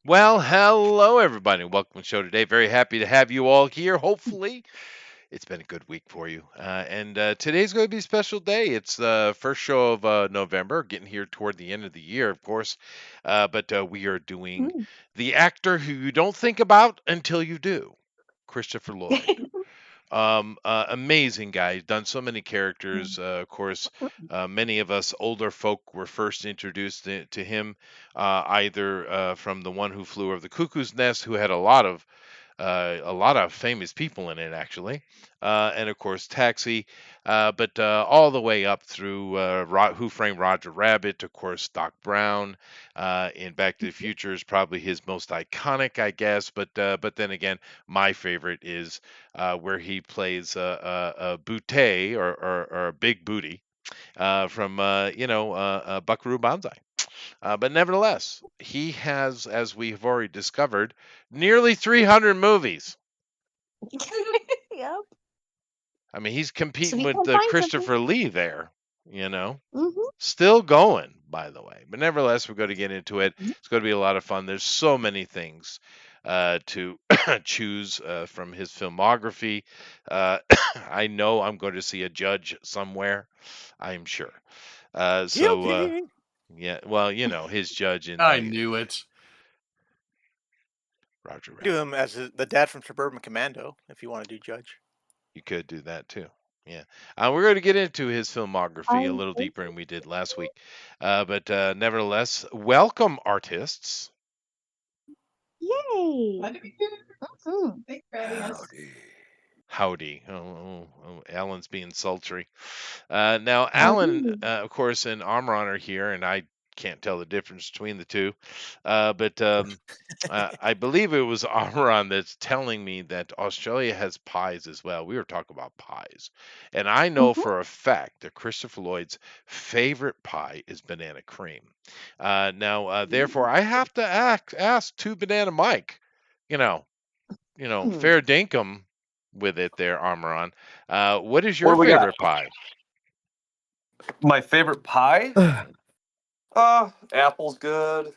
Well, hello everybody. Welcome to the show today. Very happy to have you all here. Hopefully, it's been a good week for you. And today's going to be a special day. It's the first show of November, getting here toward the end of the year, of course. But we are doing Mm. the actor who you don't think about until you do, Christopher Lloyd. Amazing guy. He's done so many characters. Of course, many of us older folk were first introduced to him either from The One Who Flew Over the Cuckoo's Nest, who had a lot of famous people in it actually, and of course Taxi, but all the way up through Who Framed Roger Rabbit, of course Doc Brown, in Back to the Future is probably his most iconic, I guess. But then again, my favorite is where he plays a bootay or a big booty from Buckaroo Banzai. But nevertheless, he has, as we have already discovered, nearly 300 movies. Yep. I mean, he's So competing we with can find something. Christopher Lee there, you know. Mm-hmm. Still going, by the way. But nevertheless, we're going to get into it. It's going to be a lot of fun. There's so many things to choose from his filmography. Uh, I know I'm going to see a judge somewhere. I'm sure. So, Guilty. yeah, well, his judge in I knew it. Roger Rabbit. Do him as the dad from Suburban Commando, if you want to do Judge. You could do that too. Yeah. We're going to get into his filmography a I little think deeper than we did last week. But nevertheless, welcome, artists. Yay. Mm-hmm. Howdy. Oh, Alan's being sultry. Now, Alan, of course, and Amron are here, and I can't tell the difference between the two. But I believe it was Amron that's telling me that Australia has pies as well. We were talking about pies. And I know Mm-hmm. for a fact that Christopher Lloyd's favorite pie is banana cream. Now, therefore, I have to ask Two Banana Mike, you know, fair dinkum with it there, Armoron. What is your What do we got? favorite pie? My favorite pie? Apple's good.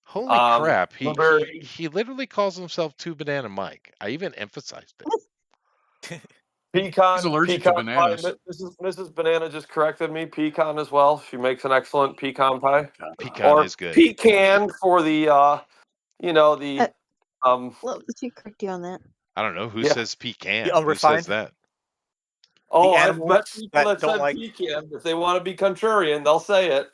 Holy crap! Blueberry. He literally calls himself Two Banana Mike. I even emphasized it. Pecan. He's allergic pecan to bananas. Pie. Mrs. Banana just corrected me. Pecan as well. She makes an excellent pecan pie. Pecan is good. Pecan for the Well, she correct you on that. I don't know who Yeah. says pecan. The Who unrefined. says that? Oh, The I've met animals people that that don't said like- pecan. If they want to be contrarian, they'll say it.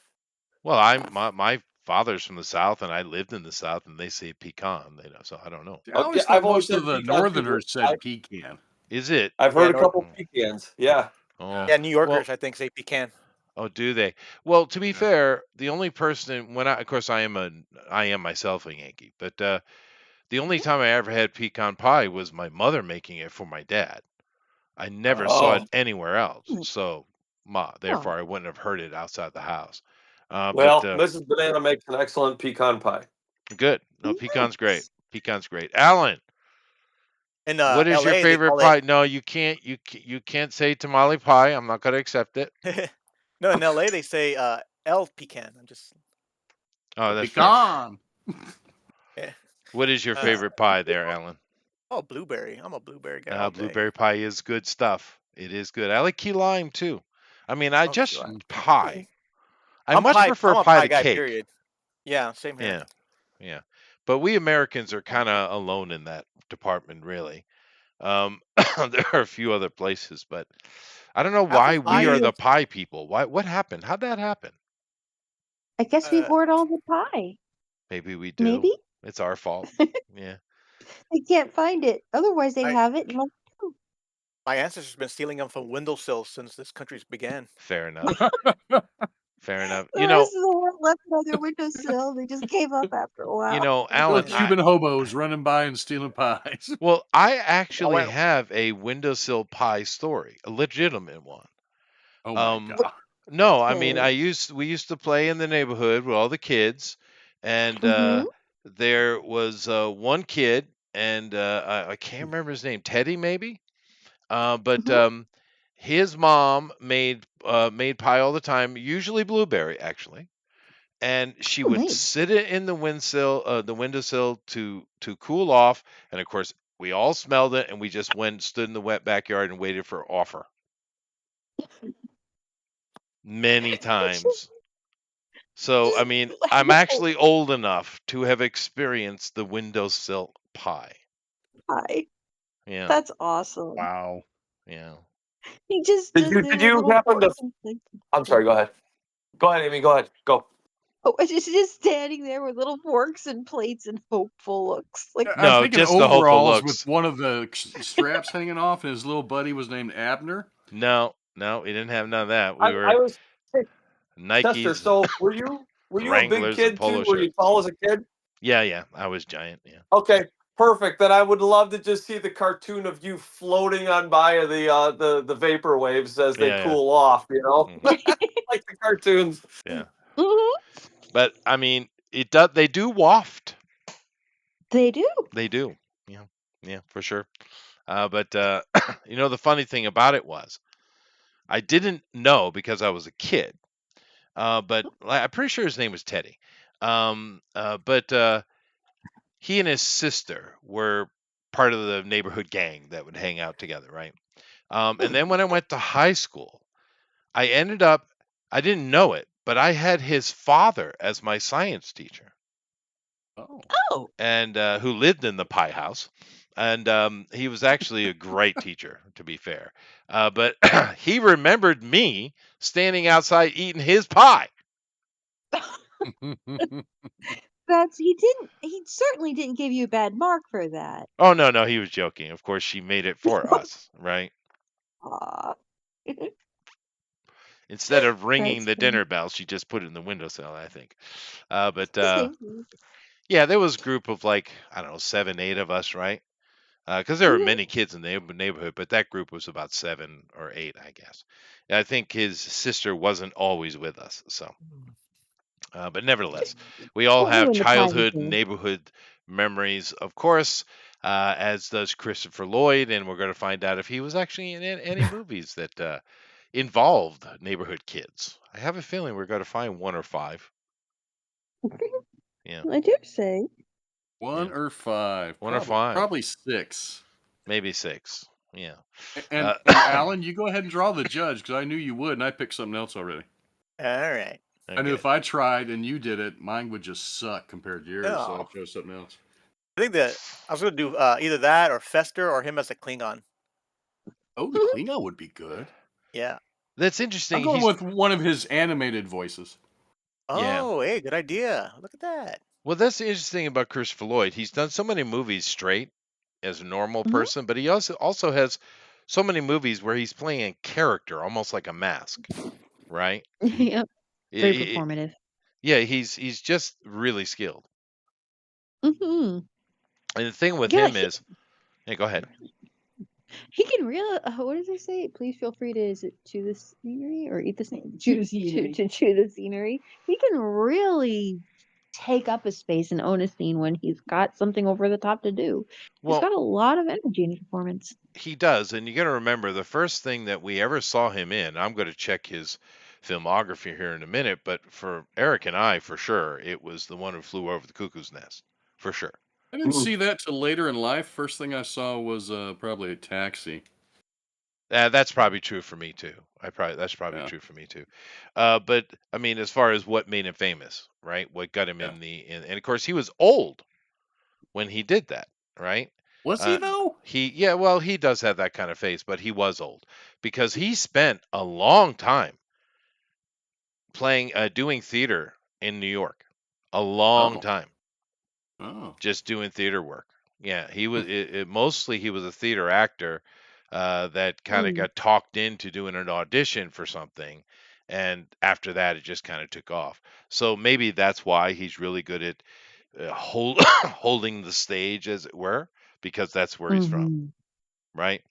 Well, my father's from the South, and I lived in the South, and they say pecan. So I don't know. I always I've thought always most of said the pecan, Northerners too. said pecan. Is it? I've heard Yeah, a couple pecans. Yeah. Oh, Yeah, New Yorkers, well, I think, say pecan. oh, do they? Well, to be fair, the only person of course, I am myself a Yankee, but the only time I ever had pecan pie was my mother making it for my dad. I never saw it anywhere else. So, therefore, I wouldn't have heard it outside the house. Mrs. Banana makes an excellent pecan pie. Good. No, pecan's great. Pecan's great. Alan, In what is LA, your they favorite call pie? No, you can't. You can't say tamale pie. I'm not going to accept it. No, in LA they say El Pecan. I'm just. Oh, that's fair. Pecan. Yeah. What is your favorite pie there, Alan? Oh, blueberry. I'm a blueberry guy. all day. Blueberry pie is good stuff. It is good. I like key lime too. I mean, I Oh, just key lime. pie. I I'm much prefer I'm a pie to guy, cake. period. Yeah, same here. Yeah. But we Americans are kind of alone in that department, really. There are a few other places, but I don't know why Apple we pie. are the pie people. What happened? How'd that happen? I guess we hoard all the pie. Maybe we do. Maybe. It's our fault. Yeah. They can't find it. Otherwise, they I- have it. And My ancestors have been stealing them from windowsills since this country's began. Fair enough. Fair enough. the rest of the world left it on their windowsill. They just gave up after a while. Alan, Cuban hobos running by and stealing pies. well, I actually have a windowsill pie story, a legitimate one. Oh my God. No, I mean, we used to play in the neighborhood with all the kids, and there was one kid, and I can't remember his name, Teddy maybe, but his mom made pie all the time, usually blueberry actually, and she Oh, would nice. sit it in the windowsill to cool off. And of course, we all smelled it, and we just went and stood in the wet backyard and waited for offer many It's just, times. So, I mean, I'm no actually old enough to have experienced the windowsill pie. pie. Yeah, That's awesome. Wow. yeah. He just Did stood you there did with you little happen to? forks and plates. I'm sorry. Go ahead. Go ahead, Amy. Go ahead. Go. Oh, it's just standing there with little forks and plates and hopeful looks. Like, I'm No, thinking just the hopeful overalls with looks. one of the straps hanging off, and his little buddy was named Abner. No, no, we didn't have none of that. I We were was hey, Chester. Nikes, So were you a big Wranglers, and kid too? polo Were you shirts. tall as a kid? Yeah, yeah. I was giant. Yeah, Okay, perfect. Then I would love to just see the cartoon of you floating on by the vapor waves as they yeah, yeah. cool off. Mhm. Like the cartoons. Yeah. mhm, But I mean, it does. They do waft. they do. They do. Yeah, yeah, for sure. But the funny thing about it was, I didn't know because I was a kid. But I'm pretty sure his name was Teddy. But he and his sister were part of the neighborhood gang that would hang out together, right? And then when I went to high school, I ended up, I didn't know it, but I had his father as my science teacher, Oh. Oh, and who lived in the pie house. And he was actually a great teacher, to be fair. But he remembered me standing outside eating his pie. he certainly didn't give you a bad mark for that. Oh, no, no, he was joking. Of course, she made it for us, right? Aw. Instead of ringing That's the funny. dinner bell, she just put it in the windowsill, I think. But Thank you. yeah, there was a group of like, I don't know, 7, 8 of us, right? Because there were Mhm. many kids in the neighborhood, but that group was about 7 or 8, I guess. And I think his sister wasn't always with us, so. But nevertheless, we all We'll have ruin the pie childhood too. neighborhood memories, of course, as does Christopher Lloyd, and we're going to find out if he was actually in any movies that involved neighborhood kids. I have a feeling we're going to find 1 or 5. Yeah, I dare say. One yeah, or five? 1 or Probably 5, probably 6. maybe 6. Yeah. And Uh, Alan, you go ahead and draw the judge because I knew you would, and I picked something else already. All right. I knew okay. if I tried and you did it, mine would just suck compared to yours, so I Oh, chose something else. I think that I was gonna do either that or Fester or him as a Klingon. Oh, the Klingon would be good. Yeah. That's I'm interesting. going He's with one of his animated voices. Yeah. Oh, hey, good idea. Look at that. Well, that's the interesting thing about Christopher Lloyd. He's done so many movies straight as a normal Mhm. person, but he also has so many movies where he's playing a character, almost like a mask, right? Yep. I- Very I- I- performative. yeah, he's just really skilled. Hmm. And the thing with Yeah, him is, yeah, go ahead. he can really. What does it say? Please feel free to is it chew the scenery or eat the scenery. To chew the scenery. He can really take up a space and own a scene when he's got something over the top to do. He's Well, got a lot of energy in his performance. he does, and you got to remember the first thing that we ever saw him in. I'm going to check his filmography here in a minute, but for Eric and I, for sure, it was The One Who Flew Over the Cuckoo's Nest, for sure. I didn't see that till later in life. First thing I saw was probably a Taxi. That's probably true for me too. That's probably Yeah, true for me too. But I mean, as far as what made him famous, right? What got him yeah. and of course he was old when he did that, right? Was he though? Yeah, well, he does have that kind of face, but he was old because he spent a long time doing theater in New York, a long Oh, time, oh. just doing theater work. Yeah, mostly he was a theater actor that kind of Mm. got talked into doing an audition for something, and after that, it just kind of took off. So maybe that's why he's really good at holding the stage, as it were, because that's where he's from, Hmm. right?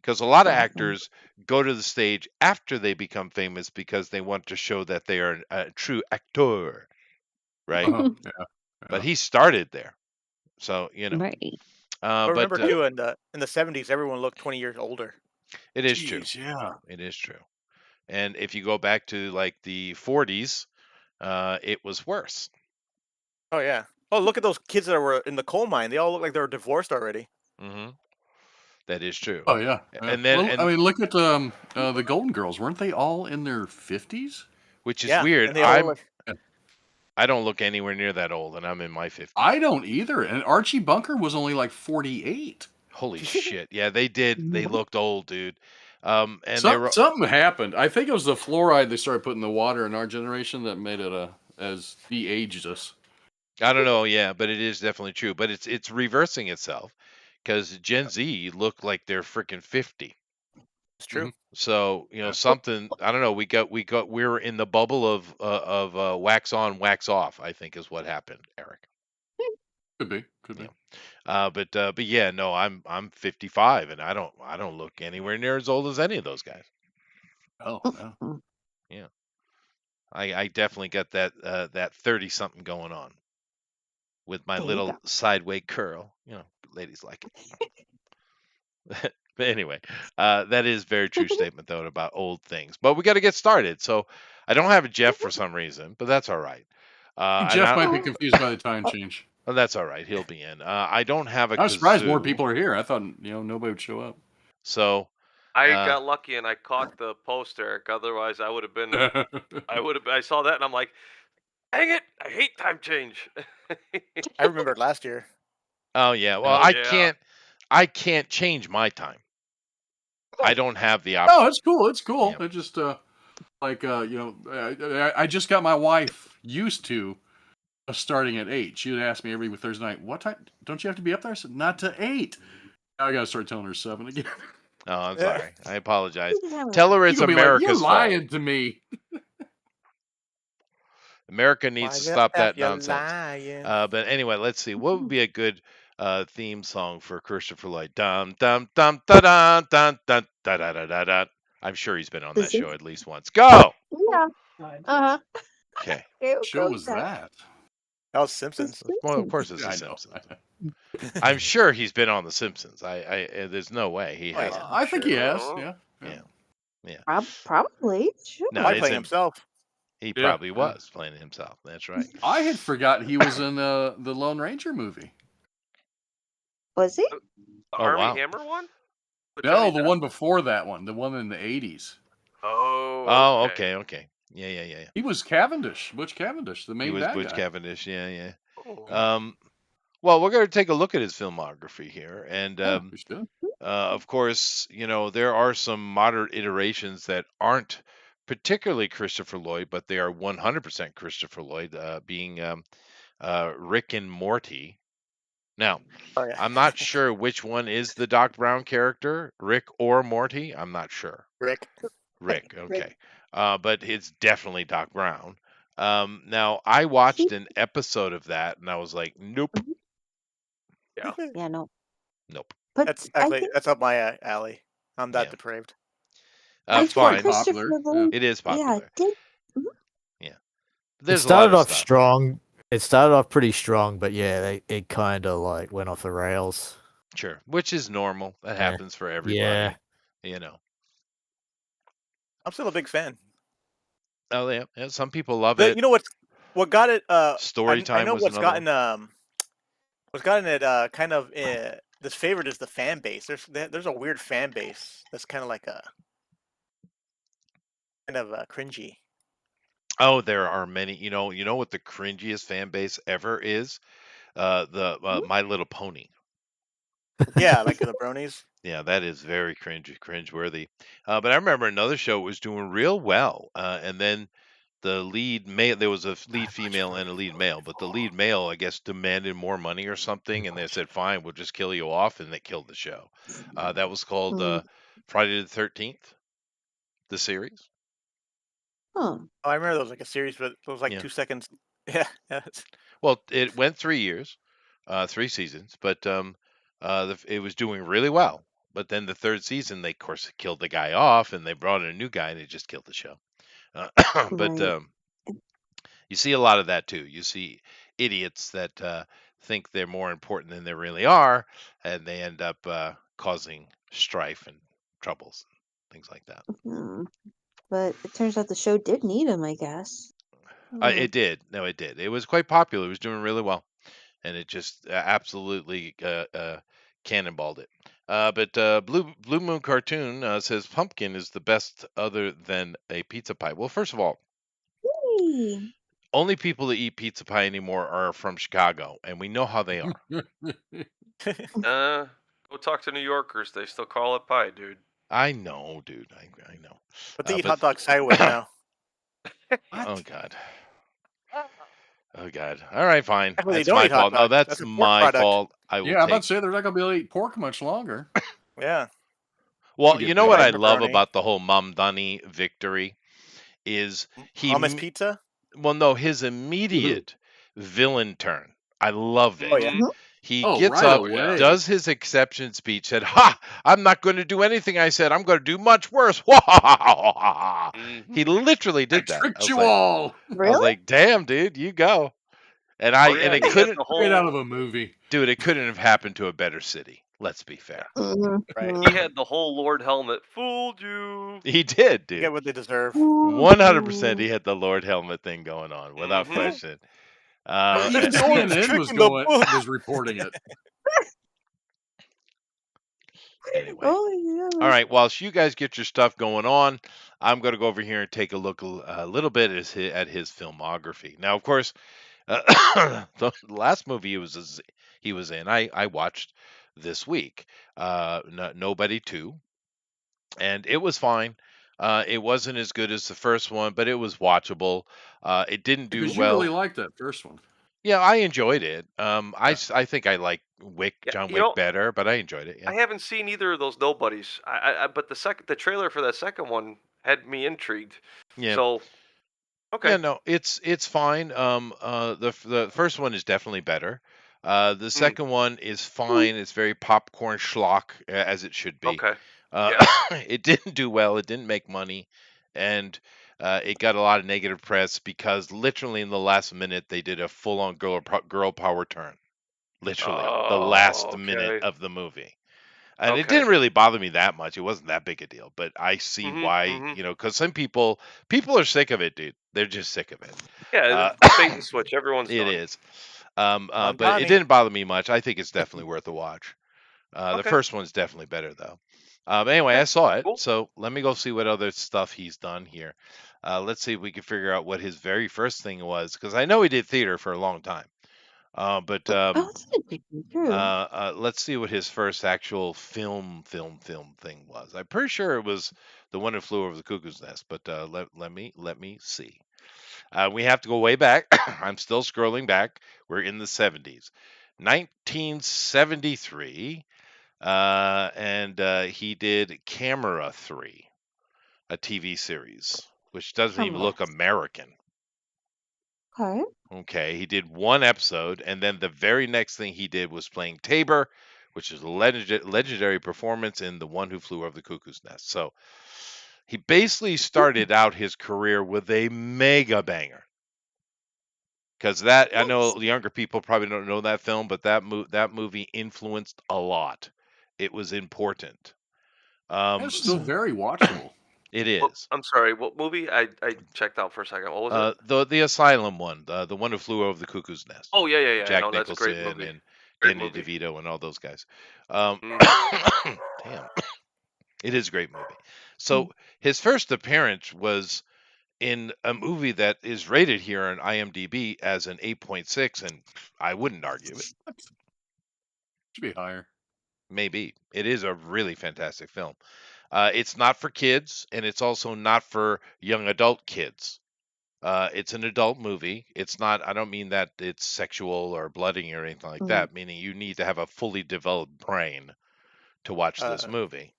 Because a lot of Exactly. actors go to the stage after they become famous because they want to show that they are a true actor, right? Yeah, But yeah. he started there, so Right. But But remember too, in the 70s, everyone looked 20 years older. it is true. Jeez, yeah. It is true. And if you go back to like the 40s, it was worse. Oh yeah. Oh, look at those kids that were in the coal mine. They all look like they were divorced already. Hmm. That is true. Oh yeah. And then, Well, I mean, look at the Golden Girls. Weren't they all in their 50s? which is Yeah, weird. and they all look. I don't look anywhere near that old, and I'm in my 50s. I don't either. And Archie Bunker was only like 48. Holy shit! Yeah, they did. They looked old, dude. And they were. Something happened. I think it was the fluoride they started putting in the water in our generation that made it as de-aged us. I don't know. Yeah, but it is definitely true. But it's reversing itself because Gen Z look like they're freaking 50. It's true. So Yeah. something I don't know. We're in the bubble of wax on, wax off. I think is what happened, Eric. Could be. Yeah. But yeah, no, I'm 55 and I don't look anywhere near as old as any of those guys. Oh, no. Yeah. I definitely got that 30 something going on with my There you little go. sideway curl. Ladies like it. But anyway, that is very true statement though about old things. But we got to get started. So I don't have a Jeff for some reason, but that's all right. And Jeff might be confused by the time change. well, that's all right. He'll be in. I don't have a I was surprised more kazoo, people are here. I thought nobody would show up. So I got lucky and I caught the post, Eric. Otherwise, I would have been. I saw that and I'm like, dang it! I hate time change. I remember it last year. oh yeah. Well, Oh, yeah. I can't change my time. I don't have the option. Oh, it's cool. It's cool. Yeah. It just I just got my wife used to starting at 8. She would ask me every Thursday night, "What time? Don't you have to be up there?" I said, "Not to 8." Now I gotta start telling her 7 again. Oh, I'm sorry. I apologize. Yeah. Tell her it's You're gonna be like, America's "You're fault. lying to me." America needs Why to the stop F that you nonsense. lying? But anyway, let's see. What would be a good theme song for Christopher Lloyd? Dum dum dum da da dun dun da da da da da. I'm sure he's been on that Listen. show at least once. Go. Yeah. Uh-huh. Okay. What show was that? That was Simpsons. Well, of course it's The I know. Simpsons. I'm sure he's been on The Simpsons. There's no way he Oh, hasn't. yeah. I think he has. Sure. Yeah. Probably. Sure. No, Probably it's playing him. himself. He Yeah, probably yeah. was playing himself. That's right. I had forgot he was in the Lone Ranger movie. Was he? The Oh, Army wow. Hammer one? With No, Johnny the Depp? one before that one, the one in the 80s. Oh. Oh, okay. Yeah. He was Cavendish, Butch Cavendish, the He main was bad Butch guy. Cavendish. Yeah. Oh. Well, we're going to take a look at his filmography here, and We should. of course, there are some modern iterations that aren't particularly Christopher Lloyd, but they are 100% Christopher Lloyd, being Rick and Morty. Now, Oh yeah. I'm not sure which one is the Doc Brown character, Rick or Morty. I'm not sure. Rick. Rick, okay. But it's definitely Doc Brown. Now, I watched an episode of that, and I was like, nope, Yeah. Yeah, no. nope. But That's I actually think that's up my alley. I'm that Yeah. depraved. It's quite Fine. popular. Christopher Lloyd. It is Yeah, popular. did. There's It a lot started of off stuff. strong. It started off pretty strong, but yeah, it kind of like went off the rails. Sure, which is normal. That Yeah. happens for everybody. Yeah. I'm still a big fan. Oh yeah. Some people love You it. know what got it? Story I time know was what's another gotten what's gotten it kind of this favorite is the fan base. There's a weird fan base that's kind of like a kind of cringy. Oh, there are many. You know what the cringiest fan base ever is? The My Little Pony. Yeah, like the bronies. Yeah, that is very cringeworthy. But I remember another show was doing real well, and then the lead male, there was a lead female and a lead male, but the lead male, I guess, demanded more money or something, and they said, "Fine, we'll just kill you off," and they killed the show. That was called Friday the 13th, the series. Huh. Oh, I remember there was like a series, but it was like Yeah. 2 seconds. Yeah. Well, it went 3 years, 3 seasons, but it was doing really well. But then the third season, they of course killed the guy off, and they brought in a new guy, and they just killed the show. But Right. you see a lot of that too. You see idiots that think they're more important than they really are, and they end up causing strife and troubles, and things like that. But it turns out the show did need him, I guess. It did. No, it did. It was quite popular. It was doing really well, and it just absolutely cannonballed it. But Blue Moon Cartoon says pumpkin is the best other than a pizza pie. Well, first of all, Hey. only people that eat pizza pie anymore are from Chicago, and we know how they are. Go talk to New Yorkers. They still call it pie, dude. I know, dude. I know. But they eat But hot dogs sideways now. oh god. Oh god. All right, fine. Actually, they That's don't my eat hot fault. No, dogs. that's That's a pork my product. fault. I will Yeah, I'm about take. to say they're not gonna be able to eat pork much longer. Yeah. Well, You get you know what big. I Fried love macaroni. about the whole Mamdani victory is he Hummus m- pizza. well no, his immediate villain turn. I loved Oh it. yeah. Mhm. He Oh, gets right up, away. does his acceptance speech, said, "Ha! I'm not going to do anything I said. I'm going to do much worse." He literally I did that. tricked you all. I was Really? like, "Damn, dude, you go." And Oh and yeah, it he had couldn't, the Straight out whole of a movie. dude, it couldn't have happened to a better city. Let's be fair. Right. he had the whole Lord helmet. Fooled you. He did, They dude. get what they deserve. 100% he had the Lord Helmet thing going on, without Mhm. question. Well, even The Lord's CNN was tricking the book. was reporting it. Anyway. Oh All right, whilst you guys get your stuff going on, I'm going to go over here and take a look a little bit at his filmography. Now, of course, the last movie he was in, I watched this week, Nobody 2, and it was fine. It wasn't as good as the first one, but it was watchable. It didn't do Because you really well. liked that first one. Yeah, I enjoyed it. Yeah. I think I like Yeah, John you Wick know, better, but I enjoyed it. Yeah. I haven't seen either of those nobodies. But the trailer for that second one had me intrigued. Yeah. So, okay. Yeah, no, it's fine. The first one is definitely better. The second one is fine. It's very popcorn schlock, as it should be. Okay. Uh, Yeah. it didn't do well. It didn't make money, and it got a lot of negative press because literally in the last minute they did a full-on girl power turn. Literally, the Oh, last minute okay. of the movie. And it Okay. didn't really bother me that much. It wasn't that big a deal, but I see Mhm. why, Mhm. because some people are sick of it, dude. They're just sick of it. Yeah, Uh, bait and switch. Everyone's it done. is. But it Mamdani. didn't bother me much. I think it's definitely worth a watch. The Okay. first one's definitely better though. Anyway, Okay. I saw it, Cool. so let me go see what other stuff he's done here. Let's see if we can figure out what his very first thing was, because I know he did theater for a long time. But Oh, that's true. let's see what his first actual film thing was. I'm pretty sure it was The One Who Flew Over the Cuckoo's Nest, but let me see. We have to go way back. I'm still scrolling back. We're in the 70s. 1973, and he did Camera 3, a TV series, which doesn't even look American. Okay. Okay, he did one episode, and then the very next thing he did was playing Tabor, which is a legendary performance in The One Who Flew Over the Cuckoo's Nest. So he basically started out his career with a mega banger. Because I know Nice. younger people probably don't know that film, but that movie influenced a lot. It was important. And it's still very watchable. It Well, is. I'm sorry. What movie? I checked out for a second. What was it? The Asylum one, the One Who Flew Over the Cuckoo's Nest. Oh yeah. Jack No, that's a great Nicholson movie. and Great Danny movie. DeVito and all those guys. Mm. Damn, it is a great movie. So his first appearance was in a movie that is rated here on IMDb as an 8.6, and I wouldn't argue it. Should be higher. Maybe. It is a really fantastic film. It's not for kids, and it's also not for young adult kids. It's an adult movie. It's not, I don't mean that it's sexual or bloody or anything like that, meaning you need to have a fully developed brain to watch this movie,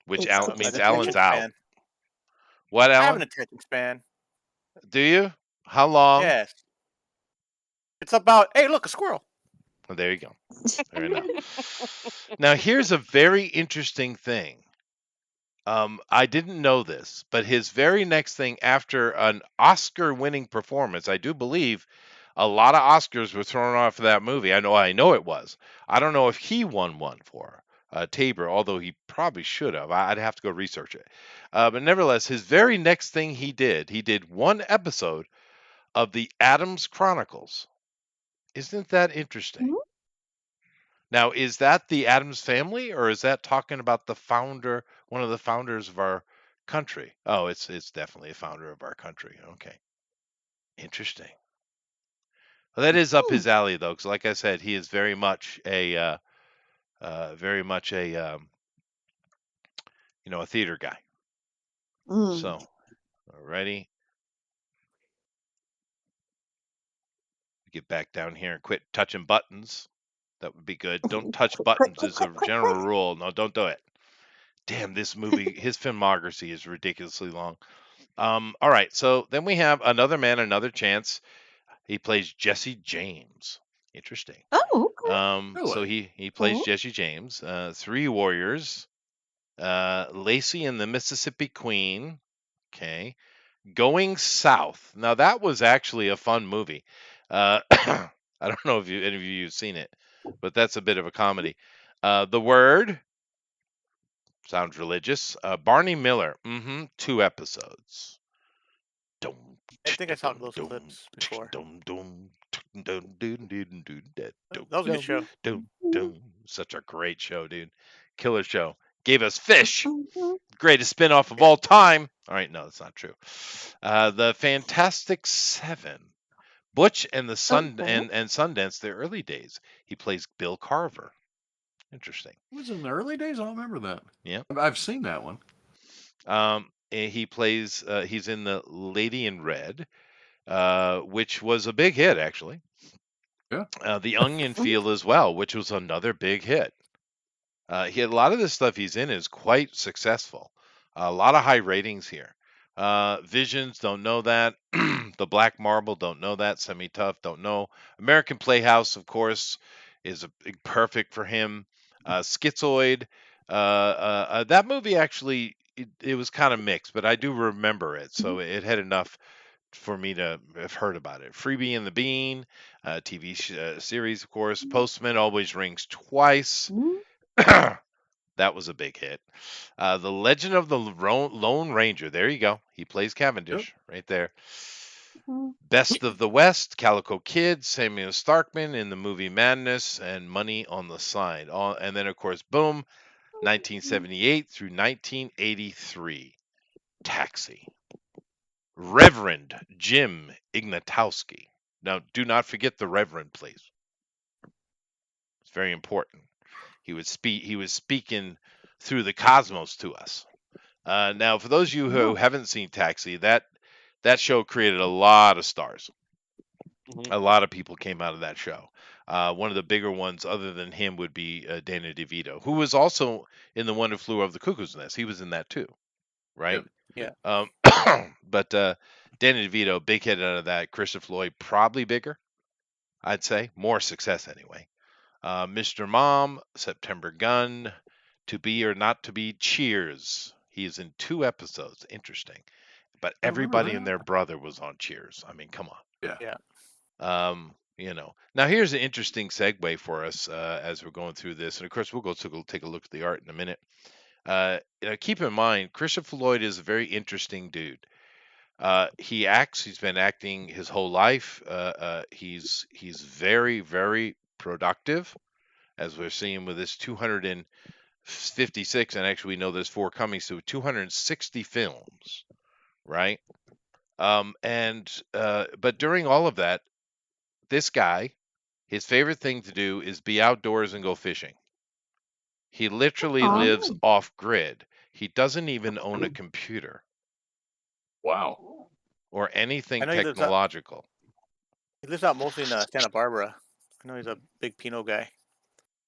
which It's means An Alan's attention out. span. What, I have an Alan? attention span. Do you? How long? Yes. It's about, hey, look, a squirrel. Well, there you go. Fair enough. Now, here's a very interesting thing. I didn't know this, but his very next thing after an Oscar-winning performance, I do believe a lot of Oscars were thrown off of that movie. I know it was. I don't know if he won one for Tabor, although he probably should have. I'd have to go research it. But nevertheless, his very next thing he did one episode of the Adams Chronicles. Isn't that interesting? Mhm. Now, is that the Adams family, or is that talking about the founder, one of the founders of our country? Oh, it's definitely a founder of our country. Okay, interesting. Well, that is up his alley, though, because like I said, he is very much a a theater guy. Mm. So, alrighty, get back down here and quit touching buttons. That would be good. Don't touch buttons as a general rule. No, don't do it. Damn, this movie, his filmography is ridiculously long. All right, so then we have Another Man, Another Chance. He plays Jesse James. Interesting. Oh, okay. So Really? he plays Oh. Jesse James. Three Warriors. Lacey and the Mississippi Queen. Okay. Going South. Now that was actually a fun movie. I don't know if any of you have seen it, but that's a bit of a comedy. The Word. Sounds religious. Barney Miller. 2 episodes. I think I saw those clips before. That was a good show. Such a great show, dude. Killer show. Gave us Fish. Greatest spinoff of all time. All right, no, that's not true. The Fantastic Seven. Butch and the Sun Okay. and Sundance, their early days. He plays Bill Carver. Interesting. It was in the early days. I don't remember that. Yeah. I've seen that one. He plays. He's in the Lady in Red, which was a big hit actually. Yeah. The Onion Field as well, which was another big hit. He had a lot of the stuff he's in is quite successful. A lot of high ratings here. Visions, don't know that. The Black Marble, don't know that. Semi Tough, don't know. American Playhouse, of course, is perfect for him. Schizoid, that movie actually it was kind of mixed, but I do remember it, so it had enough for me to have heard about it. Freebie and the Bean, TV series, of course. Postman always rings twice. That was a big hit. The Legend of the Lone Ranger. There you go. He plays Cavendish right there. Best of the West, Calico Kid, Samuel Starkman in the movie Madness, and Money on the Side. And then, of course, boom, 1978 through 1983. Taxi. Reverend Jim Ignatowski. Now, do not forget the Reverend, please. It's very important. He was speaking through the cosmos to us. Now, for those of you who haven't seen Taxi, that show created a lot of stars. A lot of people came out of that show. One of the bigger ones, other than him, would be Danny DeVito, who was also in The One Who Flew Over the Cuckoo's Nest. He was in that too, right? Yeah. But Danny DeVito, big hit out of that. Christopher Lloyd, probably bigger, I'd say. More success anyway. Mr. Mom, September Gun, To Be or Not to Be, Cheers. He is in 2 episodes. Interesting. But I remember everybody that. and their brother was on Cheers. I mean, come on. Yeah. Now here's an interesting segue for us as we're going through this. And of course, we'll go take a look at the art in a minute. Keep in mind, Christopher Lloyd is a very interesting dude. He's been acting his whole life. He's very, very productive, as we're seeing with this 256, and actually we know there's 4 coming, so 260 films, right? But during all of that, this guy, his favorite thing to do is be outdoors and go fishing. He literally lives off grid. He doesn't even own a computer. Wow. Or anything I know technological. He lives out mostly in Santa Barbara. I know he's a big Pinot guy.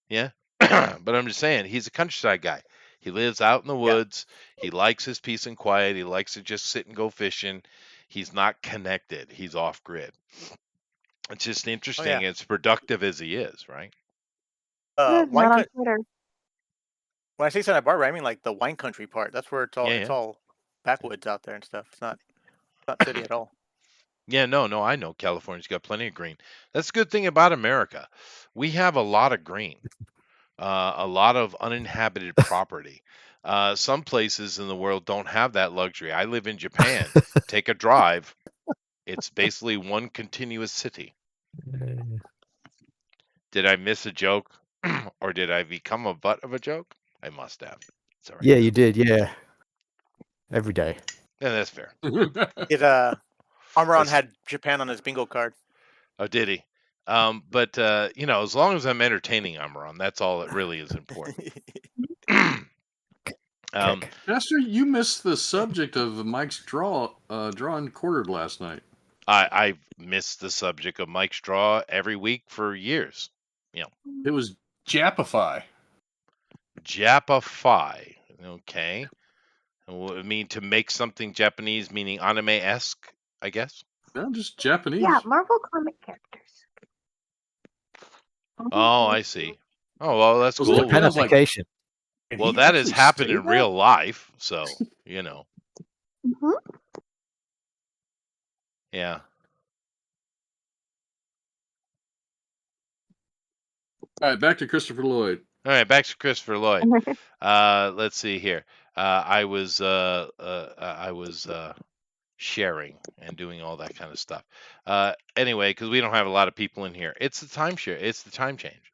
Yeah. But I'm just saying, he's a countryside guy. He lives out in the woods. He likes his peace and quiet. He likes to just sit and go fishing. He's not connected. He's off grid. It's just interesting. As productive as he is, right? Not on Twitter. When I say Santa Barbara, I mean like the wine country part. That's where it's all Yeah, it's all backwoods out there and stuff. It's not city at all. Yeah, no, I know California's got plenty of green. That's the good thing about America. We have a lot of green, a lot of uninhabited property. Some places in the world don't have that luxury. I live in Japan. Take a drive. It's basically one continuous city. Uh, Did I miss a joke, or did I become a butt of a joke? I must have. It's all right. Yeah, you did. Yeah, every day. Yeah, that's fair. It Amaron Let's- had Japan on his bingo card. Oh, did he? But as long as I'm entertaining Amaron, that's all that really is important. Kick. Master, you missed the subject of Mike's draw and quartered last night. I've missed the subject of Mike's draw every week for years. It was Japify. Japify. Okay. I mean, to make something Japanese, meaning anime-esque, I guess. No, just Japanese. Yeah, Marvel comic characters. Oh, I see. Oh, well, that's Those cool. Japan- was like- Japanification. Can Well, he that has actually happened say in that? real life, so, Mhm. yeah. All right, back to Christopher Lloyd. All right, back to Christopher Lloyd. Let's see here. I was sharing and doing all that kind of stuff. Anyway, because we don't have a lot of people in here, it's the timeshare. It's the time change.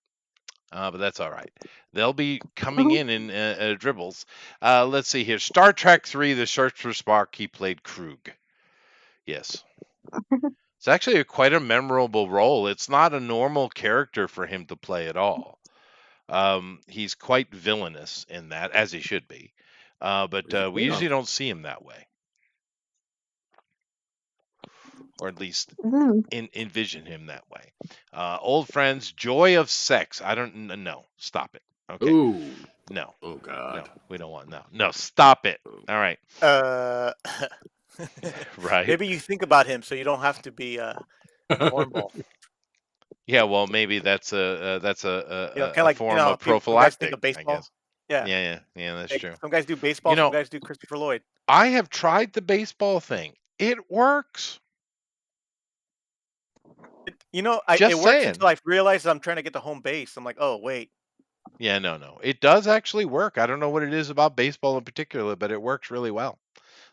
But that's all right. They'll be coming in dribbles. Let's see here. Star Trek 3: The Search for Spock. He played Krug. Yes. It's actually quite a memorable role. It's not a normal character for him to play at all. He's quite villainous in that, as he should be. But He's a we Klingon. usually don't see him that way, or at least Mhm. envision him that way. Old friends, joy of sex. I don't know. Stop it. Okay. Ooh. No. Oh God. No, we don't want no. Stop it. All right. Right. Maybe you think about him so you don't have to be a hornball. Yeah. Well, maybe that's a Kind of a like form how of some guys think prophylactic, of I baseball. guess. Yeah. Yeah. That's Like, true. some guys do baseball. know- Some guys do Christopher Lloyd. I have tried the baseball thing. It works. It Just works saying. until I realize that I'm trying to get to home base. I'm like, oh wait. Yeah, no. It does actually work. I don't know what it is about baseball in particular, but it works really well.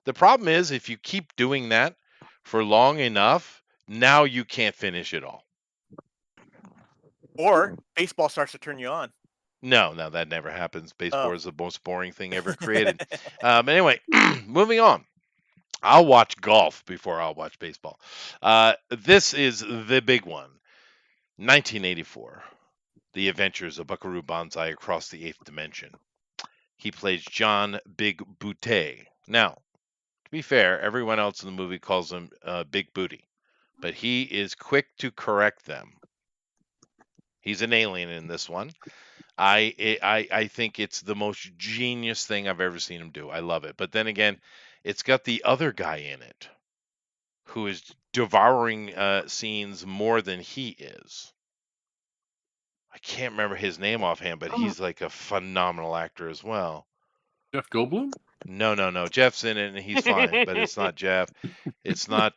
The problem is if you keep doing that for long enough, now you can't finish it all. Or baseball starts to turn you on. No, that never happens. Baseball Oh. is the most boring thing ever created. But anyway, moving on. I'll watch golf before I'll watch baseball. This is the big one. 1984. The Adventures of Buckaroo Banzai Across the Eighth Dimension. He plays John Big Booty. Now, to be fair, everyone else in the movie calls him Big Booty, but he is quick to correct them. He's an alien in this one. I think it's the most genius thing I've ever seen him do. I love it. But then again, it's got the other guy in it who is devouring scenes more than he is. I can't remember his name offhand, but he's like a phenomenal actor as well. Jeff Goldblum? No. Jeff's in it and he's fine, but it's not Jeff. It's not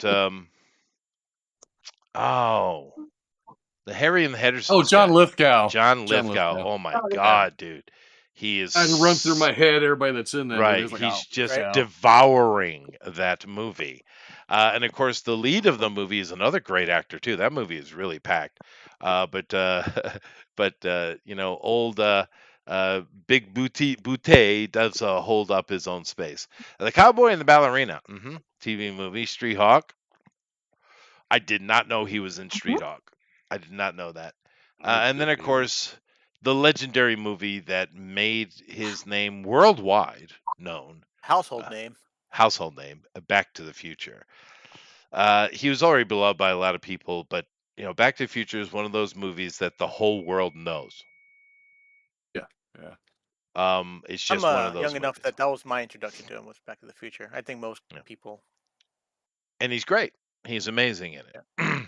the Harry and the Hendersons. Oh, John guy. Lithgow. John Lithgow. Oh my God, dude. He is I had to run through my head everybody that's in that right. movie. It's like, He's just right. devouring that movie. And of course, the lead of the movie is another great actor too. That movie is really packed. But old Big Booty does hold up his own space. The Cowboy and the Ballerina, TV movie, Street Hawk. I did not know he was in Street Hawk. I did not know that. And then, of course, the legendary movie that made his name worldwide known. Household name. Back to the Future. He was already beloved by a lot of people, but Back to the Future is one of those movies that the whole world knows. Yeah. It's just I'm one of those young enough movies. that was my introduction to him was Back to the Future. I think most people. And he's great. He's amazing in it.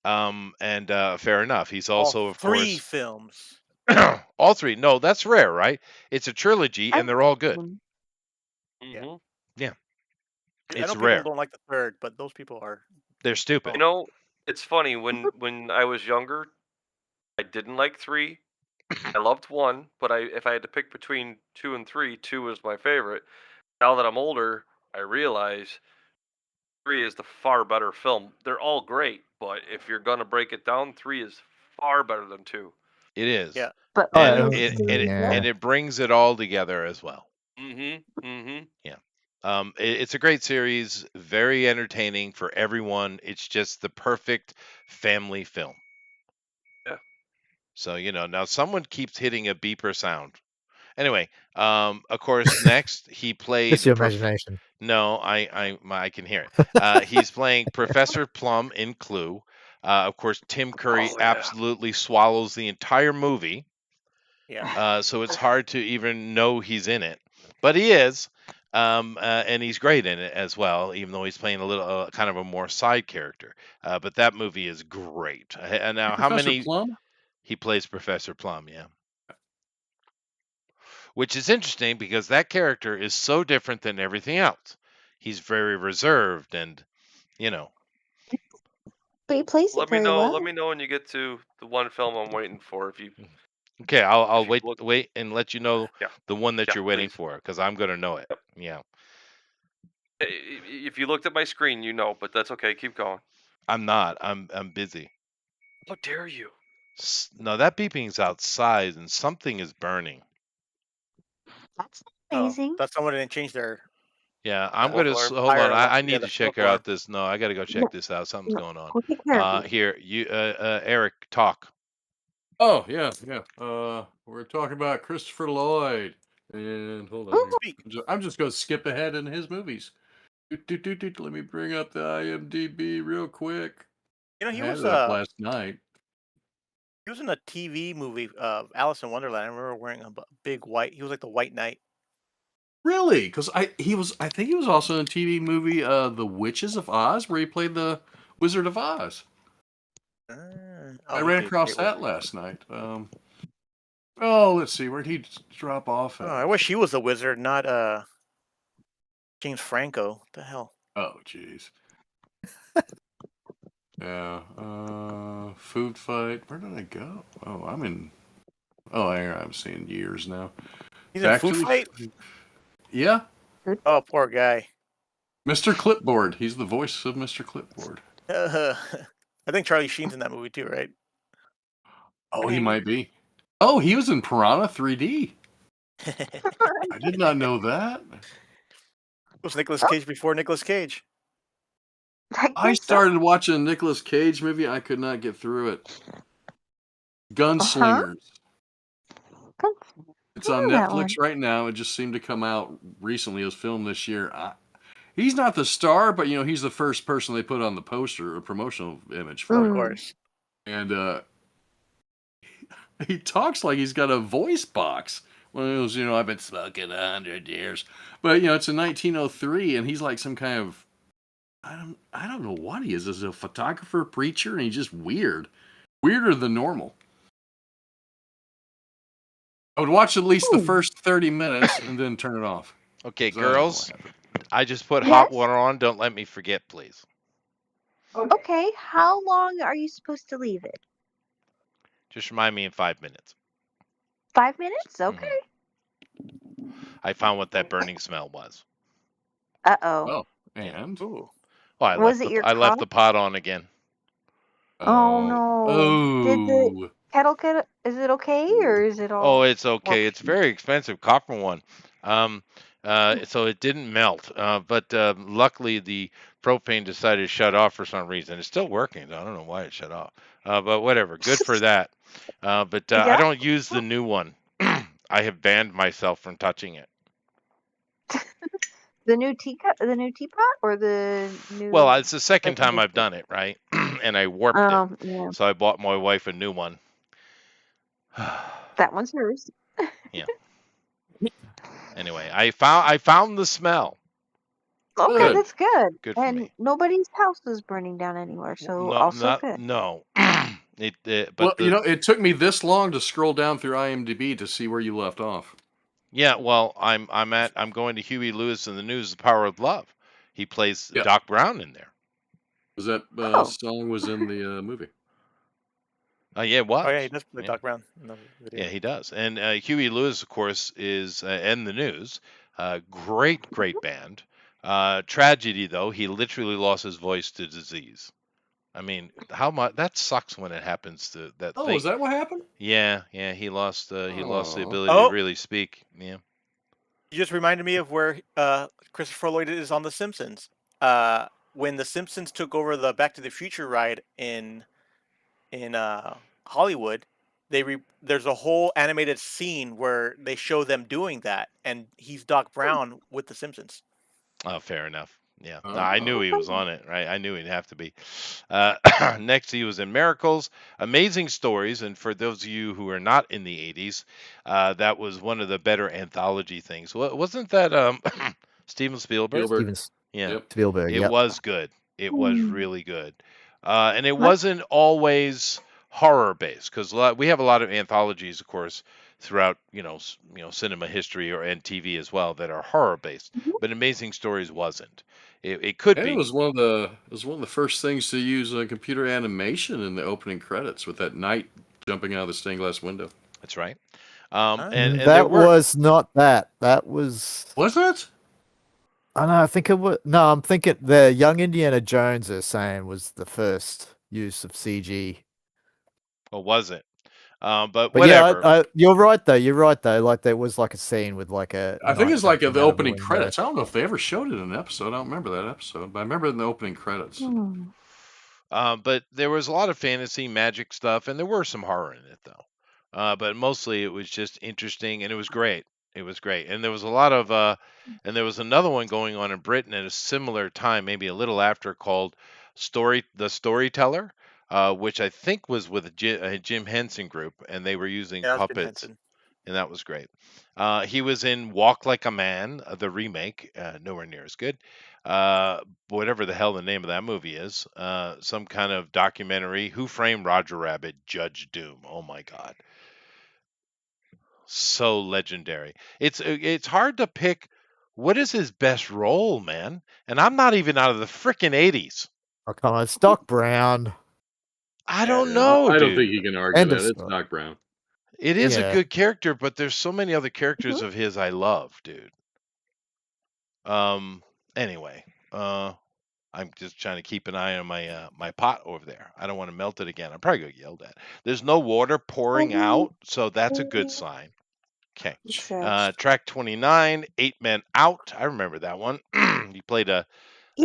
And fair enough. He's also, All of three course, films. all three. No, that's rare, right? It's a trilogy, and they're all good. Mhm. Yeah, I know it's people rare. don't like the third, but those people are. They're stupid. It's funny when I was younger, I didn't like 3. I loved 1, but if I had to pick between 2 and 3, 2 was my favorite. Now that I'm older, I realize 3 is the far better film. They're all great, but if you're gonna break it down, 3 is far better than 2. It is, Yeah. But Oh, and is yeah. it brings it all together as well. Mm-hmm. Yeah. It's a great series, very entertaining for everyone. It's just the perfect family film. Yeah. So, now someone keeps hitting a beeper sound. Anyway, of course, next he It's played. your imagination. No, I can hear it. He's playing Professor Plum in Clue. Of course, Tim Curry Oh, yeah. absolutely swallows the entire movie. Yeah. So it's hard to even know he's in it, but he is. And he's great in it as well, even though he's playing a little kind of a more side character. But that movie is great. And now, how Professor many? Plum? He plays Professor Plum, yeah. Which is interesting because that character is so different than everything else. He's very reserved and, you know, But he plays it Let me very know. well. Let me know when you get to the one film I'm waiting for. If you, okay, I'll if you look, wait and let you know yeah, the one that yeah, you're waiting please. for because I'm gonna know it. Yep. Yeah, If you looked at my screen, you know, but that's okay. Keep going. I'm not. I'm busy. How dare you? No, that beeping's outside and something is burning. That's Oh, amazing. that's someone didn't change their Yeah, I'm Smoke gonna alarm. hold on. I yeah, need the to check smoke alarm. out this. No, I gotta go check this out. Something's No, going on. go take care of it. Here, you, Eric, talk. Oh, yeah. We're talking about Christopher Lloyd. And hold on here. Speak. I'm just going to skip ahead in his movies. Let me bring up the IMDb real quick. You know, I he had was it up last night. he was in a TV movie, Alice in Wonderland. I remember wearing a big white. He was like the White Knight. Really? Because I think he was also in a TV movie, The Witches of Oz, where he played the Wizard of Oz. Oh, I he ran did across great that Wizard. last night. Let's see, where'd he drop off Oh, at? I wish he was the wizard, not James Franco. What the hell? Oh, jeez. Yeah. Food Fight. Where did I go? Oh, I'm in. Oh, I'm seeing years now. He's in Food Fight. Yeah, Oh, poor guy. Mr. Clipboard. He's the voice of Mr. Clipboard. I think Charlie Sheen's in that movie too, right? Oh, he might be. Oh, he was in Piranha 3D. I did not know that. It was Nicolas Cage before Nicolas Cage. I started watching a Nicolas Cage movie. I could not get through it. Gunslingers. It's on Netflix right now. It just seemed to come out recently. It was filmed this year. He's not the star, but he's the first person they put on the poster, a promotional image for. Of course. And he talks like he's got a voice box. One of those, I've been smoking 100 years. But it's in 1903, and he's like some kind of I don't know what he is. Is he a photographer, preacher, and he's just weird, weirder than normal. I would watch at least the first 30 minutes and then turn it off. Okay, 'Cause I don't know girls, what happened. I just put hot water on. Don't let me forget, please. Okay, how long are you supposed to leave it? Just remind me in 5 minutes. 5 minutes? Okay. I found what that burning smell was. Uh-oh. Oh, and Ooh. Well, Was it your I left cup? the pot on again. Oh no. Did the oh, kettle get? Is it okay or is it all? Oh, it's okay. It's very expensive copper one. So it didn't melt. But luckily the propane decided to shut off for some reason. It's still working. I don't know why it shut off. But whatever. Good for that. But I Yeah. don't use the new one. I have banned myself from touching it. The new teapot, or the new? Well, it's the second like, time I've industry? done it, right? And I warped it. Yeah. So I bought my wife a new one. That one's hers. Yeah. Anyway, I found the smell. Okay, Good. that's good. Good for And me. nobody's house is burning down anywhere, so No, also good. no. But well, it took me this long to scroll down through IMDb to see where you left off. yeah, well, I'm going to Huey Lewis in the News, The Power of Love. He plays Yeah. Doc Brown in there. Was that Oh. song was in the movie? Yeah, it was. Oh yeah, he does play Yeah. Doc Brown in the video. Yeah, he does. And Huey Lewis, of course, is in the News. Great band. Tragedy though, he literally lost his voice to disease. I mean, how much that sucks when it happens to that Oh, thing. is that what happened? Yeah, he lost the Oh. ability to Oh, really speak. Yeah. you just reminded me of where Christopher Lloyd is on The Simpsons. When The Simpsons took over the Back to the Future ride in Hollywood, there's a whole animated scene where they show them doing that, and he's Doc Brown with The Simpsons. Oh, fair enough. Yeah, no, I knew Oh. he was on it, right? I knew he'd have to be. Next, he was in Miracles, Amazing Stories, and for those of you who are not in the '80s, that was one of the better anthology things. Wasn't that Steven Spielberg? Spielberg. Stevens Yeah, Yep. Spielberg. it Yep. was good. It was Hmm. really good, and it wasn't always horror based because we have a lot of anthologies, of course, throughout cinema history and TV as well that are horror based. But Amazing Stories wasn't. It could And it be. was one of the first things to use computer animation in the opening credits with that knight jumping out of the stained glass window. That's right. Ah. And there That were. was not that. That was. Was it? I know. I think it was. No, I'm thinking the Young Indiana Jones are saying was the first use of CG. Or was it? But But whatever. yeah, you're right though. You're right though. Like there was like a scene with like a. I think knight it's like jumping the out of a opening window. credits. I don't know if they ever showed it in an episode. I don't remember that episode, but I remember it in the opening credits. But there was a lot of fantasy magic stuff, and there were some horror in it though. But mostly it was just interesting, and it was great. It was great, and there was a lot of. And there was another one going on in Britain at a similar time, maybe a little after, called The Storyteller, which I think was with a Jim Henson group, and they were using Yeah, that's Jim puppets, Henson. and that was great. He was in Walk Like a Man, the remake, nowhere near as good. Whatever the hell the name of that movie is, some kind of documentary. Who Framed Roger Rabbit? Judge Doom. Oh my God, so legendary. It's hard to pick what is his best role, man. And I'm not even out of the frickin' '80s. Oh come on, it's Doc Brown. I don't Yeah, know, I don't dude. think you can argue End of that. It's story. Doc Brown. It is a Yeah. good character, but there's so many other characters of his I love, dude. Anyway, I'm just trying to keep an eye on my my pot over there. I don't want to melt it again. I'm probably gonna get yelled at. There's no water pouring out, so that's a good sign. Okay. Track 29, 8 Men Out. I remember that one. He played a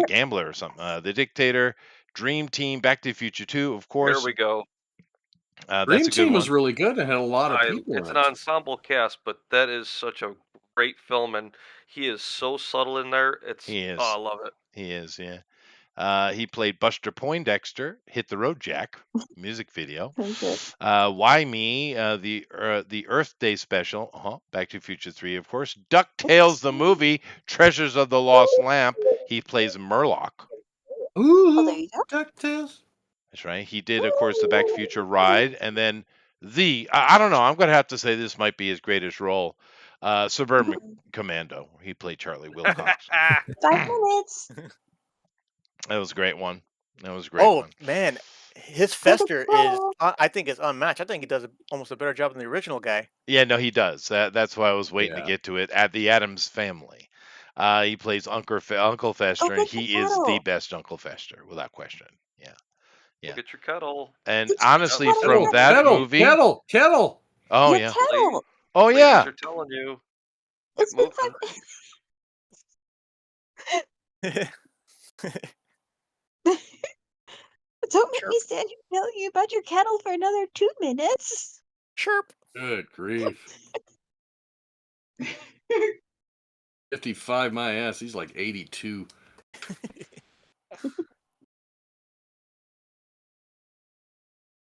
gambler or something. The Dictator, Dream Team, Back to the Future 2, of Here course. we go. That's Dream a good Team one. was really good and had a lot of people It's in an it. ensemble cast, but that is such a great film, and he is so subtle in there. It's He is. oh, I love it. He is, yeah. He played Buster Poindexter, Hit the Road Jack, music video. Why Me, the Earth Day special, Back to the Future 3, of course. DuckTales, the movie, Treasures of the Lost Lamp. He plays Murloc. Ooh, there you go. DuckTales. That's right. He did, of course, the Back to the Future ride, and then I don't know. I'm going to have to say this might be his greatest role. Suburban Commando. He played Charlie Wilcox. 5 minutes. That was a great one. That was a great Oh one. man, his Fester is I think is unmatched. I think he does almost a better job than the original guy. Yeah, no, he does. That's why I was waiting to Yeah. get to it. At the Addams Family, he plays Uncle Fester, and get the he is the kettle. best Uncle Fester, without question. Yeah, Look at your kettle. and Get the honestly, kettle. from that movie, Kettle. oh Your yeah, kettle. oh Ladies yeah, are telling you. It's Get been moving. 5 Don't make me stand here telling you about your kettle for another 2 minutes. Chirp. Good grief. 55 my ass. He's like 82.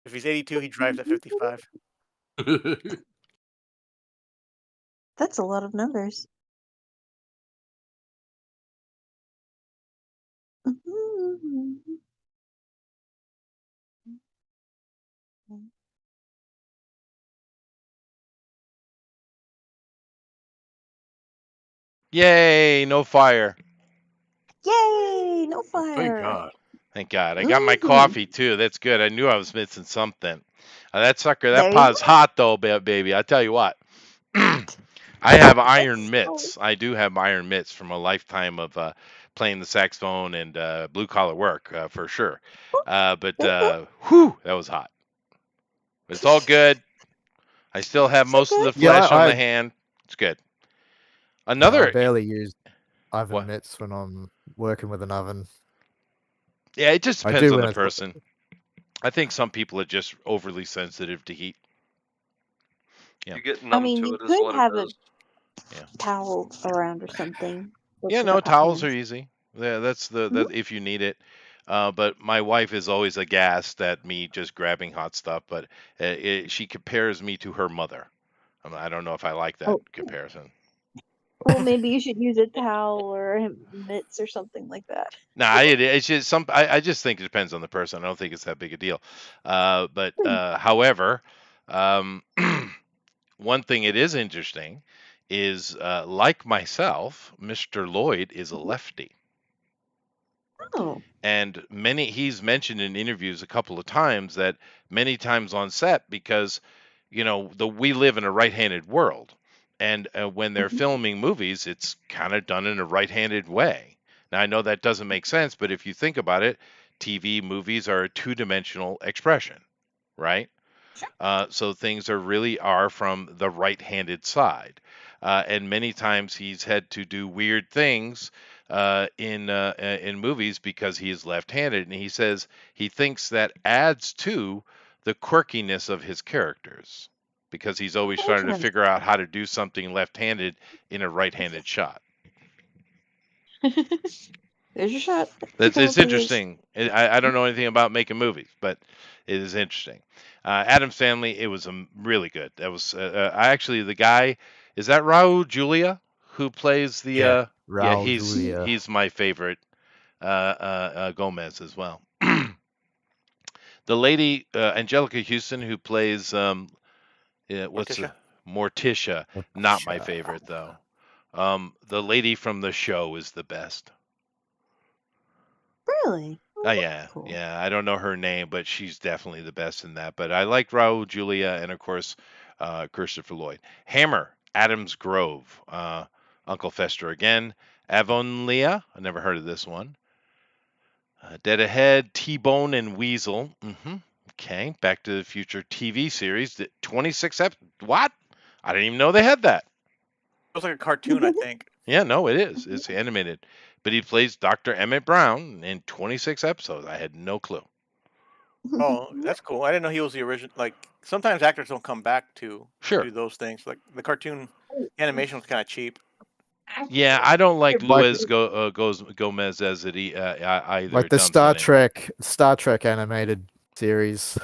If he's 82, he drives at 55. That's a lot of numbers. yay, no fire. Yay! No fire. Thank God. Thank God. I got my Mhm. coffee too. That's good. I knew I was missing something. That sucker, There that you pot's go. hot though, baby. I tell you what. I have iron mitts. I do have iron mitts from a lifetime of playing the saxophone and blue collar work for sure. But whew, that was hot. It's all good. I still have It's most of okay. the Yeah, flesh on the I hand. It's good. I Another, barely use oven what? mitts when I'm working with an oven. Yeah, it just I depends do on when the it's person. I think some people are just overly sensitive to heat. Yeah. You get I numb mean, to you it, is could what it have a is. Yeah. towel around or something. Yeah, Close to no, the hot towels are hands. easy. Yeah, that's Mhm. that if you need it. But my wife is always aghast at me just grabbing hot stuff. But she compares me to her mother. I don't know if I like that Oh, comparison. well, maybe you should use a towel or mitts or something like that. Nah, it's just some. I just think it depends on the person. I don't think it's that big a deal. But however, um, one thing it is interesting is like myself, Mr. Lloyd is a lefty. Oh, And he's mentioned in interviews a couple of times that many times on set because we live in a right-handed world, and when they're mhm. filming movies it's kind of done in a right-handed way. Now I know that doesn't make sense, but if you think about it, TV movies are a two-dimensional expression, right? Sure. So things are from the right-handed side, and many times he's had to do weird things in movies because he is left-handed, and he says he thinks that adds to the quirkiness of his characters because he's always trying to figure out how to do something left-handed in a right-handed shot. There's your shot. It's interesting. I don't know anything about making movies, but it is interesting. Adam's Family, it was really good. That was I actually the guy is that Raul Julia who plays the Yeah, yeah, Raul Julia. he's my favorite Gomez as well. The lady Angelica Houston who plays what's Morticia. Morticia, not my favorite though. The lady from the show is the best. Really? Oh Oh, yeah, that's cool. yeah. I don't know her name, but she's definitely the best in that. But I like Raul Julia and of course Christopher Lloyd. Hammer, Adams Grove, Uncle Fester again. Avonlea, I never heard of this one. Dead Ahead, T-Bone and Weasel. Okay, Back to the Future TV series. 26 What? I didn't even know they had that. It was like a cartoon, I think. Yeah, no, it is. It's animated. But he plays Dr. Emmett Brown in 26 episodes. I had no clue. Oh, that's cool. I didn't know he was the original. Like sometimes actors don't come back to Sure. do those things. Like the cartoon animation was kind of cheap. Yeah, I don't like Like- Luis Gomez as it either. Like the Dump's Star name. Trek animated series.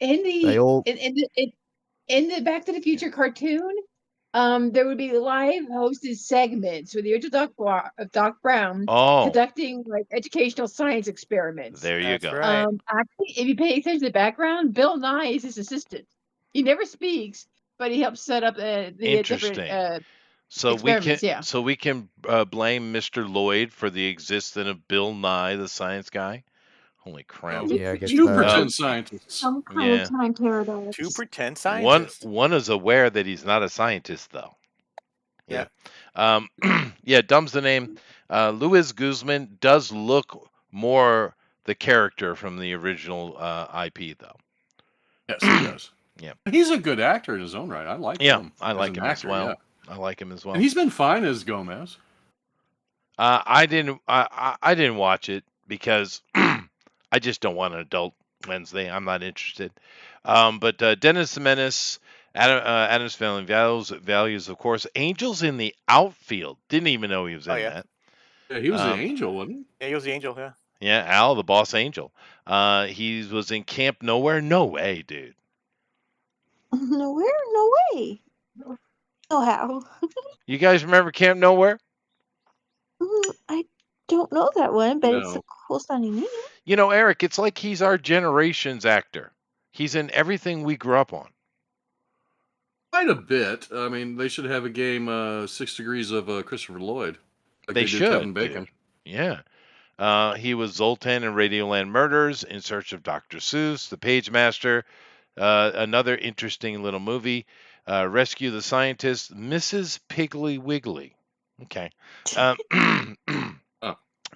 In They the all in the Back to the Future cartoon, there would be live hosted segments with the original Doc Brown Oh, conducting like educational science experiments. there you That's go. right. Actually, if you pay attention to the background, Bill Nye is his assistant. He never speaks, but he helps set up the different Interesting. So experiments. Yeah. we can blame Mr. Lloyd for the existence of Bill Nye, the science guy. Holy crap! yeah, I guess Two so. pretend scientists. Some kind Yeah. of time paradox. Two pretend One scientists. is aware that he's not a scientist, though. Yeah. Yeah, Dumb's the name. Luis Guzman does look more the character from the original IP, though. Yes, he does. Yeah. He's a good actor in his own right. I like Yeah, him. I as like an him actor, as well. yeah. I like him as well. And he's been fine as Gomez. I didn't watch it because I just don't want an adult Wednesday. I'm not interested. But Dennis the Menace, Adam's Family Values, of course. Angels in the Outfield. Didn't even know he was in yeah. that. Yeah, he was the Um, angel, wasn't he? Yeah, he was the angel. Yeah. Yeah, Al, the boss angel. He was in Camp Nowhere. No way, dude. Nowhere? No way. Oh, how? You guys remember Camp Nowhere? I don't know that one, but it's a No. cool sounding name. You know, Eric, it's like he's our generation's actor. He's in everything we grew up on. Quite a bit. I mean, they should have a game 6 Degrees of Christopher Lloyd. Like They did should, Kevin Bacon. dude. Yeah. He was Zoltan in Radioland Murders, In Search of Dr. Seuss, The Page Master, another interesting little movie, Rescue the Scientist, Mrs. Piggly Wiggly. Okay.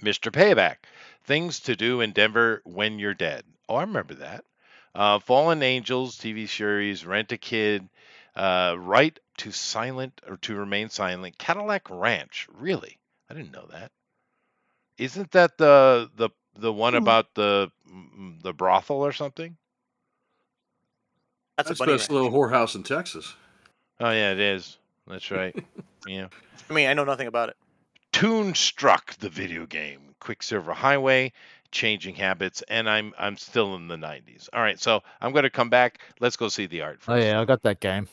Mr. Payback, things to do in Denver when you're dead. Oh, I remember that. Fallen Angels TV series, Rent a Kid, Right to Silent or to Remain Silent, Cadillac Ranch. Really, I didn't know that. Isn't that the one Hmm. about the brothel or something? That's a That's bunny best ranch. little whorehouse in Texas. Oh yeah, it is. That's right. Yeah. I mean, I know nothing about it. Toonstruck, the video game, Quicksilver Highway, Changing Habits, and I'm still in the 90s. All right, so I'm going to come back. Let's go see the art Oh first. yeah, I got that game.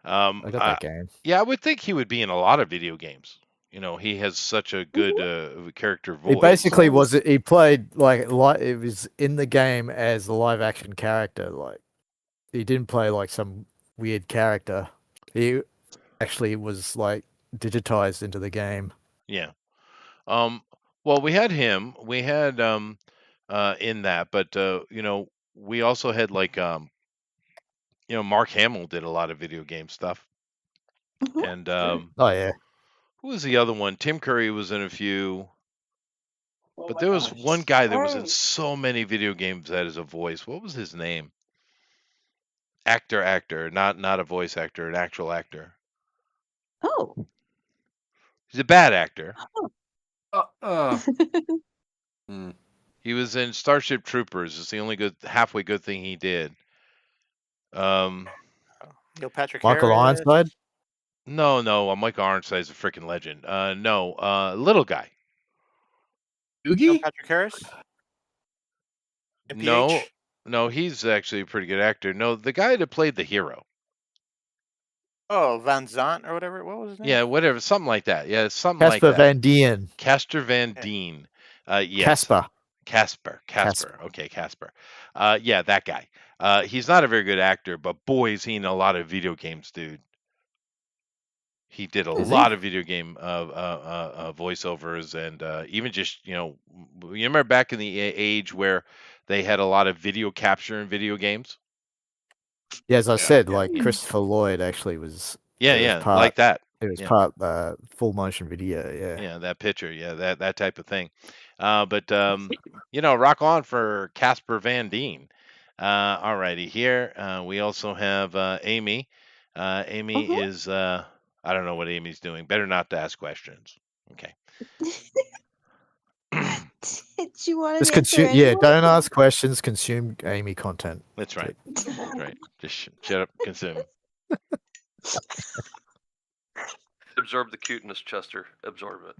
I I got that game. Yeah, I would think he would be in a lot of video games. You know, he has such a good character voice. He basically was. He played like it was in the game as a live action character. Like he didn't play like some weird character. He actually was like digitized into the game. Yeah. Well, we had him. We had in that, but you know, we also had like you know, Mark Hamill did a lot of video game stuff, Mhm. and Oh yeah, who was the other one? Tim Curry was in a few. Oh But my there was gosh. one guy that was in Hey. so many video games that is a voice. What was his name? Actor, not a voice actor, an actual actor. Oh. He's a bad actor. Hmm. He was in Starship Troopers. It's the only halfway good thing he did. Neil Patrick Michael Harris. Ironside. No, Michael Ironside's a freaking legend. No, little guy. Neil Doogie? Patrick Harris. No, NPH. he's actually a pretty good actor. No, the guy that played the hero. Oh, Van Zant or whatever. What was his name? Yeah, whatever, something like that. Yeah, something like Casper that. Van Dien. Castor Van Yeah. Dien. Yes. Casper. Casper. Okay, Casper. Yeah, that guy. He's not a very good actor, but boy, is he in a lot of video games, dude. He did a Is lot he? of video game voiceovers, and even just you remember back in the age where they had a lot of video capture in video games. Yeah, as I said, like yeah. Christopher Lloyd actually was. Yeah, it was yeah, part, like that. It was Yeah. part full motion video. Yeah. Yeah, that picture. Yeah, that type of thing. But rock on for Casper Van Dien. Alrighty, here we also have Amy. Amy Mhm. is I don't know what Amy's doing. Better not to ask questions. Okay. She wanted Just to answer consume. Yeah, anyway. don't ask questions. Consume Amy content. That's right. That's right. Just shut up, consume. Absorb the cuteness, Chester. Absorb it.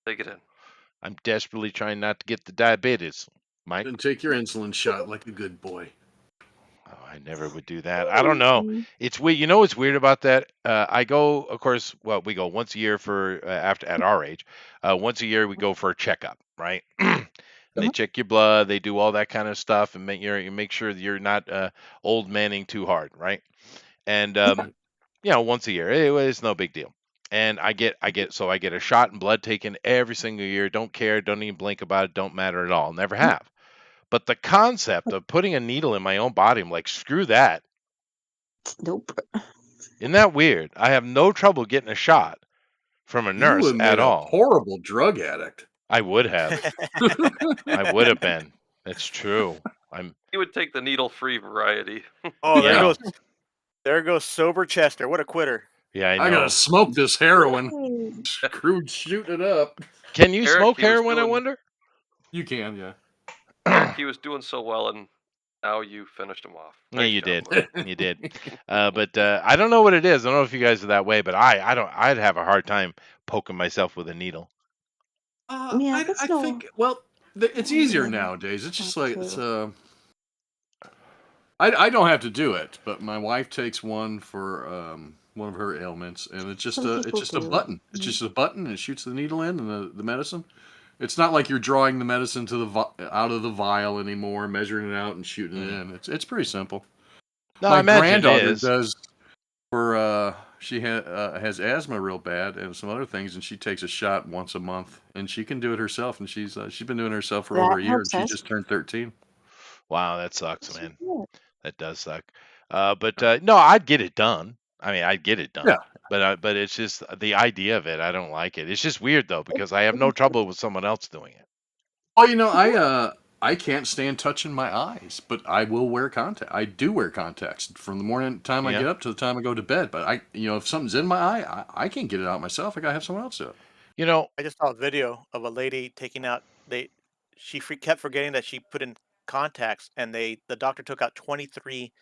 Take it in. I'm desperately trying not to get the diabetes, Mike. Then take your insulin shot like a good boy. Oh, I never would do that. I don't know. It's weird. You know what's weird about that? I go, of course. Well, we go once a year for at our age. Once a year we go for a checkup, right? And they check your blood. They do all that kind of stuff and make sure that you're not old manning too hard, right? And once a year, it's no big deal. And I get a shot and blood taken every single year. Don't care. Don't even blink about it. Don't matter at all. Never have. But the concept of putting a needle in my own body, I'm like, screw that. Nope. Isn't that weird? I have no trouble getting a shot from a You nurse would have at made a all. horrible drug addict. I would have. I would have been. That's true. He would take the needle-free variety. Oh, Yeah. there goes sober Chester. What a quitter. Yeah, I know. I gotta smoke this heroin. Screwed shooting it up. Can you Eric, smoke he was heroin, I doing- wonder? You can, yeah. Eric, he was doing so well, and now you finished him off. Yeah, Nice you job, did. buddy. You did. But I don't know what it is. I don't know if you guys are that way, but I'd have a hard time poking myself with a needle. Yeah, I that's no- think, well, it's easier nowadays. It's just like, it's, I don't have to do it, but my wife takes one for one of her ailments, and it's just Some it's people just a do. button. It's just a button, and it shoots the needle in and the medicine. It's not like you're drawing the medicine to out of the vial anymore, measuring it out and shooting it in. It's pretty simple. No, My I imagine granddaughter it is. does for she has asthma real bad and some other things, and she takes a shot once a month, and she can do it herself, and she's been doing it herself for That over a year, and helps she us. just turned 13. Wow, that sucks, man. Yeah. That does suck. But no, I'd get it done. I mean, I'd get it done. Yeah. but it's just the idea of it. I don't like it. It's just weird though because I have no trouble with someone else doing it. Well, I can't stand touching my eyes, but I will wear contact. I do wear contacts from the morning time I Yeah. get up to the time I go to bed. But if something's in my eye, I can't get it out myself. I gotta have someone else do it. You know, I just saw a video of a lady taking out she kept forgetting that she put in contacts, and the doctor took out 23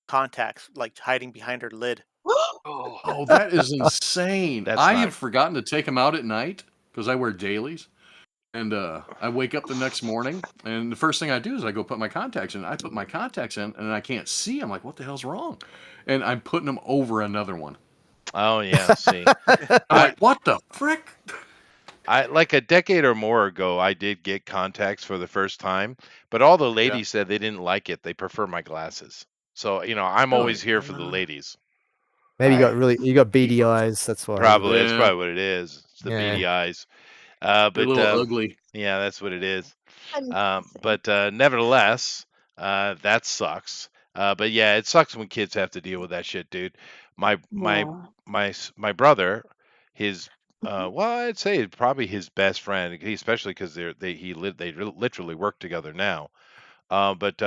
contacts, like hiding behind her lid. Oh, Oh, that is insane. That's I not have forgotten to take them out at night because I wear dailies. And I wake up the next morning, and the first thing I do is I go put my contacts in. I put my contacts in, and I can't see. I'm like, what the hell's wrong? And I'm putting them over another one. oh yeah, see. I'm I like, what the frick? I like a decade or more ago I did get contacts for the first time, but all the ladies said they didn't like it. They prefer my glasses. So, I'm Really? always here for the ladies. Maybe I- you got beady eyes. That's why. Probably that's Yeah. probably what it is. It's the Yeah. beady eyes. They're a But little ugly. yeah, that's what it is. I'm But nevertheless, that sucks. But yeah, it sucks when kids have to deal with that shit, dude. My my yeah. my brother, his Mhm. well, I'd say probably his best friend, especially because they literally work together now. But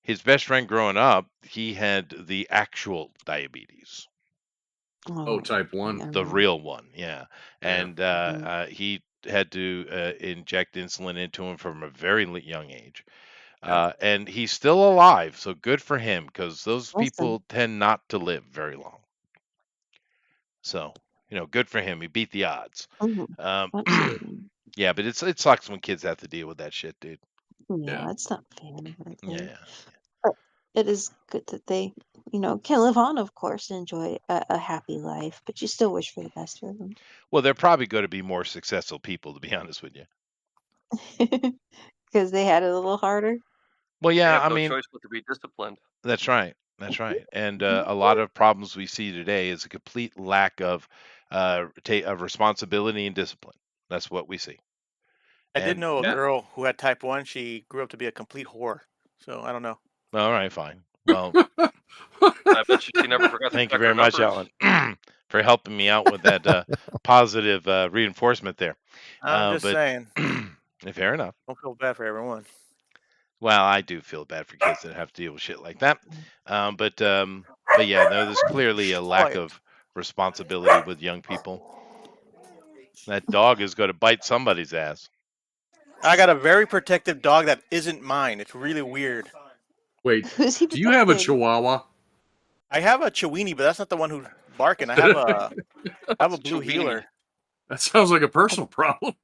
his best friend growing up, he had the actual diabetes, Oh, type 1. yeah. the real one, yeah, Yeah. and Mhm. he had to inject insulin into him from a very young age. Yeah. And he's still alive, so good for him because those Awesome. people tend not to live very long. So, good for him. He beat the odds. Mhm. Um, Absolutely. yeah, but it sucks when kids have to deal with that shit, dude. Yeah, it's not fair and everything. Yeah. But it is good that they, can live on, of course, and enjoy a happy life. But you still wish for the best for them. Well, they're probably going to be more successful people, to be honest with you. Because they had it a little harder. Well, they yeah, have I no mean, choice but to be disciplined. that's right. That's right. And Mhm. a lot of problems we see today is a complete lack of of responsibility and discipline. That's what we see. I did And know a Yeah. girl who had type 1. She grew up to be a complete whore. So I don't know. all right, fine. Well, I bet she never forgot to thank you check her very much, numbers. Alan, for helping me out with that positive reinforcement there. I'm just But saying, fair enough. don't feel bad for everyone. Well, I do feel bad for kids that have to deal with shit like that. But yeah, no, there's clearly a lack Lloyd. of responsibility with young people. That dog is going to bite somebody's ass. I got a very protective dog that isn't mine. It's really weird. Wait, Who's he do you have a protecting? Chihuahua? I have a Chiweenie, but that's not the one who's barking. I have a blue Chiweenie. healer. That sounds like a personal problem.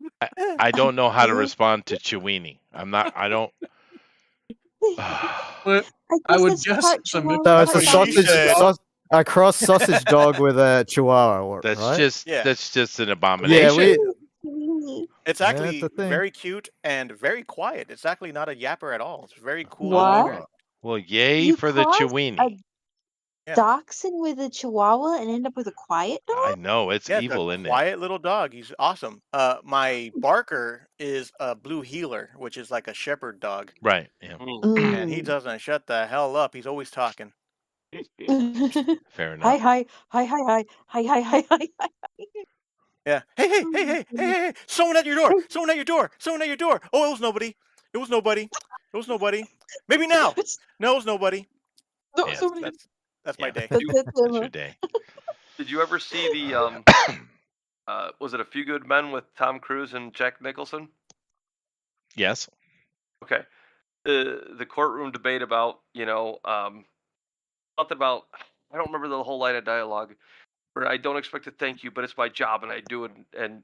I don't know how to Yeah. respond to Chiweenie. I don't. But I I guess would it's guess part it's a Chihuahua, mix. So That's it's a what she sausage, said. a cross sausage dog with a Chihuahua, That's right? Yeah. just an Yeah, abomination. we. It's Yeah, actually that's the thing. very cute and very quiet. It's actually not a yapper at all. It's very cool. What? And Well, yay You for the cross a Chiweenie. yeah, dachshund with a Chihuahua and end up with a quiet I dog? know it's yeah, it's a evil, isn't it? quiet little dog. He's awesome. My Barker is a blue healer, which is like a shepherd dog, Right. Yeah. and he doesn't shut the hell up. He's always talking. Fair Hi, enough. hi, hi, hi, hi, hi, hi, hi, hi, hi. Yeah. Hey, hey, Oh hey, my hey, hey, goodness. hey, hey! Someone at your door! Someone at your door! Someone at your door! Oh, it was nobody. It was nobody. It was nobody. Maybe now. No, it was nobody. No, Yeah. somebody. That's my Yeah. day. That's That's your Emma. day. Did you ever see the was it A Few Good Men with Tom Cruise and Jack Nicholson? Yes. Okay. The courtroom debate about, something about, I don't remember the whole line of dialogue, where I don't expect to thank you, but it's my job and I do it, and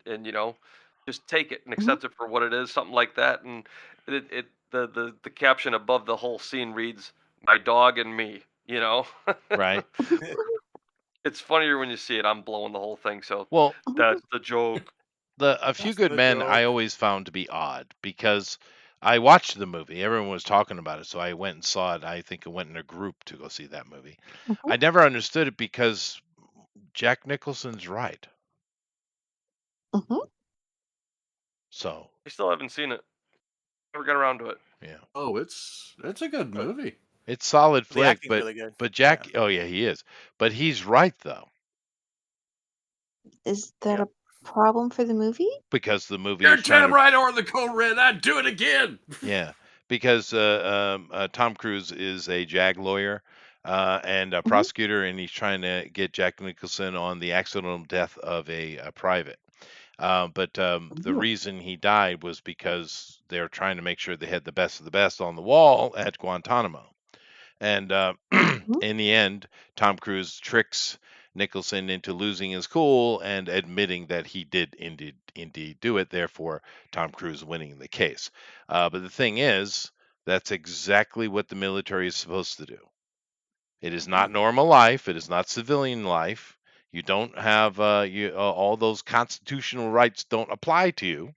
just take it and Mhm. accept it for what it is, something like that. And the caption above the whole scene reads, "My dog and me." Right. It's funnier when you see it. I'm blowing the whole thing, so Well, that's the joke. A Few That's Good the Men I joke. always found to be odd because I watched the movie. Everyone was talking about it, so I went and saw it. I think I went in a group to go see that movie. I never understood it because Jack Nicholson's right. Mhm. So, I still haven't seen it. Never got around to it. yeah. Oh, it's a good movie. It's solid The flick, acting's really good. but Jack, oh yeah, he is. But he's right though. Is that Yep. a problem for the movie? because the movie You're is trying damn to. right, or the code red. I'd do it again. Yeah, because Tom Cruise is a JAG lawyer and a Mhm. prosecutor, and he's trying to get Jack Nicholson on the accidental death of a private. But the Ooh. reason he died was because they're trying to make sure they had the best of the best on the wall at Guantanamo. And Mhm. in the end, Tom Cruise tricks Nicholson into losing his cool and admitting that he did indeed do it. Therefore, Tom Cruise winning the case. But the thing is, that's exactly what the military is supposed to do. It is not normal life. It is not civilian life. You don't have all those constitutional rights don't apply to you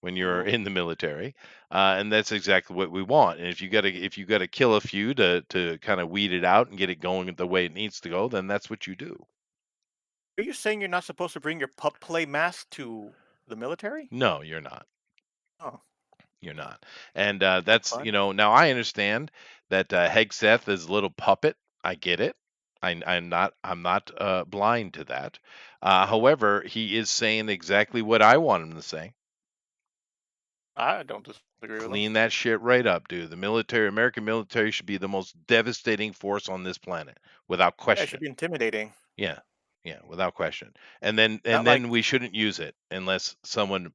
when you're in the military, and that's exactly what we want. And if you gotta kill a few to kind of weed it out and get it going the way it needs to go, then that's what you do. Are you saying you're not supposed to bring your pup play mask to the military? No, you're not. Oh, You're not. And that's that's fun. now I understand that Hegseth is a little puppet. I get it. I'm not blind to that. However, he is saying exactly what I want him to say. I don't disagree with him. Clean that shit right up, dude. The military, American military, should be the most devastating force on this planet, without Yeah, it should question. be intimidating. Yeah, yeah, without question. And then Not like we shouldn't use it unless someone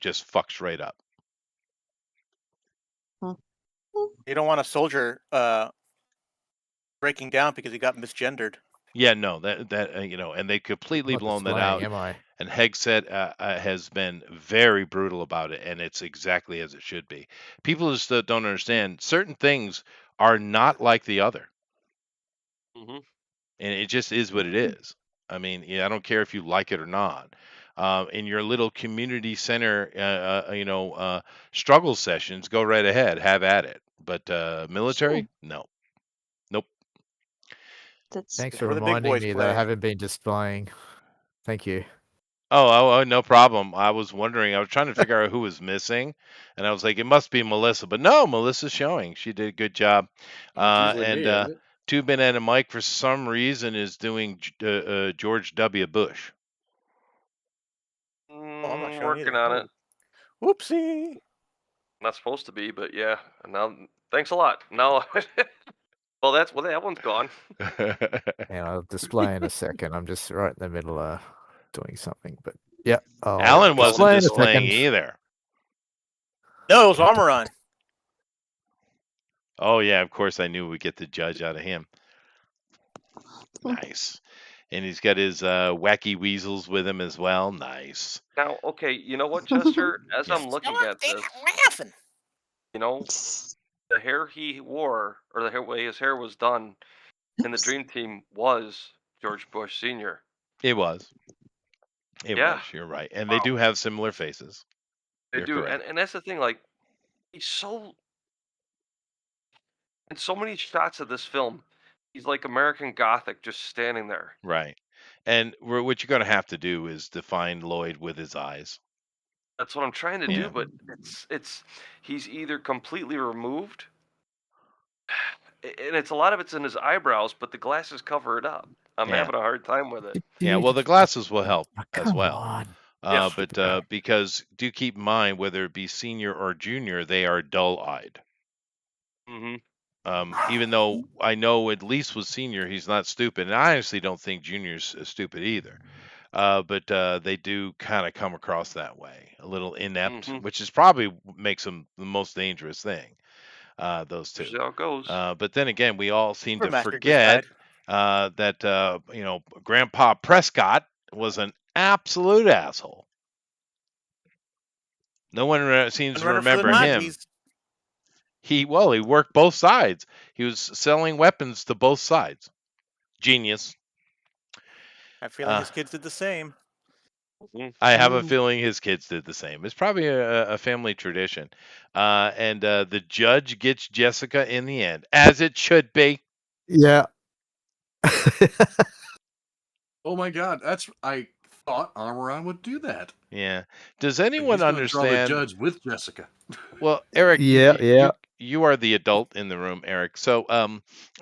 just fucks right up. Mm. you don't want a soldier breaking down because he got misgendered. Yeah, no, and they completely Not blown that displaying, out. am I? And Hegseth has been very brutal about it, and it's exactly as it should be. People just don't understand. Certain things are not like the other. Hmm. And it just is what it is. I mean, yeah, I don't care if you like it or not. In your little community center, struggle sessions, go right ahead, have at it. But Sure. military, no, nope. That's Thanks This is for where the big reminding boys me that I play. haven't been displaying. Thank you. Oh, no problem. I was wondering. I was trying to figure out who was missing, and I was like, it must be Melissa. But no, Melissa's showing. She did a good job. It's usually And me, isn't it? Two Banana Mike, for some reason, is doing George W. Bush. Oh, I'm not showing Working either. on Oh, it. whoopsie. Not supposed to be, but yeah. And now, thanks a lot. Now, that one's gone. And I'll display in a second. I'm just right in the middle of doing something. But yeah, I'll Alan wasn't display in a displaying second. either. No, it was armor on. Oh yeah, of course I knew we'd get the judge out of him. Nice. And he's got his wacky weasels with him as well. Nice. Now, okay, you know what, Chester? As Yeah. I'm looking at They're this, laughing. you know, the hair he wore, or the way his hair was done in the Dream Team was George Bush Sr. It was. It Yeah, was. You're right. And they do have similar faces. they You're do. correct. And that's the thing, like, he's in so many shots of this film, he's like American Gothic just standing there. Right. And what you're going to have to do is define Lloyd with his eyes. That's what I'm trying to Yeah. do, but it's he's either completely removed, and it's a lot of it's in his eyebrows, but the glasses cover it up. I'm Yeah. having a hard time with it. Yeah. Well, the glasses will help Oh, as come well. on. Yes. But because do keep in mind, whether it be senior or junior, they are dull-eyed. Hmm. Even though I know at least with senior, he's not stupid, and I honestly don't think junior's stupid either. But they do kind of come across that way, a little inept, Hmm. which is probably makes them the most dangerous thing. Those two. Usually how it goes. But then again, we all seem to Master Good forget Side. that Grandpa Prescott was an absolute asshole. No one seems to Runner for the remember him. Nazis. He worked both sides. He was selling weapons to both sides. Genius. I have a feeling his kids did the same. I have a feeling his kids did the same. It's probably a family tradition. And the judge gets Jessica in the end, as it should be. Yeah. Oh my God, I thought Amaran would do that. Yeah. Does He's anyone gonna draw the understand? judge with Jessica. Well, Eric, Yeah. you are the adult in the room, Eric. So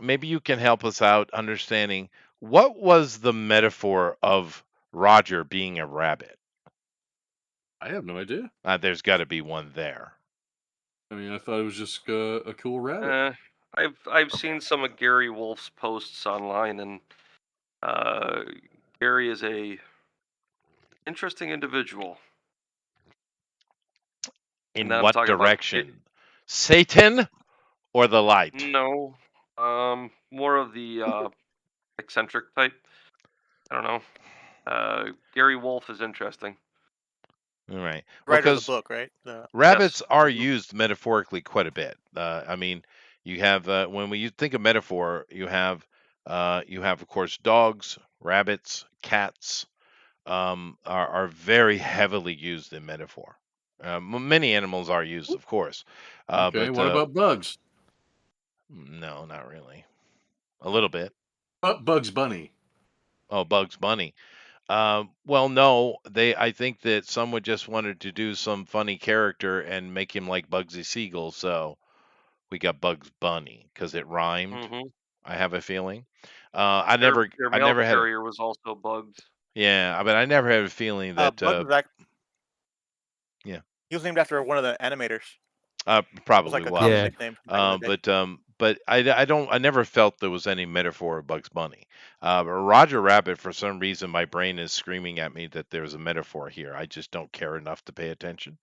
maybe you can help us out understanding what was the metaphor of Roger being a rabbit? I have no idea. There's got to be one there. I mean, I thought it was just a cool rabbit. I've seen some of Gary Wolf's posts online, and Gary is a interesting individual. In now I'm what talking about direction? Satan or the light? No, more of the eccentric type. I don't know. Gary Wolf is interesting. All right. Well, Writer of the because book, right? rabbits are Mhm. used metaphorically quite a bit. I mean, you have when you think of metaphor, you have of course dogs, rabbits, cats are very heavily used in metaphor. Many animals are used, of course, Okay, but what about bugs? no, not really. A little bit. Bugs Bunny. Oh, Bugs Bunny. Well, no, I think that someone just wanted to do some funny character and make him like Bugsy Siegel, so we got Bugs Bunny because it rhymed. Mhm. I have a feeling. Their I mail never had, carrier was also bugged. yeah, but I never had a feeling that, Bugs was yeah, he was named after one of the animators. It was probably like a common was. Yeah. nickname back in the day. But I never felt there was any metaphor of Bugs Bunny. But Roger Rabbit, for some reason, my brain is screaming at me that there's a metaphor here. I just don't care enough to pay attention.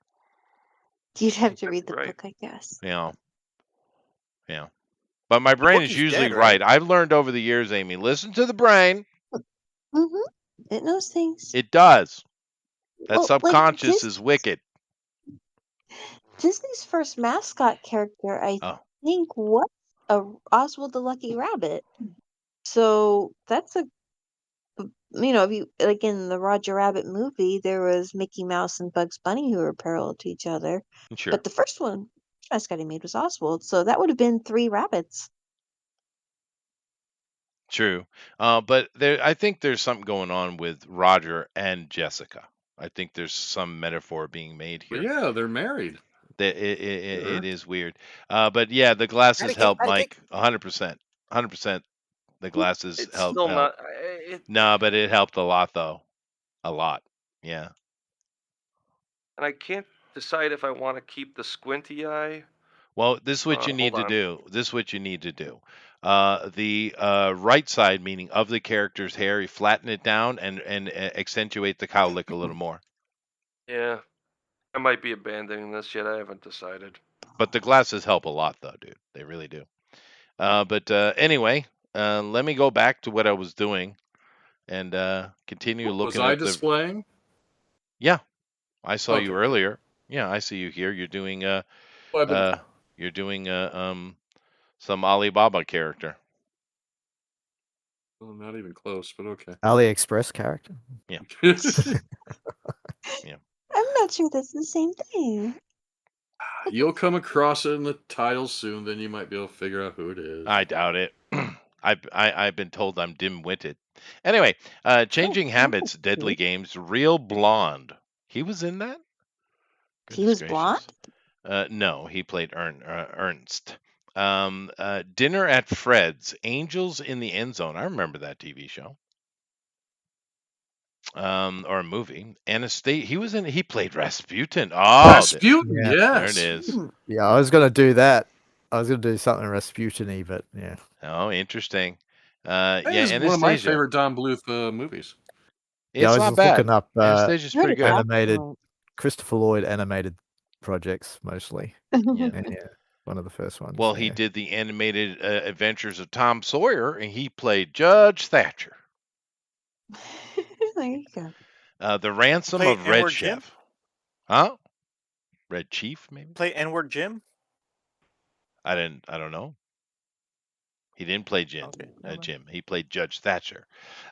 You'd have to Could read be the right. book, I guess. Yeah, yeah. But my The brain book is he's usually dead, right? right. I've learned over the years, Amy, listen to the brain. Mm-hmm. It knows things. It does. That Well, like subconscious is wicked. Disney's first mascot character, I Oh, think, was Oswald the Lucky Rabbit. So that's if you like in the Roger Rabbit movie, there was Mickey Mouse and Bugs Bunny who were parallel to each other. sure. But the first one mascot he made was Oswald, so that would have been 3 rabbits. True. But I think there's something going on with Roger and Jessica. I think there's some metaphor being made Well, here. yeah, they're married. That Sure. it is weird. But yeah, the glasses help Patty cake. Mike 100%. 100%. The glasses It's help. still not. No, but it helped a lot though. A lot. Yeah. And I can't decide if I want to keep the squinty eye. Well, this is what you Hold need to on. do. This is what you need to do. The right side, meaning of the character's hair, you flatten it down and accentuate the cowlick a little more. Yeah, I might be abandoning this yet. I haven't decided. But the glasses help a lot, though, dude. They really do. But anyway, let me go back to what I was doing and continue Was looking I at the. displaying? Yeah, I saw you Okay. earlier. Yeah, I see you here. You're doing Well, I've been- some Alibaba character. well, not even close, but okay. AliExpress character. I'm not sure that's the same thing. You'll come across it in the title soon, then you might be able to figure out who it is. I doubt it. I've been told I'm dim-witted. Anyway, Changing Habits, Deadly Games, Real Blonde. He was in that? He was blonde? No, he played Ernst. Dinner at Fred's, Angels in the End Zone. I remember that TV show. Or a movie. Anastasia. He played Rasputin. Oh, Rasputin, Yeah. yes. there it is. Yeah, I was gonna do that. I was gonna do something Rasputin-y, but yeah. Oh, interesting. That Yeah, is one of my Anastasia. favorite Don Bluth movies. It's Yeah, I was not just bad. looking up Anastasia's pretty good. animated Christopher Lloyd animated projects mostly. Yeah. And yeah, one of the first ones. Well, he yeah. did the animated Adventures of Tom Sawyer, and he played Judge Thatcher. There you go. The Ransom Play of Red N-word Jim? Chef. Huh? Red Chief, maybe? Play N-word Jim? I don't know. He didn't play Jim. Okay, never mind. Jim. He played Judge Thatcher.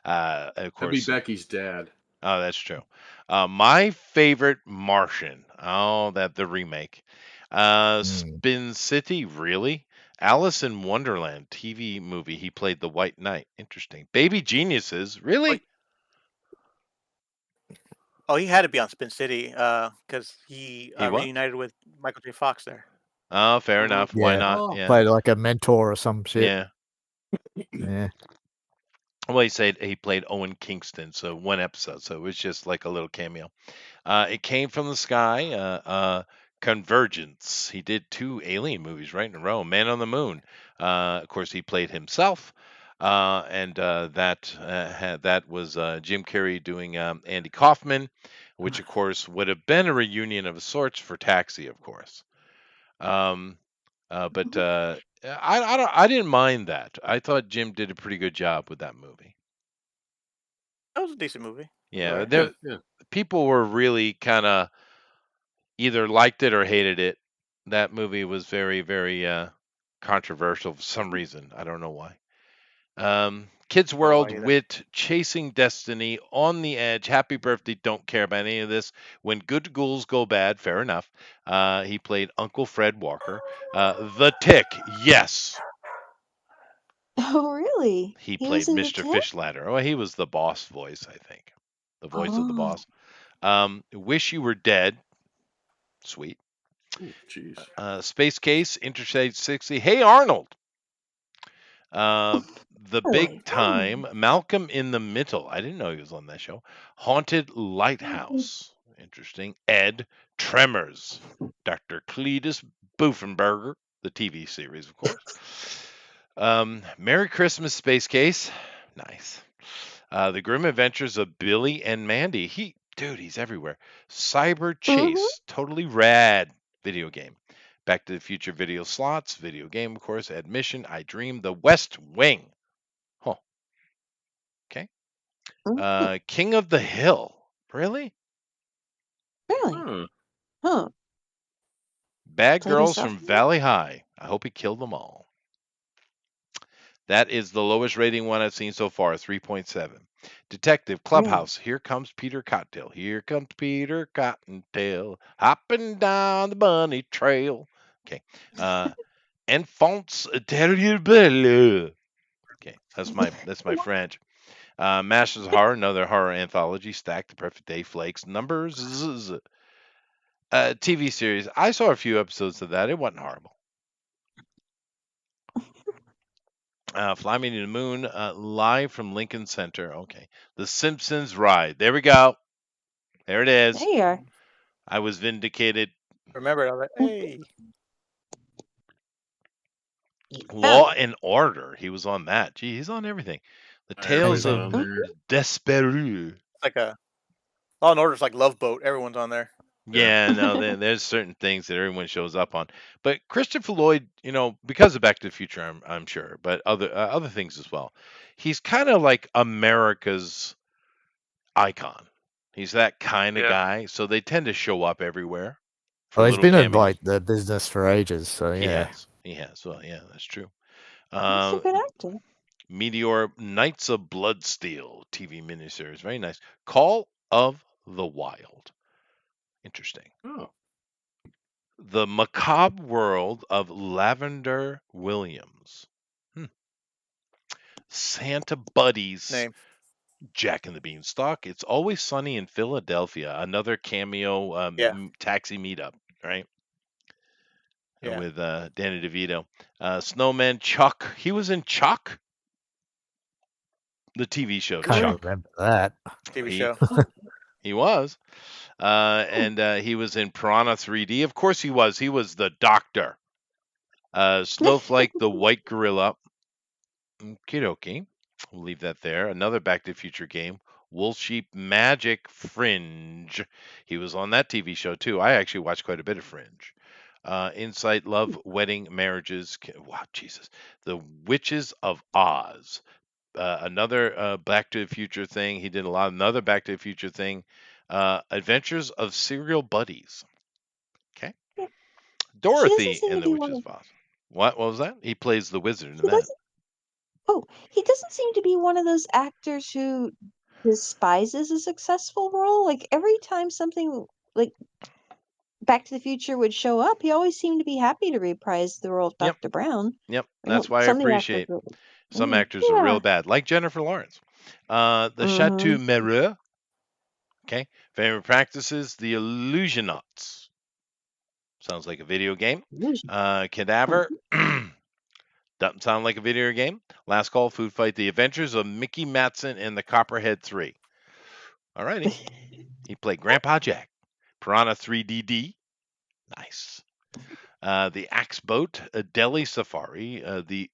Of That'd be course. Becky's dad. Oh, that's true. My favorite Martian. Oh, the remake. Spin City, really? Alice in Wonderland TV movie. He played the White Knight. Interesting. Baby Geniuses, really? Oh, he had to be on Spin City because he He what? reunited with Michael J. Fox there. Oh, fair enough. Why Yeah. not? Oh. Yeah. Played like a mentor or some shit. Yeah. Yeah. Well, he said he played Owen Kingston, so one episode, so it was just like a little cameo. It Came from the Sky, Convergence. He did 2 Alien movies right in a row. Man on the Moon. Of course, he played himself, and that was Jim Carrey doing Andy Kaufman, which of course would have been a reunion of sorts for Taxi, of course. Um, but I didn't mind that. I thought Jim did a pretty good job with that movie. That was a decent movie. Yeah, Alright. there Yeah. people were really kind of either liked it or hated it. That movie was very, very controversial for some reason. I don't know why. Kids Don't know why World, either. Wit, Chasing Destiny, On the Edge, Happy Birthday, Don't Care About Any of This. When Good Ghouls Go Bad, fair enough. He played Uncle Fred Walker. The Tick, yes. Oh, really? He He was played in the Mr. tip? Fishladder. Oh, he was the boss voice, I think. The voice of the Oh. boss. Wish You Were Dead. Sweet. Oh, jeez. Space Case, Interstate 60. Hey Arnold. The Big Really? Time, Malcolm in the Middle. I didn't know he was on that show. Haunted Lighthouse. Interesting. Ed, Tremors. Dr. Cletus Buffenberger, the TV series, of course. Merry Christmas, Space Case. Nice. The Grim Adventures of Billy and Mandy. He's everywhere. Cyber Chase, totally rad video game. Back to the Future video slots, video game, of course. Admission, I Dream, The West Wing. Huh. Okay. King of the Hill. Really? Really? Huh. Huh. Bad Played Girls yourself? from Valley High. I hope he killed them all. That is the lowest rating one I've seen so far, 3.7. Detective Clubhouse. Here comes Peter Cottontail. Here comes Peter Cottontail, hopping down the bunny trail. Okay. Enfants terribles. Okay, that's my French. Masters of Horror, another horror anthology. Stack, The Perfect Day, Flakes, Numbers. TV series. I saw a few episodes of that. It wasn't horrible. Fly Me to the Moon, live from Lincoln Center. Okay. The Simpsons Ride. There we go. There it is. There you are. I was vindicated. Remember, I was like, hey. Law and Order. He was on that. Gee, he's on everything. The Tales Everybody's of on there. Desperu. It's like a Law and Order's like Love Boat. Everyone's on there. Yeah, no, there's certain things that everyone shows up on. But Christopher Lloyd, because of Back to the Future, I'm sure, but other things as well. He's kind of like America's icon. He's that kind of Yeah. guy, so they tend to show up everywhere for Well, he's little been in cameos. like the business for ages, so yeah. He has. Well, yeah, that's true. He's a good actor. Meteor Knights of Bloodsteel TV miniseries, very nice. Call of the Wild, interesting. Oh. The Macabre World of Lavender Williams. Santa Buddies. Name. Jack and the Beanstalk. It's Always Sunny in Philadelphia. Another cameo taxi meetup, right? Yeah. With Danny DeVito. Snowman Chuck. He was in Chuck, the TV show Can't Chuck. remember that. TV show. He was. And he was in Piranha 3D. Of course he was. He was the doctor. Snowflake, the white gorilla. Okie dokie. We'll leave that there. Another Back to the Future game. Wolf Sheep Magic Fringe. He was on that TV show too. I actually watched quite a bit of Fringe. Insight, Love, Wedding, Marriages. Wow, Jesus. The Witches of Oz. Another Back to the Future thing. He did another Back to the Future thing. Adventures of Serial Buddies. Okay. Dorothy and the Witches of Oz. What was that? He plays the wizard in that. He doesn't seem to be one of those actors who despises a successful role. Like every time something like Back to the Future would show up, he always seemed to be happy to reprise the role of Yep. Dr. Brown. Yep. That's why I appreciate some actors are real bad, like Jennifer Lawrence. The Chateau Mereux. Okay. Favorite practices, The Illusionauts. Sounds like a video game. Cadaver. Doesn't sound like a video game. Last Call, Food Fight, The Adventures of Mickey Matson and the Copperhead 3. All righty. He played Grandpa Jack. Piranha 3DD. Nice. The Axe Boat, a Delhi Safari, the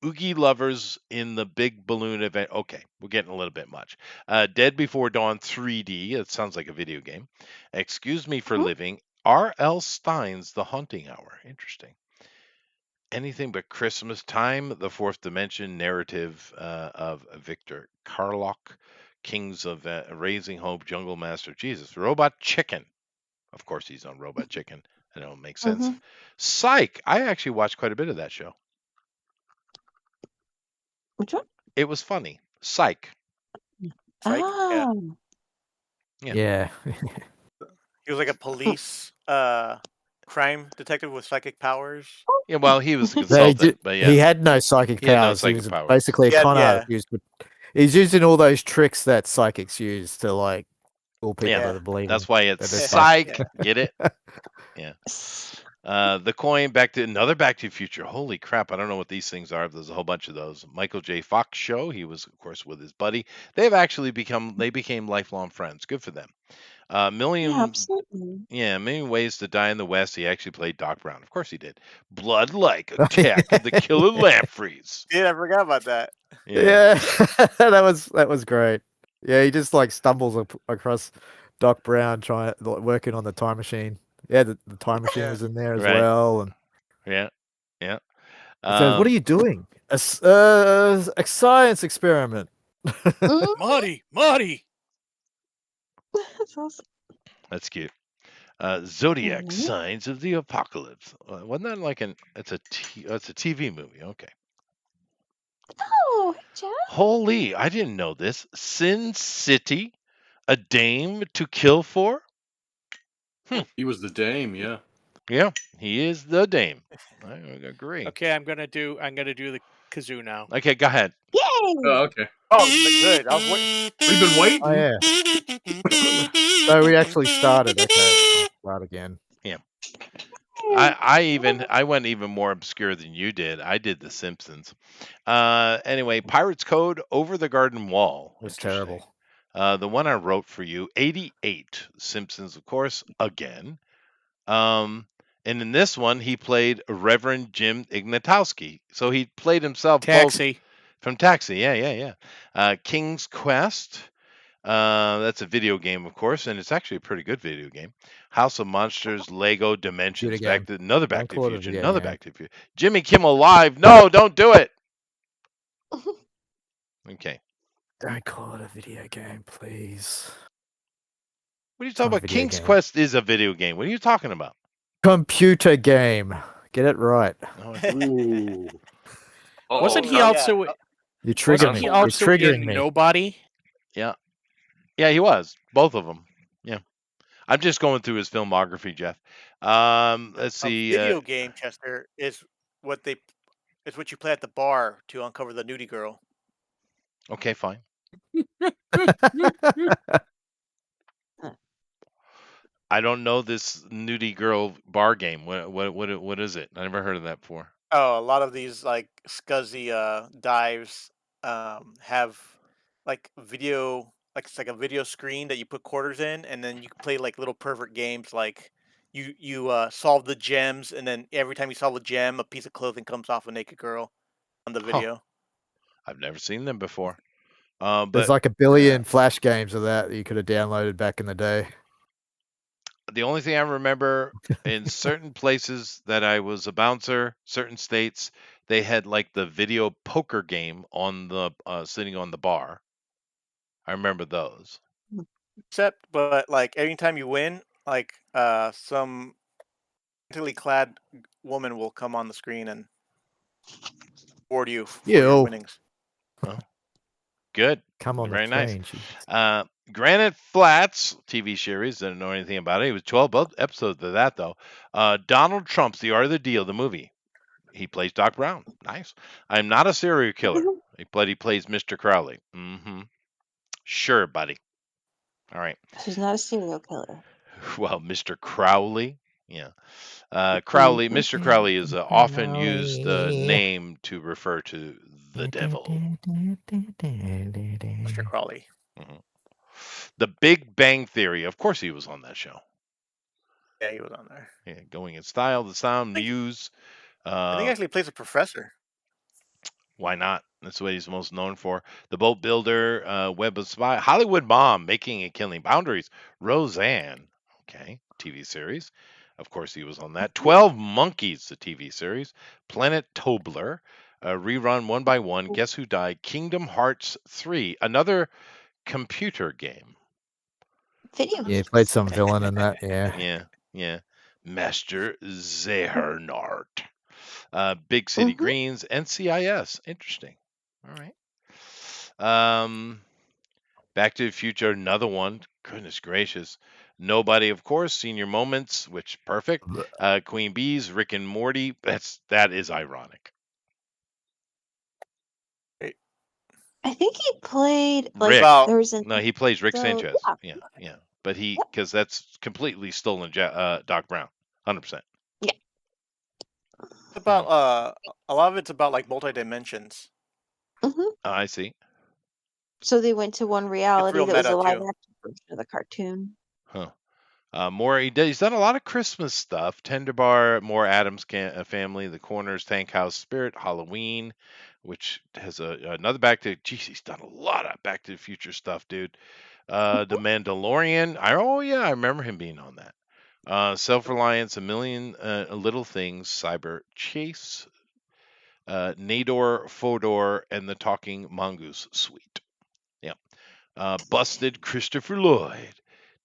Oogie Lovers in the Big Balloon Event. Okay, we're getting a little bit much. Dead Before Dawn 3D. It sounds like a video game. Excuse Me for Living. R.L. Stein's The Haunting Hour. Interesting. Anything But Christmas Time, the Fourth Dimension narrative of Victor Carlock, Kings of Raising Hope, Jungle Master, Jesus, Robot Chicken. Of course, he's on Robot Chicken. I know it makes sense. Psych. I actually watched quite a bit of that show. Which one? It was funny. Psych. Psych, yeah. Oh. Yeah. He was like a police crime detective with psychic powers. Yeah, well, he was a They consultant, did- but yeah. He had no psychic He had no powers. psychic he was powers. basically a Yeah, con yeah. artist. He's using all those tricks that psychics use to like fool people Yeah, into believing. That's why that it's they're psych. Get it? Yeah. The Coin, Back to the Future. Holy crap! I don't know what these things are. There's a whole bunch of those. Michael J. Fox Show. He was, of course, with his buddy. They became lifelong friends. Good for them. Yeah, Million absolutely. Million Ways to Die in the West. He actually played Doc Brown. Of course he did. Blood Like Attack of the Killer Lampreys. Yeah, I forgot about that. Yeah, that was great. Yeah, he just like stumbles across Doc Brown working on the time machine. Yeah, the time machine Yeah. was in there as Right. well, and Yeah. he says, "What are you doing? A science experiment." Marty. That's awesome. That's cute. Zodiac Mhm. Signs of the Apocalypse. Wasn't that like it's a TV movie? Okay. Oh, hey, Jeff. Holy, I didn't know this. Sin City, A Dame to Kill For? He was the dame, yeah. Yeah, he is the Dame. I agree. Okay, I'm gonna do the kazoo now. Okay, go ahead. Yay! Oh, okay. Oh, good. I was waiting. We've been waiting. Oh yeah. So we actually started. Okay, I'll start again. I went even more obscure than you did. I did The Simpsons. Anyway, Pirates Code, Over the Garden Wall. It was Interesting. terrible. The one I wrote for you, 88. Simpsons, of course, again. And in this one, he played Reverend Jim Ignatowski. So he played himself both Taxi. from Taxi. Yeah. King's Quest. That's a video game, of course, and it's actually a pretty good video game. House of Monsters, Lego Dimensions, Video game. another Don't Back to call the it a Future, video another game. Back to the Future. Jimmy Kimmel Live. No, don't do it. Okay. Don't call it a video game, please. What are you not talking a about? video King's game. Quest is a video game. What are you talking about? Computer game. Get it right. Oh, Ooh. Wasn't he yeah. also? You're triggering Wasn't me. he You're also triggering in me. Nobody? yeah, he was. Both of them. Yeah. I'm just going through his filmography, Jeff. Let's A see. video game, Chester, is what you play at the bar to uncover the nudie girl. Okay, fine. I don't know this nudie girl bar game. What is it? I never heard of that before. Oh, a lot of these like scuzzy dives have like video, like it's like a video screen that you put quarters in, and then you can play like little pervert games like you solve the gems, and then every time you solve a gem, a piece of clothing comes off a naked girl on the Huh. video. I've never seen them before. There's But like a billion Flash games of that you could have downloaded back in the day. the only thing I remember in certain places that I was a bouncer, certain states, they had like the video poker game on the sitting on the bar. I remember those. But like every time you win, like some scantily clad woman will come on the screen and reward you for your Ew. winnings. Good. Come on Very the nice. screen. Granite Flats TV series. Didn't know anything about it. It was 12 episodes of that though. Donald Trump's The Art of the Deal, the movie. He plays Doc Brown. Nice. I'm not a serial killer, but he plays Mr. Crowley. Mm-hmm. Sure, buddy. All right. She's not a serial killer. Well, Mr. Crowley. Yeah. Crowley, Mr. Crowley is an often used name to refer to the devil. Mr. Crawley. Mhm. The Big Bang Theory. Of course, he was on that show. Yeah, he was on there. Yeah, Going in Style, The Sound, Muse. I think he actually plays a professor. Why not? That's what he's most known for. The Boat Builder, Web of Spy, Hollywood Mom, Making and Killing Boundaries, Roseanne, okay, TV series. Of course, he was on that. 12 Monkeys, the TV series. Planet Tobler, rerun 1 by 1. Guess Who Died? Kingdom Hearts 3, another computer game. Video Yeah, he games. played some villain in that. Yeah. Yeah. Master Zehernart. Big City Greens, NCIS. Interesting. All right. Back to the Future, another one. Goodness gracious. Nobody, of course. Senior Moments, which perfect. Queen Bees, Rick and Morty. That is ironic. I think he played like Rick. there was an No, he plays Rick so, Sanchez. yeah. Yeah. But because that's completely stolen Doc Brown, 100%. Yeah. About a lot of it's about like multi dimensions. I see. So they went to one reality real that was a meta, live too. action version of the cartoon. Huh. He's done a lot of Christmas stuff. Tender Bar, More Adams Family, The Corners, Thank House Spirit, Halloween, which has another he's done a lot of Back to the Future stuff, dude. The Mandalorian. I remember him being on that. Self-Reliance, A Million Little Things, Cyber Chase, Nador, Fodor, and The Talking Mongoose Suite. Yeah. Busted, Christopher Lloyd.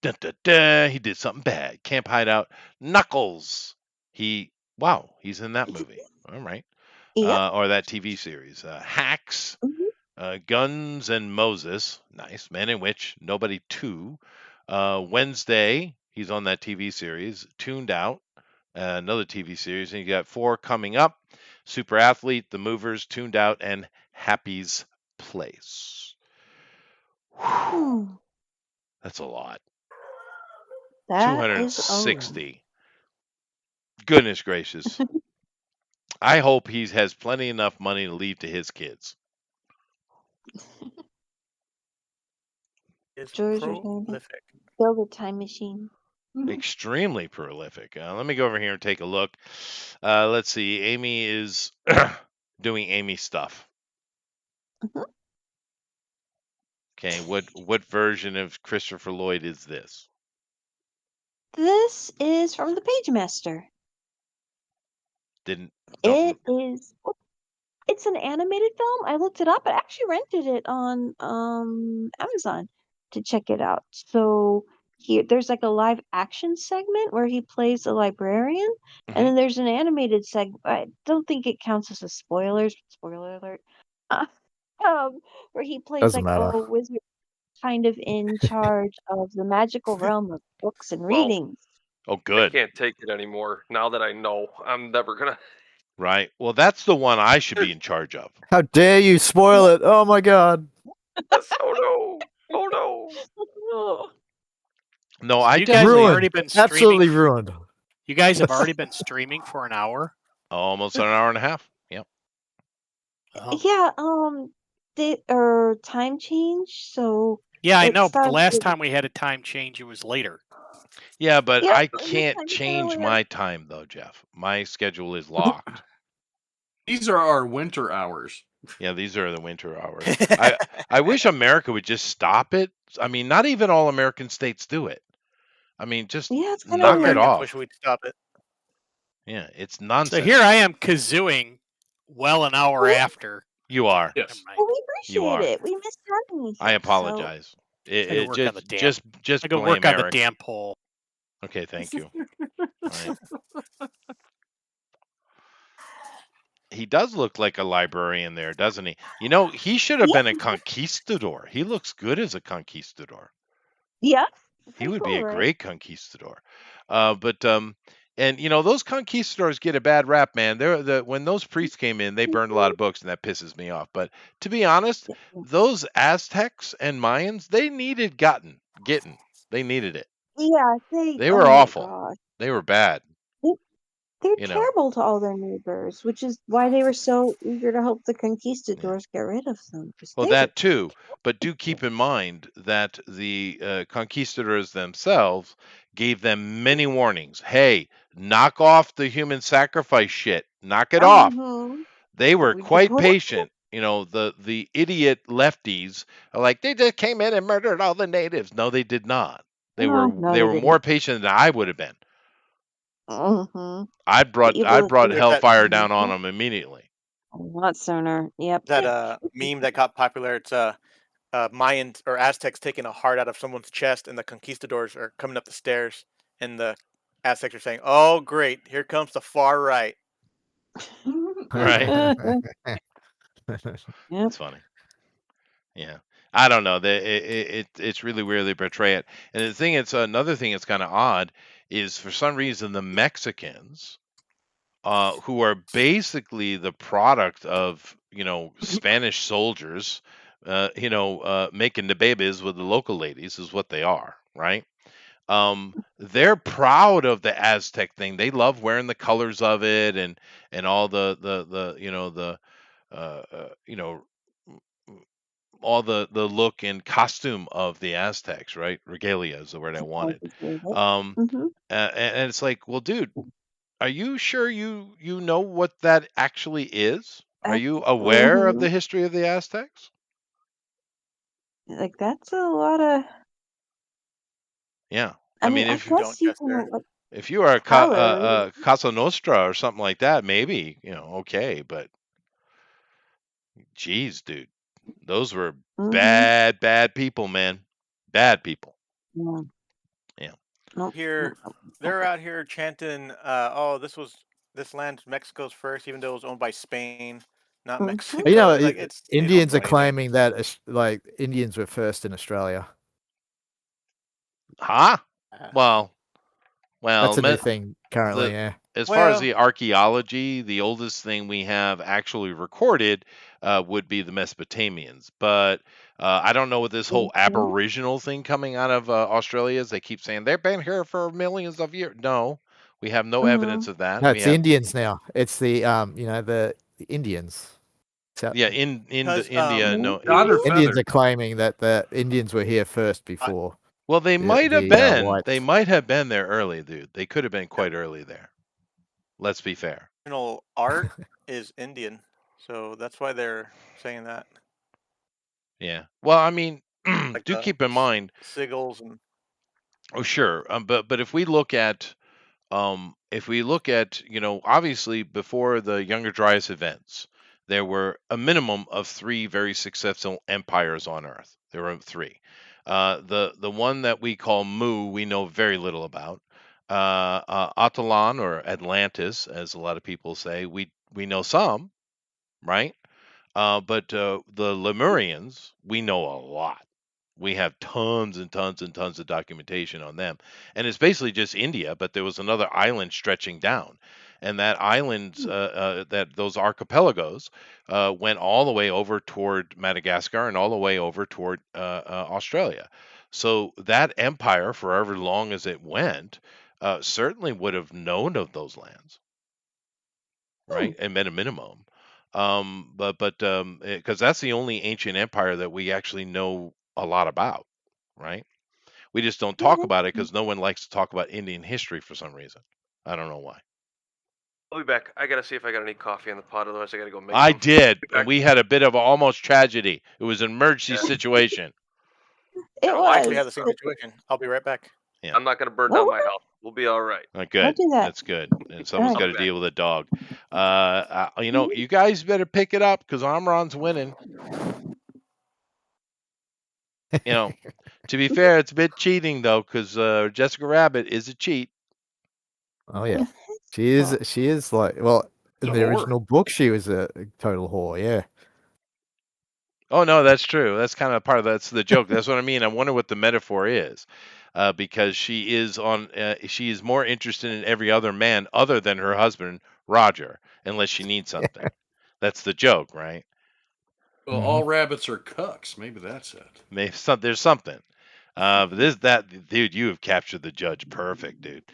Dun, dun, dun. He did something bad. Camp Hideout. Knuckles. He's in that movie. All right. Yep. Or that TV series. Hacks. Guns and Moses. Nice. Man in Witch. Nobody 2. Wednesday. He's on that TV series. Tuned Out. Another TV series. And you got 4 coming up. Super Athlete, The Movers, Tuned Out, and Happy's Place. Whew. That's a lot. That is a lot. 260. Goodness gracious. I hope he has plenty enough money to leave to his kids. It's George was going to prolific. build a time machine. Extremely prolific. Let me go over here and take a look. Let's see. Amy is doing Amy stuff. Okay, what version of Christopher Lloyd is this? This is from the Page Master. Don't- It is. It's an animated film. I looked it up. I actually rented it on Amazon to check it out. So there's like a live action segment where he plays a librarian, and then there's an animated segment. I don't think it counts as a spoiler alert. Where he plays Doesn't like matter. a wizard, kind of in charge of the magical realm of books and Well, readings. Oh, I good. can't take it anymore. Now that I know, I'm never gonna. Right. Well, that's the one I should be in charge of. How dare you spoil it? Oh my god. Oh no! Oh no! No, So I you guys have Ruined. already been streaming. Absolutely ruined. You guys have already been streaming for an hour. Almost an hour and a half. Yep. Yeah, time change, so Yeah, I it know, but the last started- time we had a time change, it was later. Yeah, but Yeah, I but this can't time it's change earlier. my time though, Jeff. My schedule is locked. These are our winter hours. Yeah, these are the winter hours. I wish America would just stop it. I mean, not even all American states do it. I mean, just Yeah, it's kinda knock it weird. Americans off. wish we'd stop it. Yeah, it's So nonsense. here I am kazooing well an hour Well, after. You are. Yes. Never mind. Well, we You appreciate are. it. We missed having you. I here, apologize. I gotta work on the damn- Just I go blame work on Eric. the damn poll. Okay, thank you. All right. He does look like a librarian there, doesn't he? You know, he should have been a conquistador. He looks good as a conquistador. Yeah. He would be a great conquistador. And you know, those conquistadors get a bad rap, man. When those priests came in, they burned a lot of books, and that pisses me off. But to be honest, those Aztecs and Mayans, they needed getting. They needed it. Yeah, They oh were my awful. gosh. They were bad. They're you know. terrible to all their neighbors, which is why they were so eager to help the conquistadors get rid of them. 'Cause Well, they were that too. But do keep in mind that the conquistadors themselves gave them many warnings. Hey, knock off the human sacrifice shit. Knock it off. Mhm. They were We quite told patient. You know, the idiot lefties are like, they just came in and murdered all the natives. No, they did not. They No, were no, they they were didn't. more patient than I would have been. Mhm. I The brought evil That hellfire down on them immediately. a lot sooner. Yep. that meme that got popular. It's Mayans or Aztecs taking a heart out of someone's chest, and the conquistadors are coming up the stairs, and the Aztecs are saying, "Oh, great! Here comes the far right." Right. Yep. That's funny. Yeah. I don't know. It's really where they portray it. And the thing, it's another thing that's kind of odd is for some reason the Mexicans, who are basically the product of, Spanish soldiers, making the babies with the local ladies is what they are, right? They're proud of the Aztec thing. They love wearing the colors of it and all uh, uh, you know all the look and costume of the Aztecs, right? Regalia is the word I wanted. Mhm. And it's like, well, dude, are you sure you know what that actually is? Are you aware of the history of the Aztecs? Like that's a lot of. Yeah, I I mean, mean, I if guess you Chester. can like, if you are color. a Casa Nostra or something like that, maybe okay, but geez, dude, those were Mhm. bad people, man, bad people. Yeah. Yeah. Nope. Here, Nope. they're out here chanting, "Oh, this land's Mexico's first, even though it was owned by Spain, not Mhm. Mexico." You know, Like they don't Indians know are anything. claiming that like Indians were first in Australia. Huh? Uh, Well, That's a new me- thing currently. the Yeah. as far as Well, the archaeology, the oldest thing we have actually recorded would be the Mesopotamians. But I don't know what this whole Mhm. Aboriginal thing coming out of Australia is. They keep saying they've been here for millions of years. No, we have no evidence Mhm. of that. No, We it's the have, Indians now. It's the Indians. So yeah, in the because India, no God or Indians. Indians feather? are claiming that the Indians were here first before Well, they the, might have the been. They whites. might have been there early, dude. They could have been quite early there. Let's be fair. original art is Indian, so that's why they're saying that. Yeah. Well, I mean, Like do the keep in mind. sigils and Oh, sure. But if we look at, obviously before the Younger Dryas events, there were a minimum of three very successful empires on Earth. There were three. The one that we call Mu, we know very little about. Attilan or Atlantis, as a lot of people say, we know some, right? But the Lemurians, we know a lot. We have tons and tons and tons of documentation on them. And it's basically just India, but there was another island stretching down. And that island, that those archipelagos, went all the way over toward Madagascar and all the way over toward Australia. So that empire, for however long as it went, certainly would have known of those lands, right? And at a minimum. But because that's the only ancient empire that we actually know a lot about, right? We just don't talk about it because no one likes to talk about Indian history for some reason. I don't know why. I'll be back. I gotta see if I got any coffee in the pot. Otherwise, I gotta go make I some. did, Be and back. we had a bit of almost tragedy. It was an emergency Yeah. situation. It I actually have was. the same situation. I'll be right back. Yeah. I'm not gonna burn Oh, down my house. We'll be all right. don't Good. do that. That's good. And someone's Alright. got to deal with a dog. You guys better pick it up because Omron's winning. To be fair, it's a bit cheating though, because Jessica Rabbit is a cheat. Oh yeah, she is. She is like well in A the whore. original book she was a total whore. Yeah. Oh no, that's true. That's kind of part of that's the joke. That's what I mean. I wonder what the metaphor is, because she is more interested in every other man other than her husband Roger, unless she needs something. That's the joke, right? Well, all rabbits are cucks. Maybe that's it. Maybe there's something. Dude, you have captured the judge perfect, dude.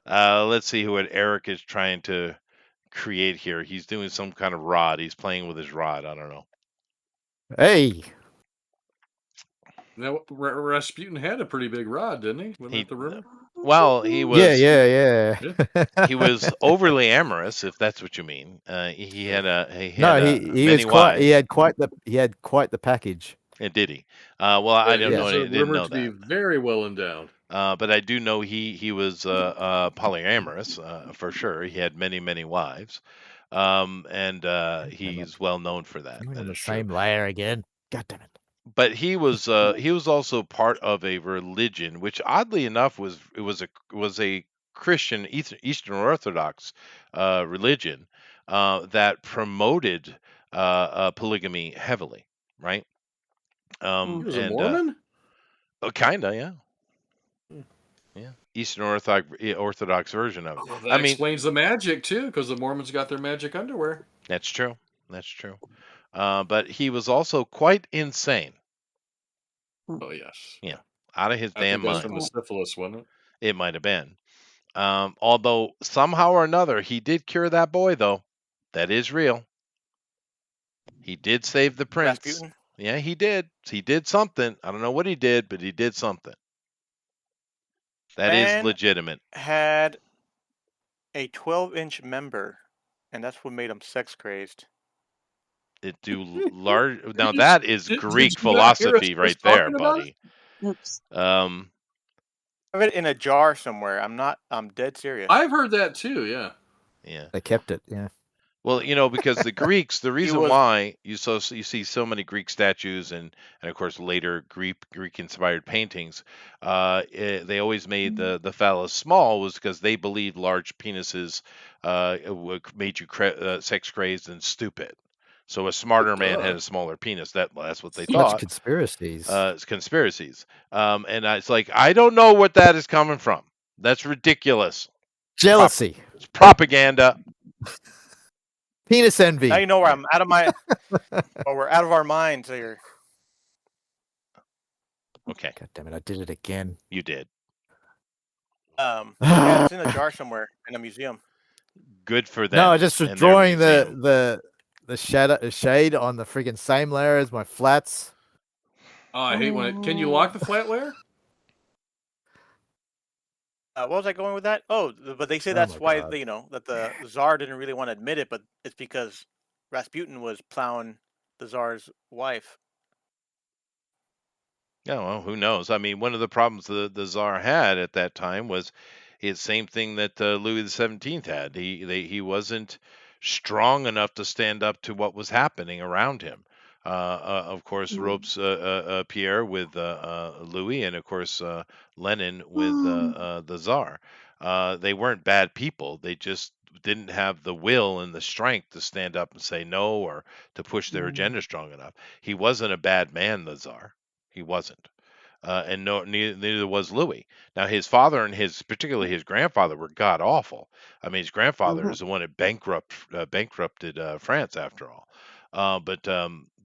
Let's see what Eric is trying to create here. He's doing some kind of rod. He's playing with his rod. I don't know. Hey, Now, Rasputin had a pretty big rod, didn't he? Wasn't He, that the rumor? well, he yeah, was yeah. he was overly amorous, if that's what you mean. He had No, he was many quite. wives. He had quite the package. Did he? Well, I He don't know. was Didn't rumored know to be that. very well endowed. But I do know he was polyamorous for sure. He had many wives, and Damn it. he's well known for that. You went That on the is true. same layer again. God damn it. But he was also part of a religion, which oddly enough was a Christian Eastern Orthodox religion that promoted polygamy heavily, right? He was a And Mormon? kinda, yeah. Hmm. Yeah, Eastern Orthodox version of it. Well, that I mean, explains the magic, too, because the Mormons got their magic underwear. that's true. That's true. But he was also quite insane. Oh, yes. Yeah, out of his I think damn that's mind. from the syphilis, wasn't it? It might have been. Although somehow or another he did cure that boy, though. That is real. He did save the prince. Rasputin. Yeah, he did. He did something. I don't know what he did, but he did something. That is Man legitimate. had a 12-inch member, and that's what made him sex crazed. It do large. Now that is Did Greek you not hear us philosophy just right there, talking about buddy. Oops. Um, I have it in a jar somewhere. I'm dead serious. I've heard that, too, yeah. yeah. They kept it. Yeah. Well, because the Greeks, the reason was- why you see so many Greek statues and of course later Greek inspired paintings, they always made the phallus small was because they believed large penises made you sex crazed and stupid. So a smarter man had a smaller penis. That's what they Such thought. conspiracies. It's conspiracies. And it's like I don't know what that is coming from. That's ridiculous. Jealousy. It's propaganda. Penis envy. Now you know where I'm out of my. Or we're out of our minds here. Okay, God damn it! I did it again. you did. Yeah, it's in a jar somewhere in a museum. Good for them. No, I just was and their drawing museum. the shade on the freaking same layer as my flats. Oh, I hate when it... Can you lock the flat layer? What was I going with that? Oh, but they say Oh that's my why God. that the Tsar didn't really want to admit it, but it's because Rasputin was plowing the Tsar's wife. Yeah, well, who knows? I mean, one of the problems the Tsar had at that time was his same thing that Louis XVII had. He wasn't strong enough to stand up to what was happening around him. Of course, Robespierre with Louis, and of course Lenin with the Tsar. They weren't bad people. They just didn't have the will and the strength to stand up and say no or to push their agenda strong enough. He wasn't a bad man, the Tsar. He wasn't. And neither was Louis. Now his father and particularly his grandfather were god awful. I mean, his grandfather is the one that bankrupted France after all.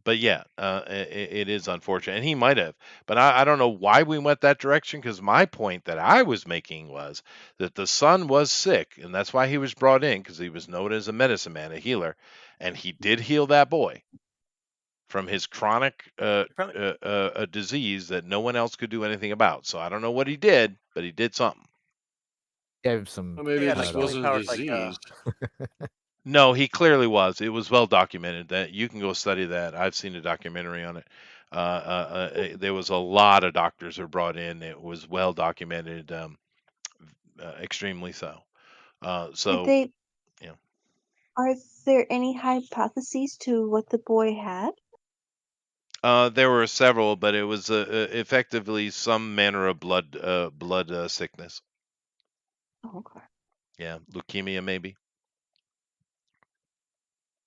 But yeah, it is unfortunate, and he might have. But I don't know why we went that direction because my point that I was making was that the son was sick, and that's why he was brought in because he was known as a medicine man, a healer, and he did heal that boy from his chronic disease that no one else could do anything about. So I don't know what he did, but he did something. Gave him some. Well, maybe Yeah, it like just healing wasn't a powers, disease. No, he clearly was. It was well documented. That you can go study that. I've seen a documentary on it. There was a lot of doctors were brought in. It was well documented, extremely so. So Did yeah. Are there any hypotheses to what the boy had? There were several, but it was effectively some manner of blood sickness. Oh, okay. Yeah, leukemia maybe.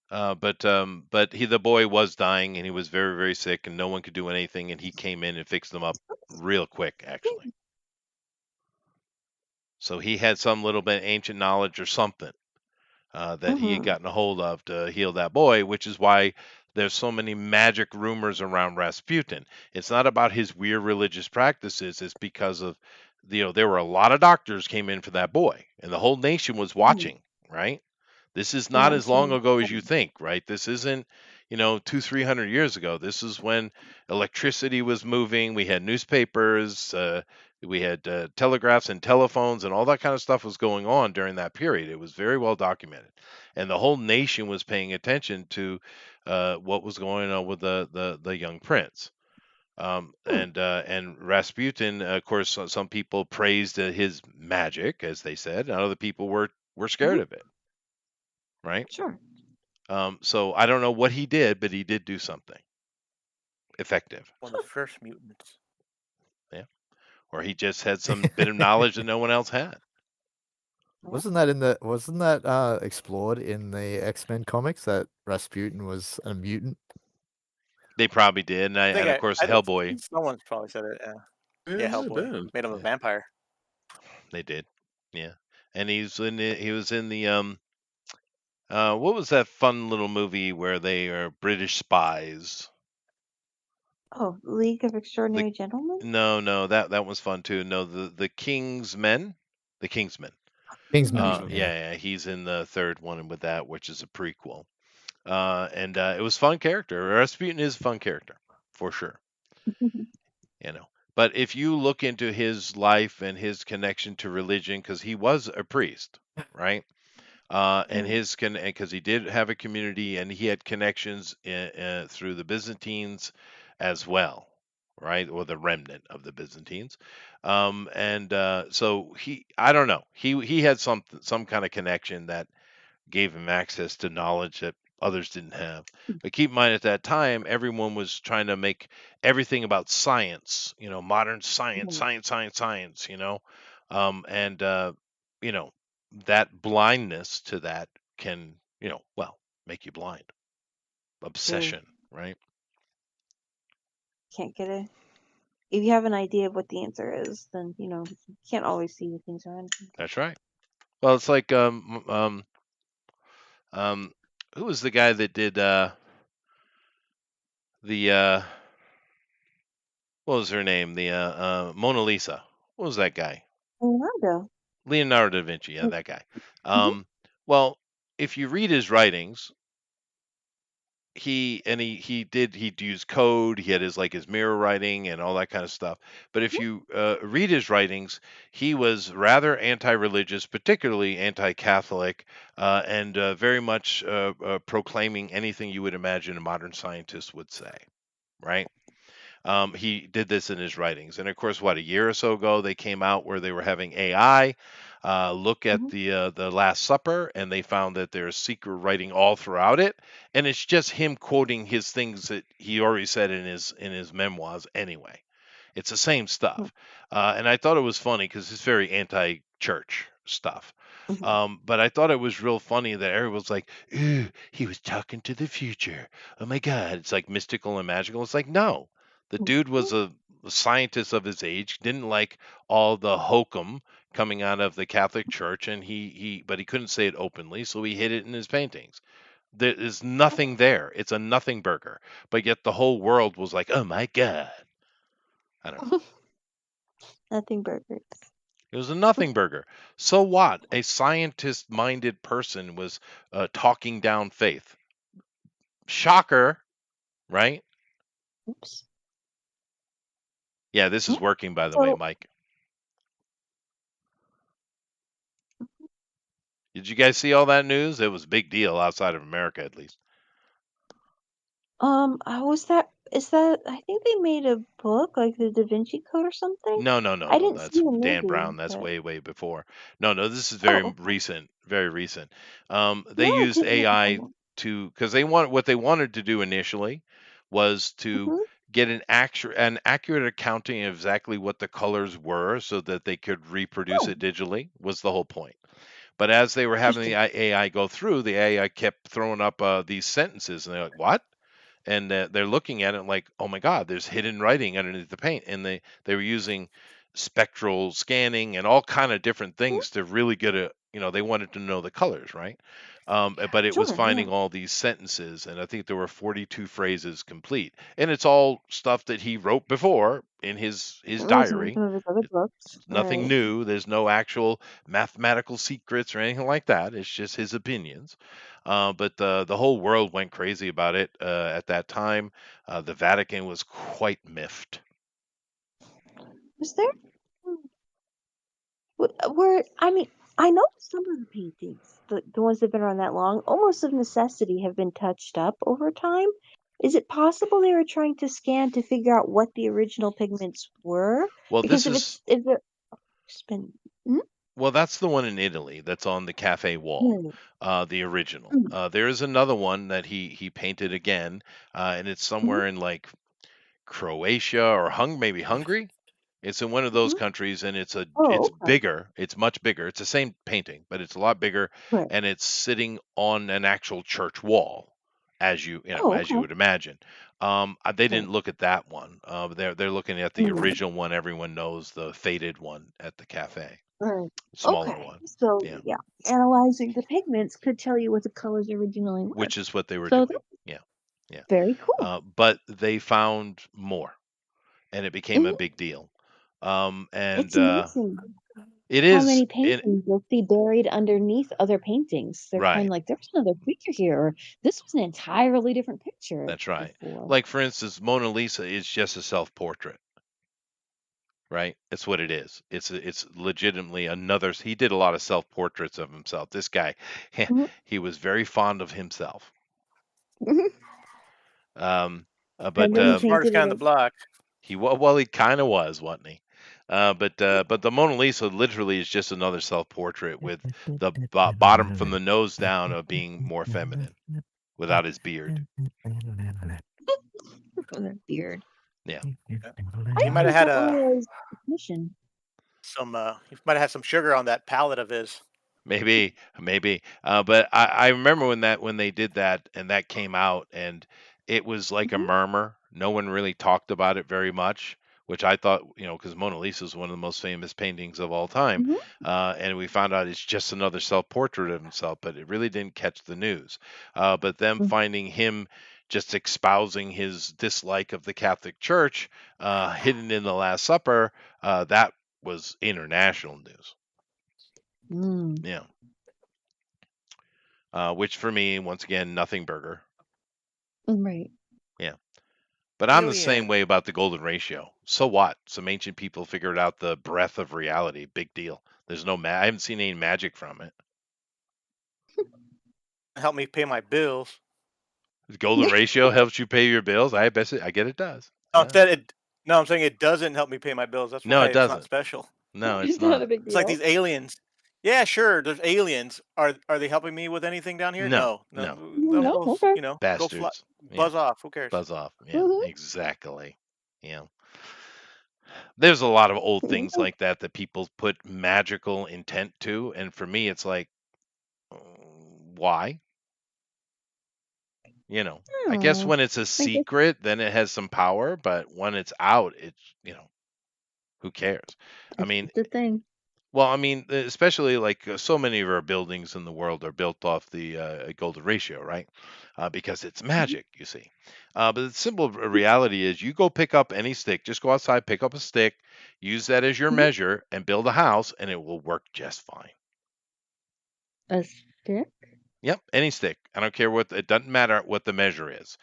But the boy was dying and he was very very sick and no one could do anything and he came in and fixed them up real quick actually. So he had some little bit of ancient knowledge or something that he had gotten a hold of to heal that boy, which is why there's so many magic rumors around Rasputin. It's not about his weird religious practices. It's because of, there were a lot of doctors came in for that boy, and the whole nation was watching, right? This is not as long ago as you think, right? This isn't, 300 years ago. This is when electricity was moving. We had newspapers, we had telegraphs and telephones, and all that kind of stuff was going on during that period. It was very well documented, and the whole nation was paying attention to what was going on with the young prince. And Rasputin, of course, some people praised his magic, as they said, and other people were scared of it, right? Sure. So I don't know what he did, but he did do something effective. One of the first mutants. Yeah. Or he just had some bit of knowledge that no one else had. Wasn't that explored in the X-Men comics that Rasputin was a mutant? They probably did, and of course Hellboy. Someone's probably said it. Yeah, Hellboy made him a vampire. They did, yeah. And he was in the what was that fun little movie where they are British spies? Oh, League of Extraordinary Gentlemen? No, that was fun too. No, the Kingsmen, the Kingsmen. Kingsman. Yeah, he's in the third one with that, which is a prequel. And it was fun character. Rasputin is a fun character for sure. But if you look into his life and his connection to religion, because he was a priest, right? And because he did have a community and he had connections through the Byzantines as well, right? Or the remnant of the Byzantines. So I don't know, he had some kind of connection that gave him access to knowledge that others didn't have. But keep in mind, at that time, everyone was trying to make everything about science, modern science, science, and that blindness to that can, make you blind. Obsession, right? Can't get it. If you have an idea of what the answer is, then you can't always see the things around you. That's right. Well, it's like who was the guy that did the what was her name? The Mona Lisa. What was that guy? Leonardo da Vinci. Yeah, that guy. Well, if you read his writings, he'd use code. He had his mirror writing and all that kind of stuff. But if you read his writings, he was rather anti-religious, particularly anti-Catholic, and very much proclaiming anything you would imagine a modern scientist would say, right? He did this in his writings, and of course, a year or so ago, they came out where they were having AI look at the Last Supper, and they found that there's secret writing all throughout it, and it's just him quoting his things that he already said in his memoirs anyway. It's the same stuff, and I thought it was funny because it's very anti-church stuff. But I thought it was real funny that everyone was like, "Ooh, he was talking to the future. Oh my God!" It's like mystical and magical. It's like, no, the dude was a scientist of his age, didn't like all the hokum coming out of the Catholic Church, and but he couldn't say it openly, so he hid it in his paintings. There is nothing there. It's a nothing burger, but yet the whole world was like, "Oh my God!" I don't know. Nothing burgers. It was a nothing burger. So what? A scientist-minded person was talking down faith. Shocker, right? Oops. Yeah, this is working, by the way, Mike. Did you guys see all that news? It was a big deal outside of America, at least. Is that I think they made a book, like the Da Vinci Code or something? No. I didn't That's see the Dan movie, Brown. That's but... way before. No, this is very recent, very recent. They Yeah, used AI because what they wanted to do initially was to get an accurate accounting of exactly what the colors were so that they could reproduce it digitally, was the whole point. But as they were having the AI go through, the AI kept throwing up these sentences, and they're like, "What?" And they're looking at it like, "Oh my God, there's hidden writing underneath the paint." And they were using spectral scanning and all kind of different things to really get a they wanted to know the colors, right? But it was Sure, yeah. finding all these sentences, and I think there were 42 phrases complete, and it's all stuff that he wrote before in his Listen, diary. some of his other books, Nothing right? new. There's no actual mathematical secrets or anything like that. It's just his opinions. But the whole world went crazy about it at that time. The Vatican was quite miffed. Was there? Were I mean, I know some of the paintings, the ones that've been around that long, almost of necessity, have been touched up over time. Is it possible they were trying to scan to figure out what the original pigments were? Well, Because this is if it's been hmm? well, that's the one in Italy that's on the cafe wall, Hmm, the original. hmm, There is another one that he painted again, and it's hmm, somewhere in like Croatia or maybe Hungary. It's in one of those hmm. countries, and it's Oh, okay. bigger. It's much bigger. It's the same painting, but it's a lot bigger, Right. and it's sitting on an actual church wall, as Oh, as you okay. would imagine. They Right. didn't look at that one. They're looking at the Mm, original one. Everyone knows the faded one at the cafe, right. smaller Okay. one. So Yeah, yeah, analyzing the pigments could tell you what the colors originally were. which is what they were So doing. that's Yeah, yeah. very cool. But they found more, and it became a Hmm. big deal. And It's amazing it how is. many paintings you'll see buried underneath other paintings. They're kind Right. of like, there's another picture here, or this was an entirely different picture That's right. before. Like for instance, Mona Lisa is just a self-portrait, right? It's what it is. It's legitimately another. He did a lot of self-portraits of himself. This guy, Mhm. he was very fond of himself. Mhm. Um, And but then he The smartest painted guy it on the as, block. he kind of was, wasn't he? But the Mona Lisa literally is just another self-portrait with the bottom from the nose down of being more feminine without his beard. with a beard. Yeah. I He might have always had thought Mona was mission. he might have had some sugar on that palate of his. Maybe. But I remember when they did that and that came out and it was like a Hmm. murmur. No one really talked about it very much, which I thought, because Mona Lisa is one of the most famous paintings of all time. Hmm. And we found out it's just another self-portrait of himself, but it really didn't catch the news. But them finding him just espousing his dislike of the Catholic Church, hidden in the Last Supper, that was international news. Mm. Yeah. Which for me, once again, nothing burger. Right. Yeah. But I'm the same Alien. way about the golden ratio. So what? Some ancient people figured out the breadth of reality. Big deal. There's no I haven't seen any magic from it. Help me pay my bills. The golden ratio helps you pay your bills. I get it does. No, Yeah. instead it no, I'm saying it doesn't help me pay my bills. That's No, why it it's not doesn't. special. No, it's It's not a not. big It's like deal. these aliens. Yeah, sure. There's aliens. Are they helping me with anything down here? No, No, no. no, They'll no. No, go. okay. Go fly, Bastards. Yeah. buzz off. Who cares? Buzz off. Yeah, Hmm. exactly. Yeah. There's a lot of old things Yeah. like that that people put magical intent to, and for me, it's like, why? I guess Oh, when it's a I guess secret, then it has some power, but when it's out, who cares? I that's mean, the thing. well, I mean, especially like so many of our buildings in the world are built off the golden ratio, right? Because it's Mhm. magic, you see. But the simple reality is you go pick up any stick, just go outside, pick up a stick, use that as your Mhm. measure, and build a house, and it will work just fine. A stick? Yep, any stick. I don't care it doesn't matter what the measure is.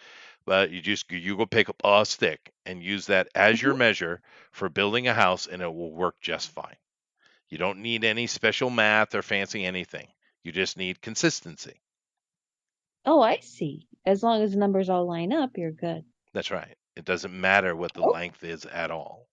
But you go pick up a stick and use that as your Mhm. measure for building a house and it will work just fine. You don't need any special math or fancy anything. You just need consistency. Oh, I see. As long as the numbers all line up, you're good. That's right. It doesn't matter what the Oh, length is at all.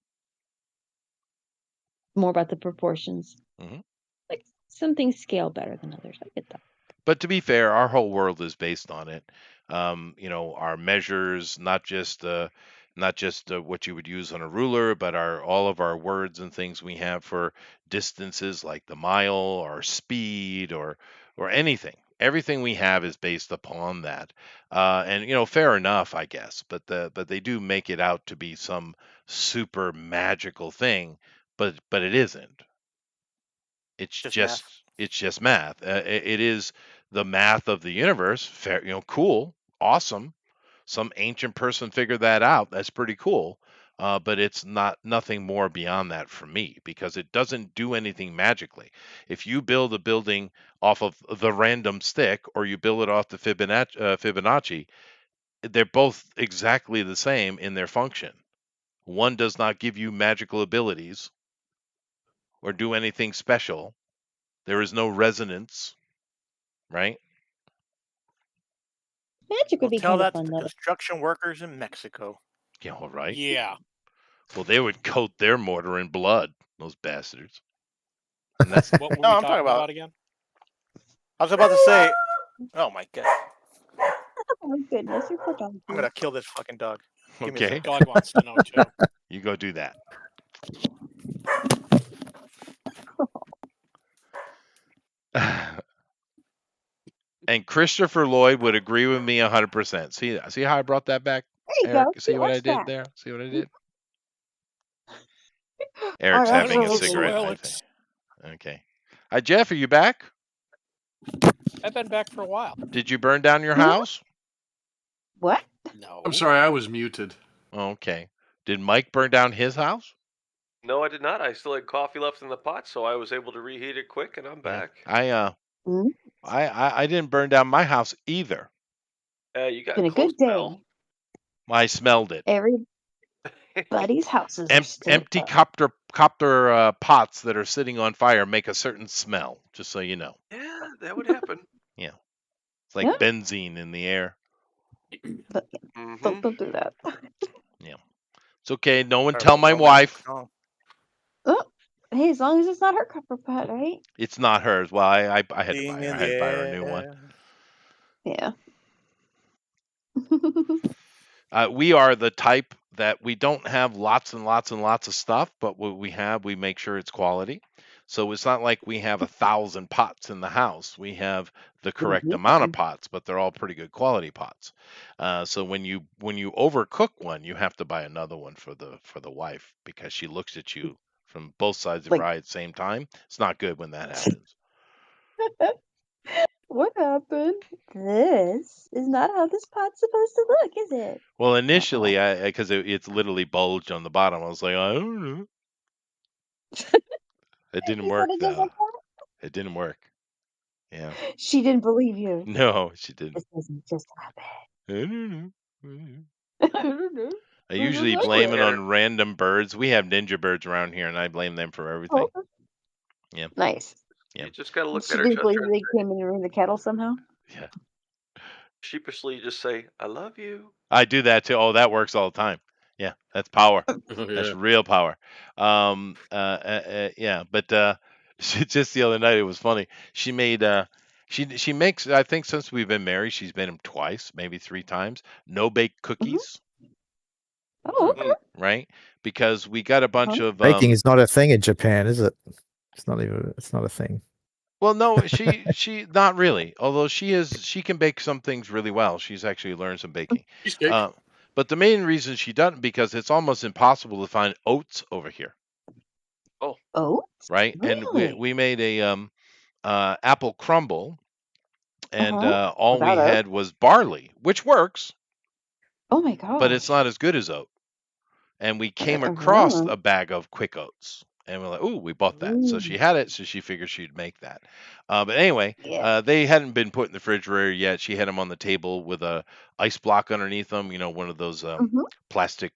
more about the proportions. Hmm. Like some things scale better than others. I get that. But to be fair, our whole world is based on it. Our measures, not just what you would use on a ruler, but all of our words and things we have for distances like the mile or speed or anything. Everything we have is based upon that. And fair enough, I guess. But they do make it out to be some super magical thing, but it isn't. It's Just math. It's just math. It is the math of the universe. Fair, cool, awesome. Some ancient person figured that out. That's pretty cool. But it's nothing more beyond that for me because it doesn't do anything magically. If you build a building off of the random stick or you build it off the Fibonacci, they're both exactly the same in their function. One does not give you magical abilities or do anything special. There is no resonance, right? Magic would Well, be tell kind of that to fun the though. construction workers in Mexico. Yeah, all right. Yeah. Well, they would coat their mortar in blood, those bastards. And that's What were No, we I'm talking talking about. about again? I was about to say. Oh my god! Oh my goodness, you're poor dog. I'm gonna kill this fucking dog. Give me a okay. second. Dog wants to know too. You go do that. And Christopher Lloyd would agree with me 100%. See how I brought that back, There you Eric? go. See what I Watch did that. there? See what I did? All Eric's right, having a so cigarette, I Alex. think. Okay. Hi, Jeff, are you back? I've been back for a while. Did you burn down your Hmm? house? What? No. I'm sorry, I was muted. Okay. Did Mike burn down his house? No, I did not. I still had coffee left in the pot, so I was able to reheat it quick, and I'm back. Hmm? I didn't burn down my house either. You got Been a close good day. now. I smelled it. Everybody's houses are still Empty up. copter pots that are sitting on fire make a certain smell, just so you know. Yeah, that would happen. Yeah. It's like Yeah. benzene in the air. But Mm-hmm. don't do that. Yeah. It's okay. No one Sorry, tell my romance wife. song. Oh, hey, as long as it's not her copper pot, right? It's not hers. Well, I had to buy Being her. in I had the to buy her a new one. air. Yeah. We are the type that we don't have lots and lots and lots of stuff, but what we have, we make sure it's quality. So it's not like we have 1,000 pots in the house. We have the correct amount of pots, but they're all pretty good quality pots. So when you overcook one, you have to buy another one for the wife because she looks at you from both sides of Like- her eye at the same time. It's not good when that happens. What happened? This is not how this pot's supposed to look, is it? Well, initially, because it's literally bulged on the bottom, I was like, I don't know. It didn't You work said it just though. like that? It didn't work. Yeah. She didn't believe you. No, she didn't. This doesn't just happen. I don't know. I don't know. I don't know. I usually like blame it. it on random birds. We have ninja birds around here, and I blame them for everything. Oh. Yeah. Nice. Yeah. You just gotta look She at her. didn't Just believe they came in and ruined the kettle somehow. Yeah. sheepishly just say, "I love you." I do that too. Oh, that works all the time. Yeah, that's power. Oh, That's yeah. real power. Yeah, but just the other night it was funny. She made she makes, I think since we've been married, she's made them twice, maybe 3 times. No bake cookies, Oh, okay. right? Because we got a bunch of Baking is not a thing in Japan, is it? It's not a thing. well, no, she not really. Although she can bake some things really well. She's actually learned some baking. Cheesecake. But the main reason she doesn't, because it's almost impossible to find oats over here, Oh, right? And really? we made a apple crumble, and all we Without oat? had was barley, which works, Oh my god. but it's not as good as oat. And we came across Uh-huh. a bag of quick oats, and we're like, "Ooh, we bought that." So she had it, so she figured she'd make that. But anyway, Yeah. they hadn't been put in the refrigerator yet. She had them on the table with a ice block underneath them, one of those Mhm. plastic,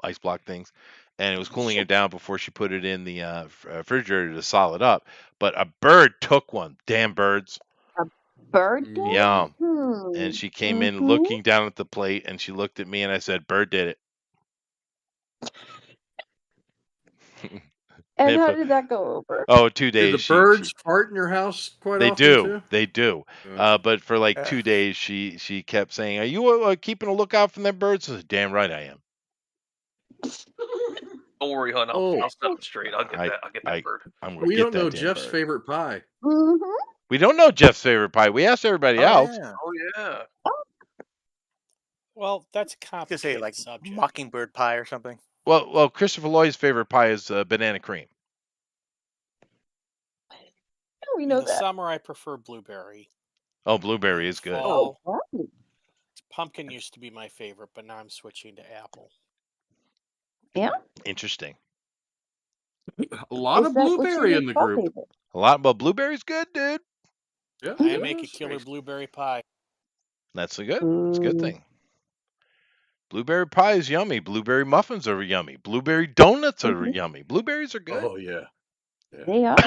ice block things. And it was cooling it down before she put it in the refrigerator to solid up. But a bird took one. Damn birds. Bird did? Yeah. Hmm. And she came in Mhm. looking down at the plate, and she looked at me, and I said, "Bird did it." And They how put- did that go over? Oh, 2 Do days. the birds fart in your house quite They often do. too? They do. Yeah. But for like 2 days, she kept saying, "Are you keeping a lookout for them birds?" I said, "Damn right I am." Don't worry, hon. I'll set it straight. I'll get that bird. I'm gonna We get don't know that damn Jeff's bird. favorite pie. Mm-hmm. We don't know Jeff's favorite pie. We asked everybody else. Yeah. Oh yeah. Well, that's a I could complicated say like subject. mockingbird pie or something. Well, Christopher Lloyd's favorite pie is banana cream. We In know the that. summer, I prefer blueberry. Oh, blueberry In is good. fall, Oh, right. pumpkin used to be my favorite, but now I'm switching to apple. Yeah. Interesting. A lot Is of that what's blueberry your in the fall group. favorite? A lot, but blueberry's good, dude. Yeah, I it make a is. killer blueberry pie. That's a good. It's a good Ooh. thing. Blueberry pie is yummy. Blueberry muffins are yummy. Blueberry donuts are Mhm. yummy. Blueberries are good. Oh yeah. Yeah. They are.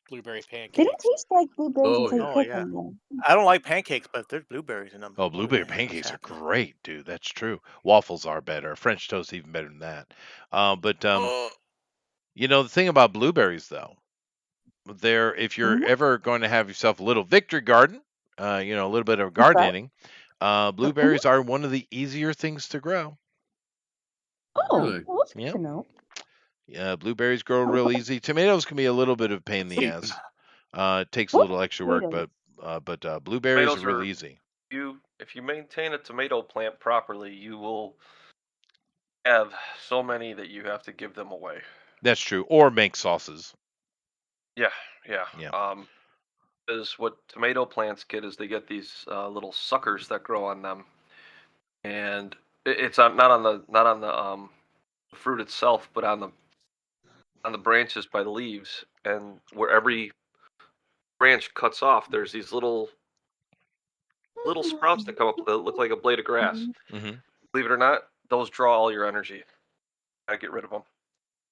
Blueberry They don't pancakes. taste like blueberries Oh until you yeah. Oh cook yeah. them, though. I don't like pancakes, but if there's blueberries in them, Oh, oh blueberry yeah, that's pancakes are happening. great, dude. That's true. Waffles are better. French toast even better than that. But Oh, the thing about blueberries though, if you're Mhm. ever going to have yourself a little victory garden, a little bit of What's that? gardening, blueberries are one of the easier things to grow. Oh, Really? well, that's good Yep. to know. Yeah, blueberries grow real easy. Tomatoes can be a little bit of a pain in the Wait. ass. It takes a What? little extra work, Tomatoes. but blueberries are Tomatoes real are easy. if you maintain a tomato plant properly, you will have so many that you have to give them away. That's true. Or make sauces. Yeah, yeah. Yeah. Is what tomato plants get is they get these little suckers that grow on them, and it's not on the fruit itself, but on the branches by the leaves, and where every branch cuts off, there's these little sprouts that come up that look like a blade of grass. hmm Believe it or not, those draw all your energy. I get rid of them.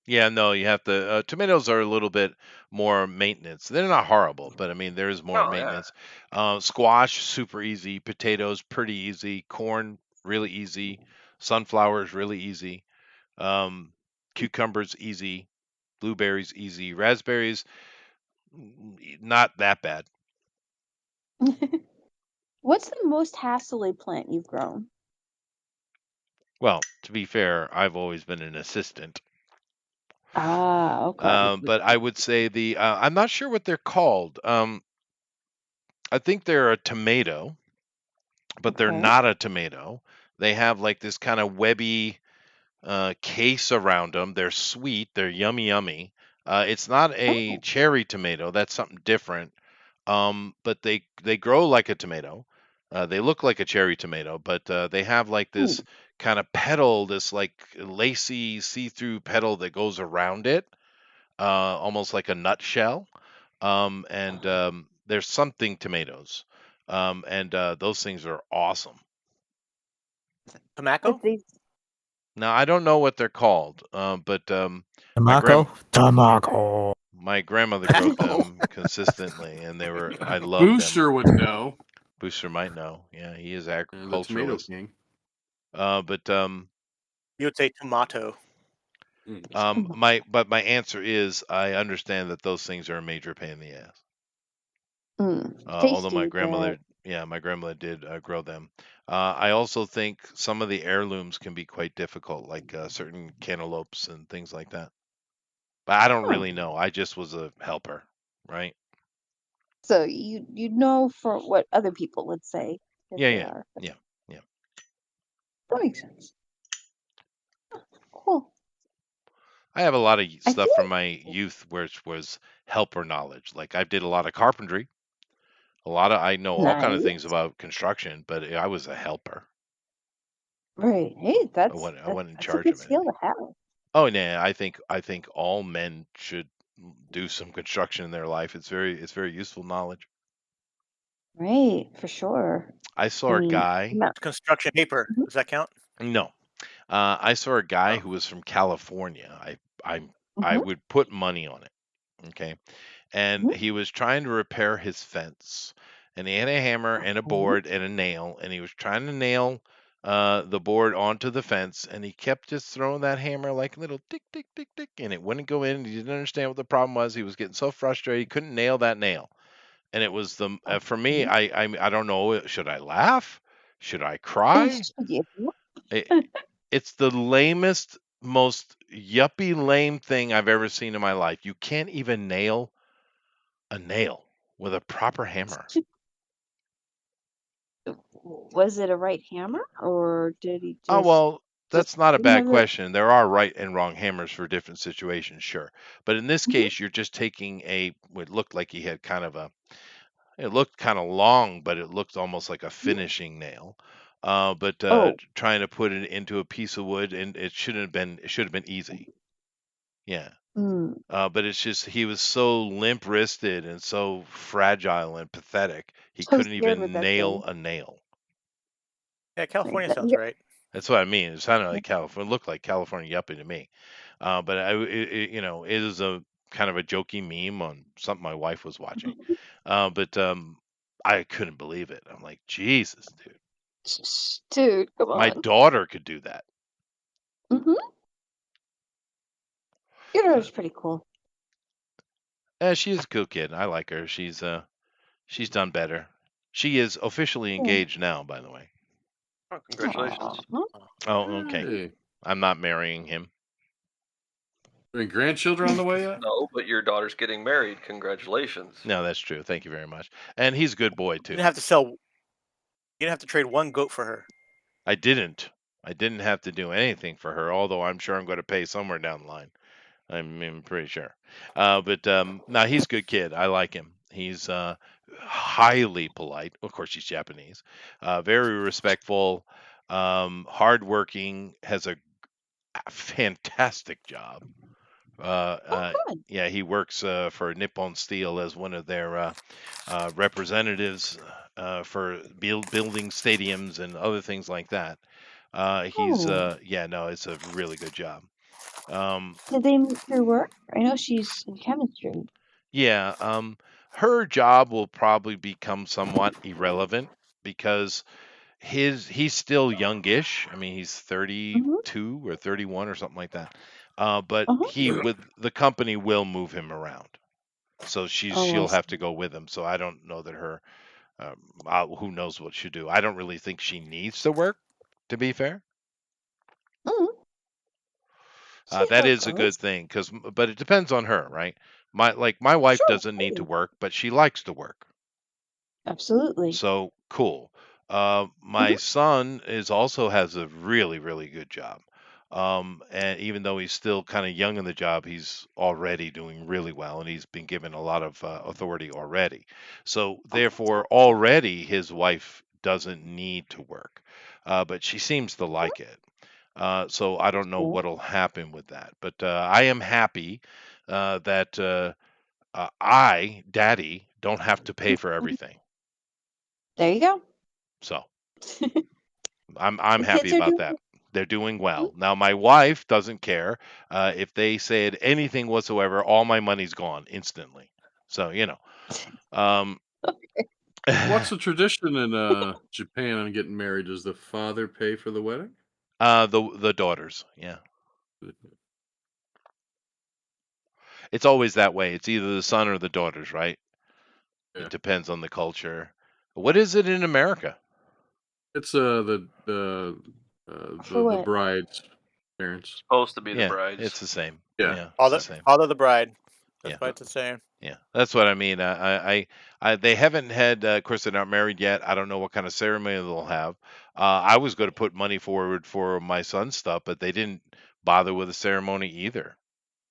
Yeah, no, you have to. Tomatoes are a little bit more maintenance. They're not horrible, but I mean, there is more Oh yeah. maintenance. Squash, super easy. Potatoes, pretty easy. Corn, really easy. Sunflowers, really easy. Cucumbers, easy. Blueberries, easy. Raspberries, not that bad. What's the most hassly plant you've grown? Well, to be fair, I've always been an assistant. Ah, okay. But I would say I'm not sure what they're called. I think they're a tomato, but they're Okay. not a tomato. They have like this kind of webby case around them. They're sweet. They're yummy, yummy. It's not a Oh. cherry tomato. That's something different. But they grow like a tomato. They look like a cherry tomato, but they have like Hmm. this kind of petal, this like lacy see-through petal that goes around it, almost like a nutshell. And There's something tomatoes, and those things are awesome. tobacco. But they Now I don't know what they're called, but my Tamako? grand Tamako. my grandmother growed them consistently, and I loved them. Booster would know. Booster might know. Yeah, he is The tomato agriculturalist. king. But You would say tomato. Mm. my answer is I understand that those things are a major pain in the ass. Although tasty, but my grandmother did grow them. I also think some of the heirlooms can be quite difficult, like certain cantaloupes and things like that. But I don't huh. really know. I just was a helper, right? So you know for what other people would say that Yeah, they yeah, are. yeah, yeah. That makes sense. Cool. I have a lot of I stuff feel from my youth which was helper knowledge. Like I did a lot of carpentry. I know all kind of things nice. about construction, but I was a helper. Right. Hey, I wasn't in that's a charge good of skill anything. to have. Oh, yeah, I think all men should do some construction in their life. It's very useful knowledge. Right, for sure. I I saw a mean, guy. Construction paper. Mhm. Does that count? No, I saw a guy Oh. who was from California. I Mhm. would put money on it. Okay, and Mhm. he was trying to repair his fence, and he had a hammer and a Okay. board and a nail, and he was trying to nail the board onto the fence, and he kept just throwing that hammer like a little tick tick tick tick, and it wouldn't go in. He didn't understand what the problem was. He was getting so frustrated he couldn't nail that nail, and it was for me. Okay. I don't know. Should I laugh? Should I cry? Yeah. It, it's the lamest, most yuppie lame thing I've ever seen in my life. You can't even nail a nail with a proper hammer. Was it a right hammer or did he Oh just well, that's not a didn't bad have the. question. There are right and wrong hammers for different situations, sure. But in this Mhm. case, you're just taking what looked like he had kind of a. It looked kind of long, but it looked almost like a finishing nail. But Oh, trying to put it into a piece of wood, and it shouldn't have been. It should have been easy. Yeah. mm, But it's just he was so limp wristed and so fragile and pathetic. He so couldn't scared with even that nail thing. a nail. Yeah, California That- sounds right. That's what I mean. It sounded like California, looked like California yuppie to me. But it is a kind of a jokey meme on something my wife was watching. But I couldn't believe it. I'm like, Jesus, dude, Dude, come my on. daughter could do that. Mm-hmm. Your daughter's pretty cool. She's a cool kid. I like her. She's done better. She is officially Yeah. engaged now, by the way. Oh, congratulations. Aw. Oh, okay. Hey. I'm not marrying him. Any grandchildren on the way yet? No, but your daughter's getting married. Congratulations. No, that's true. Thank you very much. And he's a good boy You too. didn't have to sell. You didn't have to trade one goat for her. I didn't. I didn't have to do anything for her, although I'm sure I'm going to pay somewhere down the line. I'm pretty sure. But no, he's a good kid. I like him. He's highly polite. Of course, he's Japanese. Very respectful. Hardworking. Has a fantastic job. Good. Yeah, he works for Nippon Steel as one of their representatives for building stadiums and other things like that. He's Oh. yeah, no, it's a really good job. Um, Did they meet through work? I know she's in chemistry. yeah, her job will probably become somewhat irrelevant because he's still youngish. I mean, he's Mm-hmm. 32 or 31 or something like that. But Uh-huh. the company will move him around. So Oh, I she'll have to see. go with him. So I don't know that who knows what she'll do. I don't really think she needs to work, to be fair. Mm. See That how it is a good goes. thing, but it depends on her, right? My wife Sure. doesn't need to work, but she likes to work. Absolutely. So cool. My Mm-hmm. son also has a really, really good job. And even though he's still kind of young in the job, he's already doing really well, and he's been given a lot of authority already. So Oh, therefore, fantastic. already his wife doesn't need to work, but she seems to Mhm. like it. So I don't know Cool. what'll happen with that, but I am happy that I, Daddy, don't have to pay for Mhm. everything. There you go. So I'm The happy kids are about doing that. it. They're doing Mhm. well. Now my wife doesn't care if they said anything whatsoever. All my money's gone instantly. So um, What's the tradition in Japan on getting married? Does the father pay for the wedding? the daughters. Yeah, it's always that way. It's either the son or the daughters, right? It Yeah. depends on the culture. What is it in America? It's For the what? bride's parents. Supposed to be the Yeah, bride's. it's the same. Yeah. Yeah, it's the same. Father the bride. That's Yeah. why it's the same. Yeah, that's what I mean. They haven't had, of course, they're not married yet. I don't know what kind of ceremony they'll have. I was going to put money forward for my son's stuff, but they didn't bother with a ceremony either.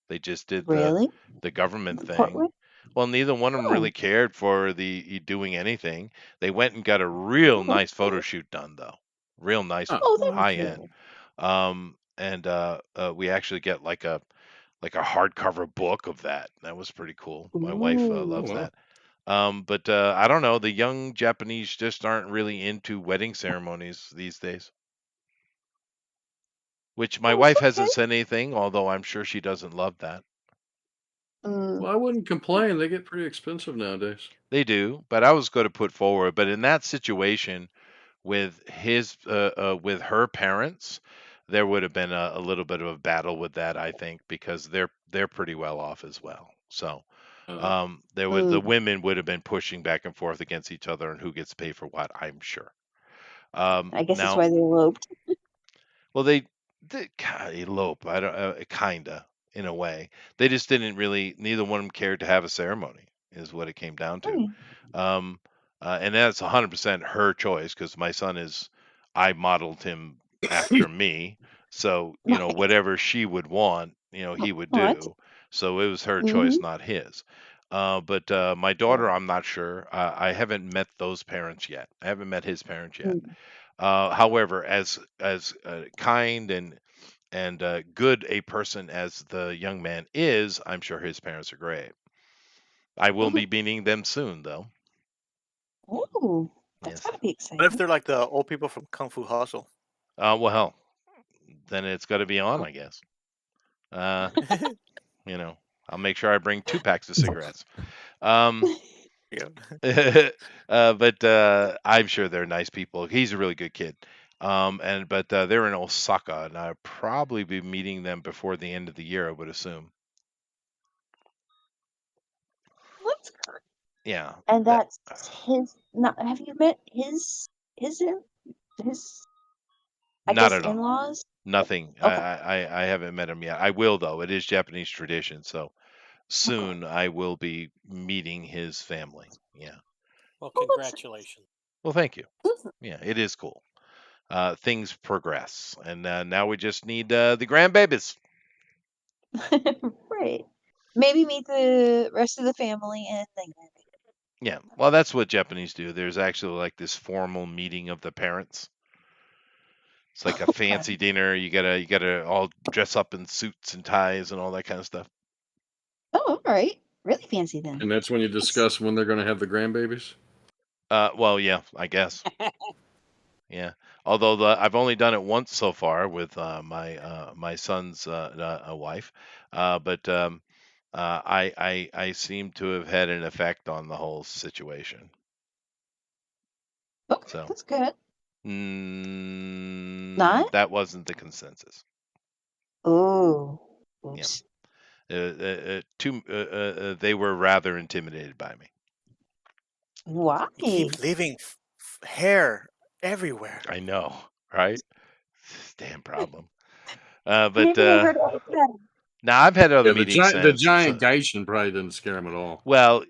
They just did Really? the government In thing. Portland? Well, neither one of them Oh. really cared for the doing anything. They went and got a real Oh, nice photo shoot done, though. Real nice Huh. one, oh, high that's end. good. And we actually get like a hardcover book of that. That was pretty cool. My wife Oh, Ooh. loves well. that. But I don't know. The young Japanese just aren't really into wedding ceremonies these days. Which my Oh, it's wife okay. hasn't said anything, although I'm sure she doesn't love that. Mm. Well, I wouldn't complain. They get pretty expensive nowadays. They do, but I was going to put forward. But in that situation with her parents, there would have been a little bit of a battle with that, I think, because they're pretty well off as well. So Uh, the Mm. women would have been pushing back and forth against each other and who gets paid for what, I'm sure. I guess that's Now, why they eloped. well, they elope. I don't kinda in a way. They just didn't really. Neither one of them cared to have a ceremony. Is what it came down to. Mm. Um, and that's 100% her choice because my son is. I modeled him after me. So, Right. whatever she would want, he would Oh, that's do. So it was her hmm choice, not his. But my daughter, I'm not sure. I haven't met those parents yet. I haven't met his parents yet. However, as kind and good a person as the young man is, I'm sure his parents are great. I will be meeting them soon, though. Oh, that's Yes. gotta be What if exciting. they're like the old people from Kung Fu Hustle? Well, hell, then it's got to be on, I guess. I'll make sure I bring 2 packs of cigarettes. Um, Yeah. but I'm sure they're nice people. He's a really good kid. But they're in Osaka, and I'll probably be meeting them before the end of the year, I would assume. That's good. Yeah. And that- that's his. Not have you met his his I not guess at all. in-laws? Nothing. Okay. I haven't met him yet. I will though. It is Japanese tradition, so soon I will be meeting his family. Yeah. Well, Well, congratulations. Well, thank you. that's Yeah, it is cool. Things progress, and now we just need the grandbabies. right. Maybe meet the rest of the family and then Yeah. Well, that's what Japanese do. There's actually like this formal meeting of the parents. It's like a fancy dinner. You gotta all dress up in suits and ties and all that kind of stuff. Oh, all right. Really fancy then. And that's when you discuss when they're going to have the grandbabies. Well, yeah, I guess. Yeah. Although I've only done it once so far with my son's wife, but I seem to have had an effect on the whole situation. Okay, So that's good. Not? that wasn't the consensus. Oh, Yeah. oops. They were rather intimidated by me. Why? You keep leaving hair everywhere. I know, right? Damn problem. But Maybe they heard all that. now I've had other Yeah, meetings the since. giant Gaishin probably didn't scare him at all. Well,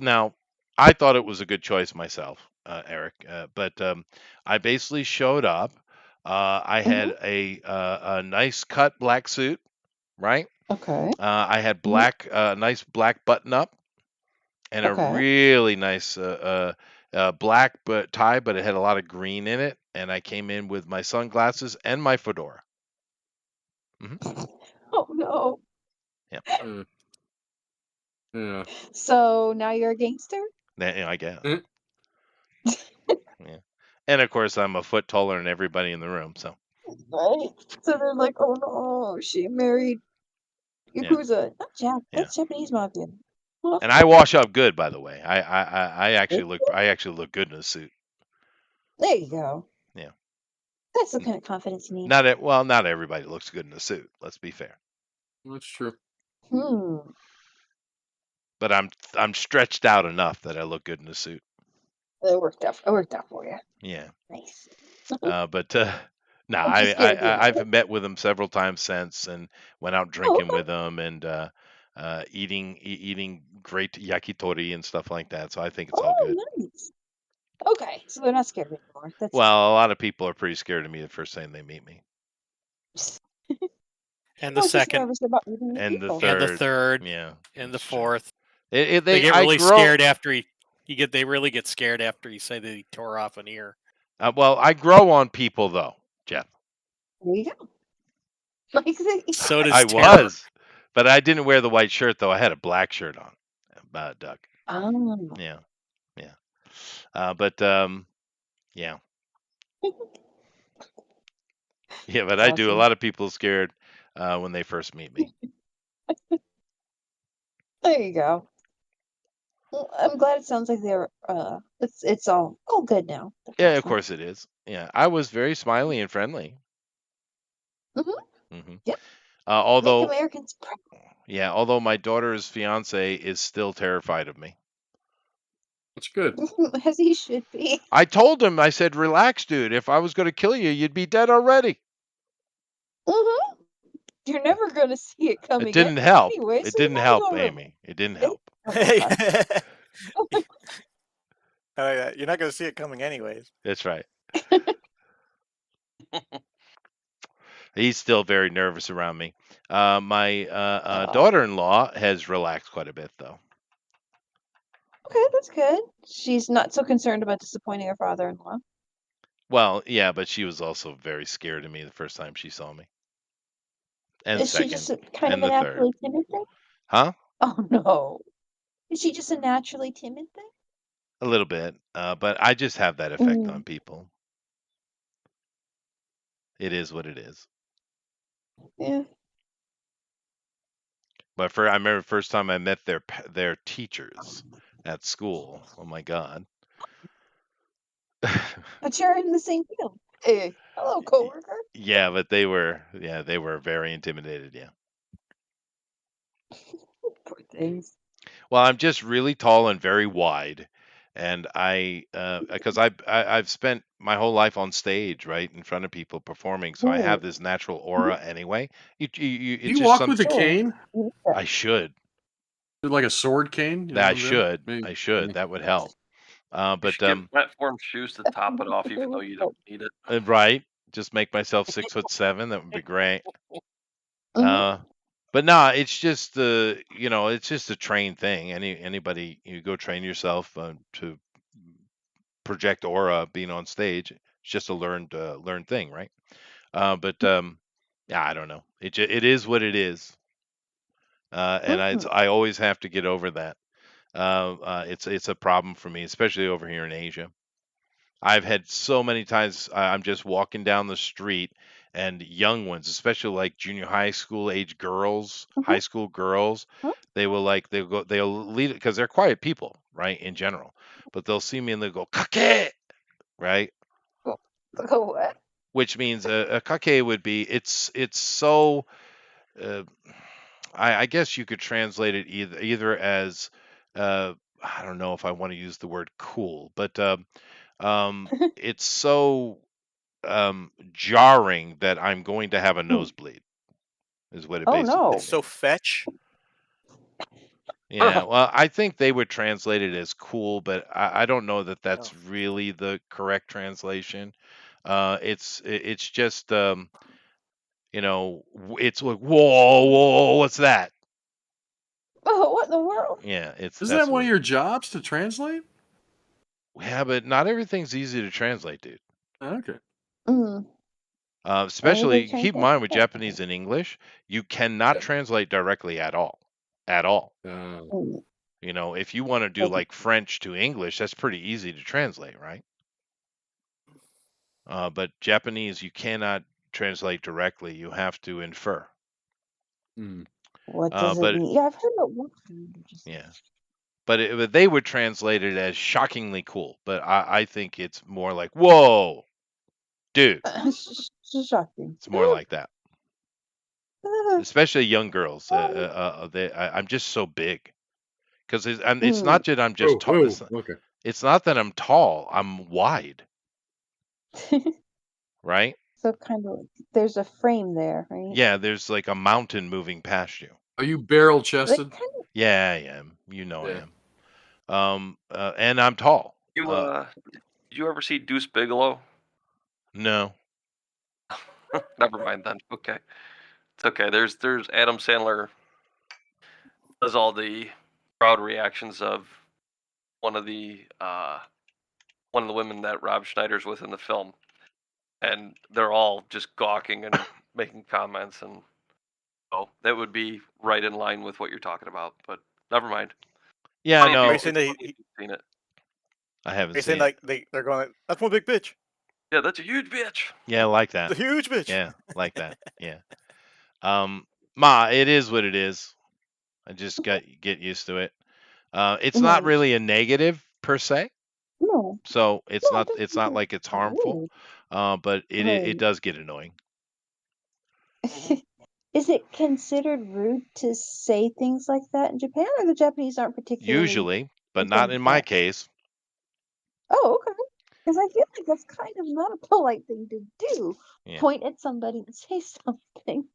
now I thought it was a good choice myself, Eric. But I basically showed up. I had a nice cut black suit, right? Okay. I had nice black button up, and a Okay. really nice black tie, but it had a lot of green in it. And I came in with my sunglasses and my fedora. Oh no. Uh, yeah. So now you're a gangster? I guess. Mm. Yeah. And of course, I'm a foot taller than everybody in the room, so. Right. So they're like, oh no, she married Yakuza. Not Jap. Yeah. That's Japanese mafia. Well, And I wash up good, by the way. I actually look good in a suit. there you go. Yeah. That's the kind of confidence you need. Not everybody looks good in a suit. Let's be fair. That's true. But I'm stretched out enough that I look good in a suit. It worked out. It worked out for you. Yeah. Nice. But no, I'm just scared of you. I've met with them several times since, and went out drinking with them, and eating great yakitori and stuff like that. So I think it's all good. Nice. Okay, so they're not scared anymore. That's Well, a lot of people are pretty scared of me the first time they meet me. And the just second, nervous about meeting new And the people. and the third. third, Yeah. and the that's true. fourth. They They get I really grow- scared after they really get scared after you say that he tore off an ear. Well, I grow on people though, Jeff. There you go. Like So does I Terror. was, but I didn't wear the white shirt though. I had a black shirt on, Doug. oh. Yeah. But yeah. Yeah, but I do. A Awesome. lot of people scared when they first meet me. There you go. Well, I'm glad it sounds like they're it's all good now. Yeah, of course it is. Yeah, I was very smiley and friendly. Yep. Make Although Americans proud. although my daughter's fiance is still terrified of me. That's good. As he should be. I told him, I said, relax, dude. If I was going to kill you, you'd be dead already. You're never gonna see it coming. It didn't help. Anyway, It so you didn't might as help, well live. Amy. It didn't help. I like that. You're not going to see it coming anyways. That's right. He's still very nervous around me. My Aw. daughter-in-law has relaxed quite a bit, though. Okay, that's good. She's not so concerned about disappointing her father-in-law. Well, yeah, but she was also very scared of me the first time she saw me, and Is she just second, kind of and a the third. naturally timid thing? Huh? Oh no. Is she just a naturally timid thing? A little bit, but I just have that effect on Mm. people. It is what it is. Yeah. But I remember the first time I met their teachers at school. Oh my God. But you're in the same field. Hey, hello, coworker. Yeah, but they were very intimidated. Yeah. Poor things. Well, I'm just really tall and very wide, and because I've spent my whole life on stage, right, in front of people performing, so I have Right. this natural aura anyway. Do It's you just walk some. with a Sure. cane? I should. Like a sword cane? You know I what I'm saying? should. Maybe. I should. That would help. You But should get platform shoes to top it off, even though you don't need it. right, just make myself 6'7". That would be great. Mhm. But no, it's just it's just a trained thing. Anybody, you go train yourself to project aura being on stage. It's just a learned thing, right? But yeah, I don't know. It is what it is, and Mhm. I always have to get over that. It's a problem for me, especially over here in Asia. I've had so many times I'm just walking down the street and young ones, especially like junior high school age girls, Mhm. high school girls, they'll lead it because they're quiet people, right, in general. But they'll see me and they'll go kake, right? Oh, what? Which means a kake would be it's so uh, I guess you could translate it either as I don't know if I want to use the word cool, but it's so jarring that I'm going to have a nosebleed, is what it Oh basically no. It's so means. fetch. Yeah, well, I think they would translate it as cool, but I don't know that that's Oh. really the correct translation. It's just it's like whoa, what's that? Oh, what in the world? Yeah, Isn't that that's one of what. your jobs to translate? Yeah, but not everything's easy to translate, dude. Okay. Mm. Everybody Especially keep in translate mind with that. Japanese and English, you cannot translate directly at all, at all. Mm. If you want to do Like, like French to English, that's pretty easy to translate, right? But Japanese, you cannot translate directly. You have to infer. Mm. what does it But mean? Yeah, I've heard about one languages. yeah, but they would translate it as shockingly cool. But I think it's more like, whoa, dude. Shocking. It's more like that. Especially young girls. I'm just so big because it's Mm. not that I'm just Oh, tall. oh, okay. It's not that I'm tall. I'm wide, right? So kind of like there's a frame there, right? Yeah, there's like a mountain moving past you. Are you barrel Like chested? kind of. Yeah, I am. I Yeah. am. And I'm tall. You did you ever see Deuce Bigelow? No. Never mind then. Okay, it's okay. There's Adam Sandler does all the crowd reactions of one of the uh one of the women that Rob Schneider's with in the film, and they're all just gawking and making comments, and oh, that would be right in line with what you're talking about. But never mind. Yeah, Funny if Are no, you saying it's that funny if you've seen it. I are haven't you saying seen it. like they're going like, that's one big bitch. Yeah, that's a huge bitch. Yeah, like It's that. a huge bitch. Yeah, like that. Yeah. It is what it is. I just get used to it. It's not Right. really a negative per se, No. so No, it it's not doesn't. like it's harmful. But it Right. does get annoying. Is it considered rude to say things like that in Japan, or the Japanese aren't particularly Usually, but not concerned in with my that? case. Oh, okay. Because I feel like that's kind of not a polite thing to do. Yeah. Point at somebody and say something.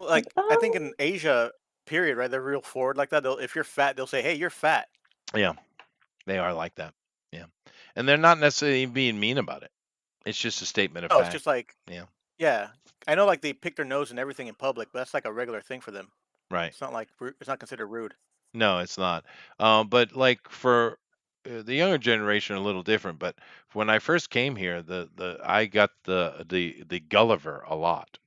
Like, Like I think in Asia, period, right? They're real forward like that. If you're fat, they'll say, "Hey, you're fat." Yeah. They are like that. Yeah. And they're not necessarily being mean about it. It's just a statement of No, it's fact. just like Yeah. Yeah, I know like they pick their nose and everything in public, but that's like a regular thing for them. Right. It's not like it's not considered rude. No, it's not. But like for the younger generation, a little different. But when I first came here, the I got the Gulliver a lot,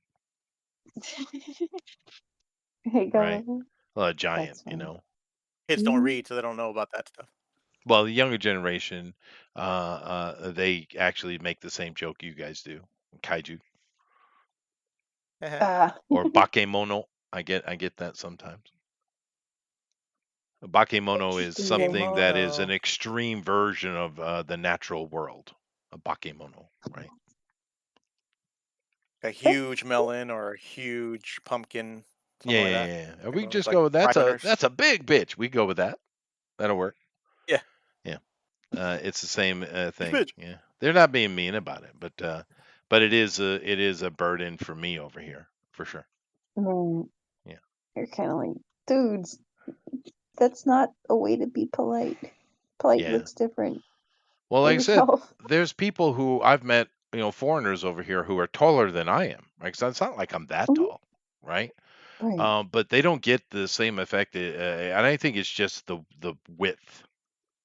Hey, right? Gulliver. Well, a giant, That's funny. Kids don't Mhm. read, so they don't know about that stuff. Well, the younger generation, they actually make the same joke you guys do, kaiju or bakemono. I get that sometimes. A bakemono is something that is an Bakemono. extreme version of the natural world. A bakemono, right? A huge melon or a huge pumpkin, Yeah, something like yeah, that. yeah. Yeah. We Bakemono. It's just like go. pride winners. That's a big bitch. We go with that. That'll work. Yeah, Yeah. It's the same huge thing. bitch. Yeah. They're not being mean about it, but it is a burden for me over here for sure. Right. Yeah. You're kind of like, dudes, that's not a way to be polite. Polite Yeah. looks different Well, for like I said, yourself. there's people who I've met, foreigners over here who are taller than I am. Right? 'Cause it's not like I'm that Mhm. tall, right? Right. But they don't get the same effect, and I think it's just the width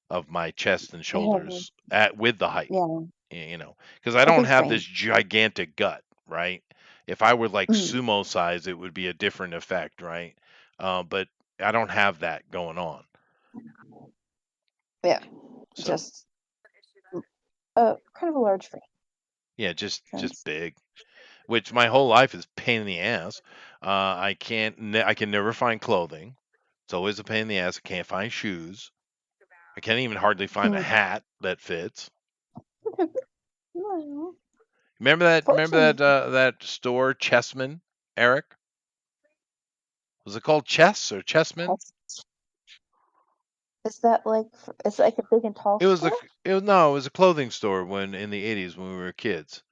of my chest and Yeah. shoulders with the height. Yeah. Because I A don't big have this frame. gigantic gut, right? If I were like Mm. sumo size, it would be a different effect, right? But I don't have that going on. Yeah. So Just kind of a large frame. yeah, just Sense. big. Which my whole life is pain in the ass. I can never find clothing. It's always a pain in the ass. I can't find shoes. I can't even hardly find a hat that fits. Well, Remember that fortune. that store Chessman, Eric? Was it called Chess or Chessman? Is that like it's like a big and tall It was a store? no, it was a clothing store when in the 80s when we were kids.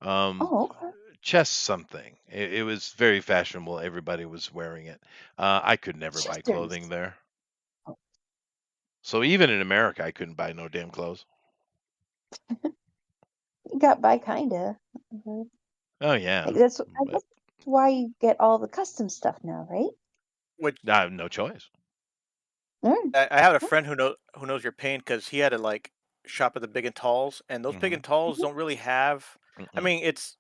Um, Oh, okay. Chess something. It was very fashionable. Everybody was wearing it. I could never buy Chester's. clothing there. Oh. So even in America, I couldn't buy no damn clothes. You got by kinda. Mhm. Oh yeah, Like that's I but guess that's why you get all the custom stuff now, right? Which I have no choice. Mm. I have a friend who knows your pain because he had to like shop at the big and talls, and those big Hmm. and talls Mhm. don't really have. I Mm-mm. mean, it's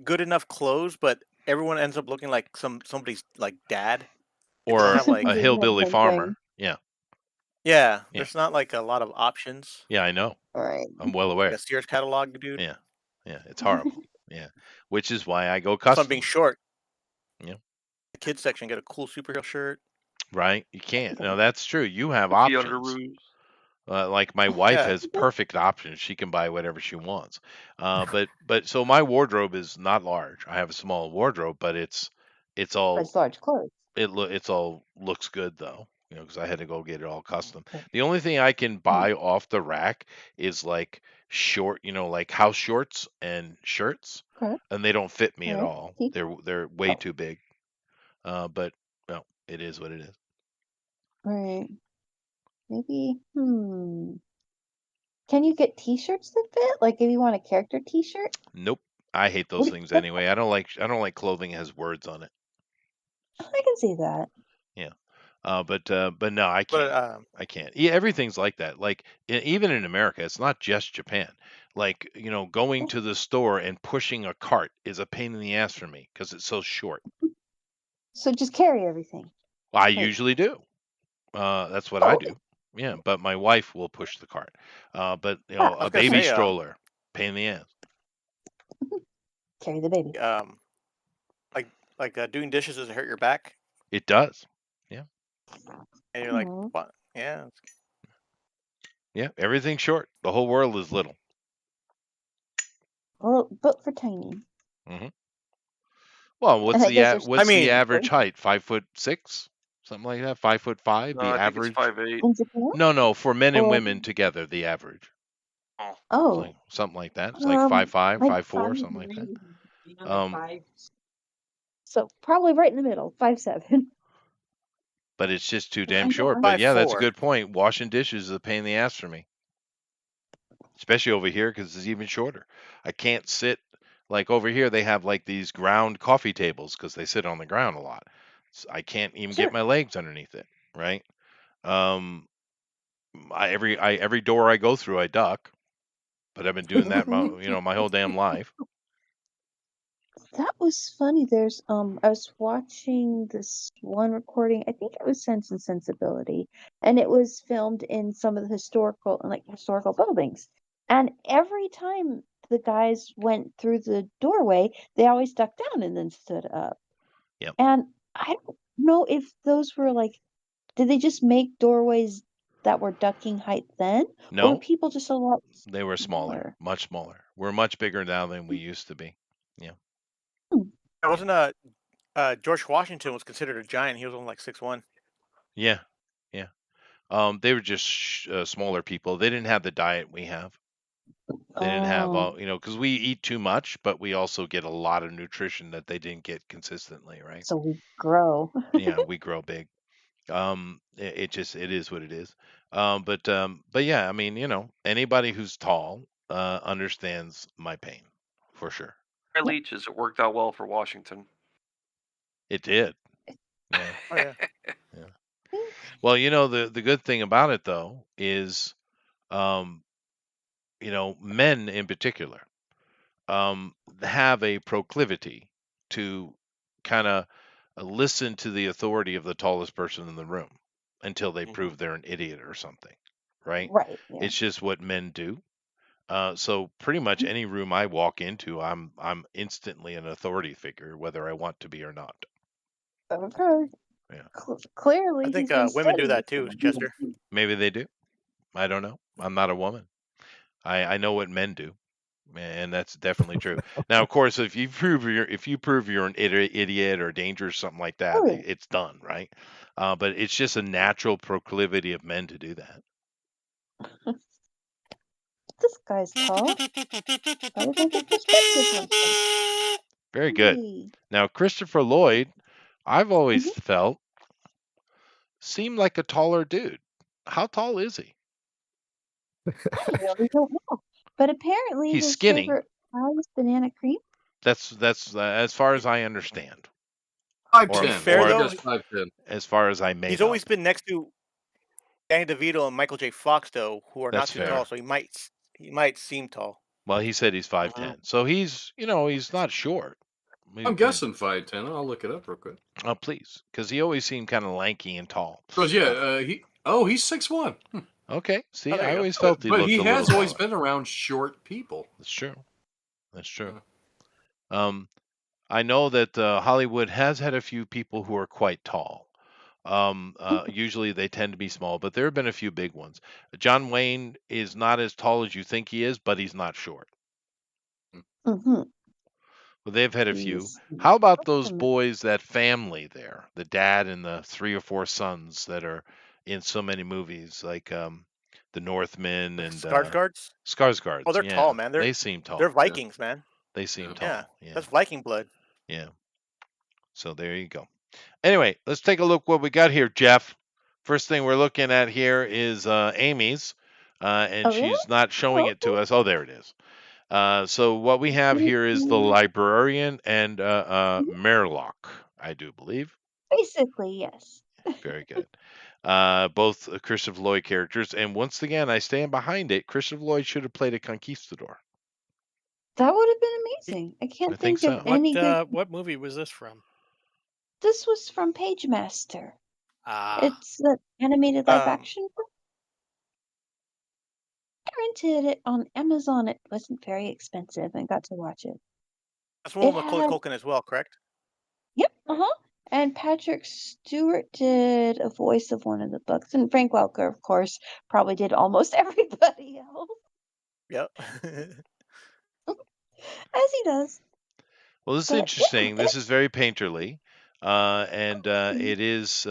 good enough clothes, but everyone ends up looking like somebody's like dad. They don't Or have like a Doing the hillbilly same thing. farmer. Yeah, yeah. yeah, There's not like a lot of options. yeah. I know. All right. I'm well Like a aware. Sears catalog, dude. Yeah, yeah. It's horrible. Yeah, which is why I go Plus, I'm being custom. short. Yeah, The kids section get a cool superhero shirt. right. You can't. No, that's true. You have With the options. underoos. Like my wife Yeah, has perfect options. She can buy whatever she wants. But so my wardrobe is not large. I have a small wardrobe, but it's But all it's large clothes. it's all looks good though. Because I had to go get it all custom. Okay. The only thing I can Mhm. buy off the rack is like short, like house shorts and shirts, Okay. and they don't fit me All at right. all. See? They're way Oh, too big. But no, it is what it is. all right. Maybe. Can you get T-shirts that fit? Like if you want a character T-shirt? Nope. I hate those things anyway. I don't like clothing that has words on it. I can see that. Yeah. But no, I but can't. I can't. Yeah, everything's like that. Like even in America, it's not just Japan. Like, going to the store and pushing a cart is a pain in the ass for me because it's so short. So just carry everything. I Like, usually do. That's what I oh, okay. do. Yeah, but my wife will push the cart. But Ah, I a was gonna baby say, stroller, pain in the ass. carry the baby. like doing dishes doesn't hurt your back, It does. Yeah. and you're like, Oh, what? Yeah, Yeah. Everything's short. The whole world is little. well, built for tiny. Hmm. Well, And I guess there's I what's the mean, average height? 5'6", something like that. 5'5", No, the I think it's average. 5'8". in Japan? No, for men and Or women together, the average. Oh, oh, Something like that. It's like 5'5", like 5'4", something like that. Um, so probably right in the middle, 5'7". but it's just too damn I short. know. But yeah, that's a 5'4". good point. Washing dishes is a pain in the ass for me, especially over here because it's even shorter. I can't sit. Like over here, they have like these ground coffee tables because they sit on the ground a lot. I can't even get Sure. my legs underneath it, right? Um, every door I go through, I duck. But I've been doing that my whole damn life. That was funny. I was watching this one recording, I think it was Sense and Sensibility, and it was filmed in some of the historical buildings. And every time the guys went through the doorway, they always ducked down and then stood up. Yep. And I don't know if those were did they just make doorways that were ducking height then? Or were No, people just a lot they were smaller, much smaller. We're much bigger now than we used to be. Yeah. I wasn't George Washington was considered a giant. He was only like 6'1". Yeah. Yeah. They were just smaller people. They didn't have the diet we have. They didn't have because we eat too much, but we also get a lot of nutrition that they didn't get consistently, right? so we grow. Yeah, we grow big. It is what it is. But yeah, I mean, anybody who's tall understands my pain for sure. Leeches, it worked out well for Washington. It did. Yeah. Oh yeah. Yeah. Well, the good thing about it though is, um, men in particular, have a proclivity to kind of listen to the authority of the tallest person in the room until they prove they're an idiot or something, right? Right. Yeah. It's just what men do. So pretty much any room I walk into, I'm instantly an authority figure, whether I want to be or not. Okay. Yeah. Clearly, I think he's been women do studying that for too, Chester. Maybe they do. I don't know. I'm not a woman. I know what men do, and that's definitely true. Now, of course, if you prove you're an idiot or dangerous, something like that, Oh, yeah. it's done, right? But it's just a natural proclivity of men to do that. This guy's tall. How did I get perspective like that? Very good. Hey. Now, Christopher Lloyd, I've always Mhm. felt seemed like a taller dude. How tall is he? I really don't know. But apparently, He's his skinny. favorite pie is banana cream. That's as far as I understand. 5'10". Fair though, Just 5'10". As far as I made he's up. always been next to Danny DeVito and Michael J. Fox though, who are That's not too tall, fair. so he might seem tall. Well, he said he's 5'10", so he's not short. I'm guessing 5'10". I'll look it up real quick. Oh, please, because he always seemed kind of lanky and tall. Because he's 6'1". Okay, see, Oh, there I you go. always felt he But looked he a has little always taller. been around short people. That's true. That's true. I know that Hollywood has had a few people who are quite tall. Usually they tend to be small, but there have been a few big ones. John Wayne is not as tall as you think he is, but he's not short. Mm-hmm. Well, they've had a few. He's How about those awesome. boys, that family there, the dad and the 3 or 4 sons that are in so many movies, like the Northmen and Skarsgårds? Skarsgårds? Oh, they're Yeah, tall, man. they seem tall. They're Vikings, man. They seem Yeah, tall. Yeah, that's Viking blood. yeah. So there you go. Anyway, let's take a look what we got here, Jeff. First thing we're looking at here is Amy's, and Oh, really? she's not showing it to us. Oh, there it is. So what we have here is the librarian and Merlock, I do believe. Basically, yes. Very good. Both Christopher Lloyd characters, and once again, I stand behind it. Christopher Lloyd should have played a conquistador. That would have been amazing. I can't I think think of so. any good. What movie was this from? This was from Pagemaster. Ah, It's the animated live Um, action. I rented it on Amazon. It wasn't very expensive and got to watch it. That's one It with Macaulay had, Culkin as well, correct? yep, and Patrick Stewart did a voice of one of the books, and Frank Welker, of course, probably did almost everybody else, Yep. as he does. Well, this is But yeah, interesting. This is very painterly, and it is.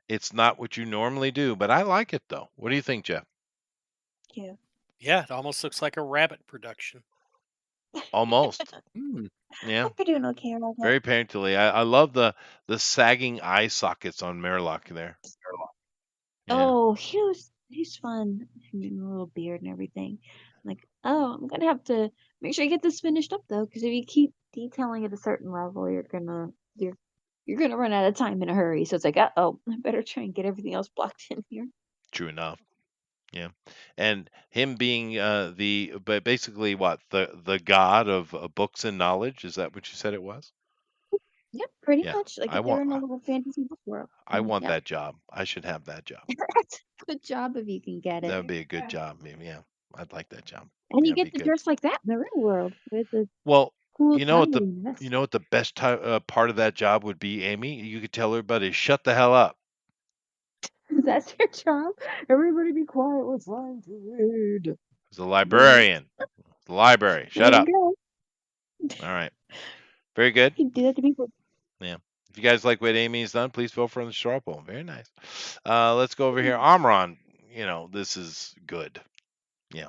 It's not what you normally do, but I like it though. What do you think, Jeff? yeah. yeah, it almost looks like a Rabbit production. Almost. Hmm. Yeah. Hope you're doing okay around that. Very painterly. I love the sagging eye sockets on Merlock there. Yeah. Oh, he's fun. A little beard and everything. Like, oh, I'm gonna have to Make sure you get this finished up though, because if you keep detailing at a certain level, you're gonna run out of time in a hurry. So it's like, oh, I better try and get everything else blocked in here. True enough. Yeah, and him being but basically what the god of books and knowledge, is that what you said it was? Yep, pretty Yeah, much. Like I if they're want in a little fantasy book world. I want Yep. that job. I should have that job. Good job if you can get That it. would be a good job. Maybe, yeah, I'd like that job. And you That'd get be to good. dress like that in the real world with the Well, cool you know what the timeliness. best part of that job would be, Amy? You could tell everybody, shut the hell up. That's your job. Everybody be quiet. We're trying to read. As a librarian, the library, shut There up. you All right, very good. go. You can do that to people. Yeah. If you guys like what Amy's done, please vote for the straw poll. Very nice. Let's go over here. Amron, this is good. Yeah,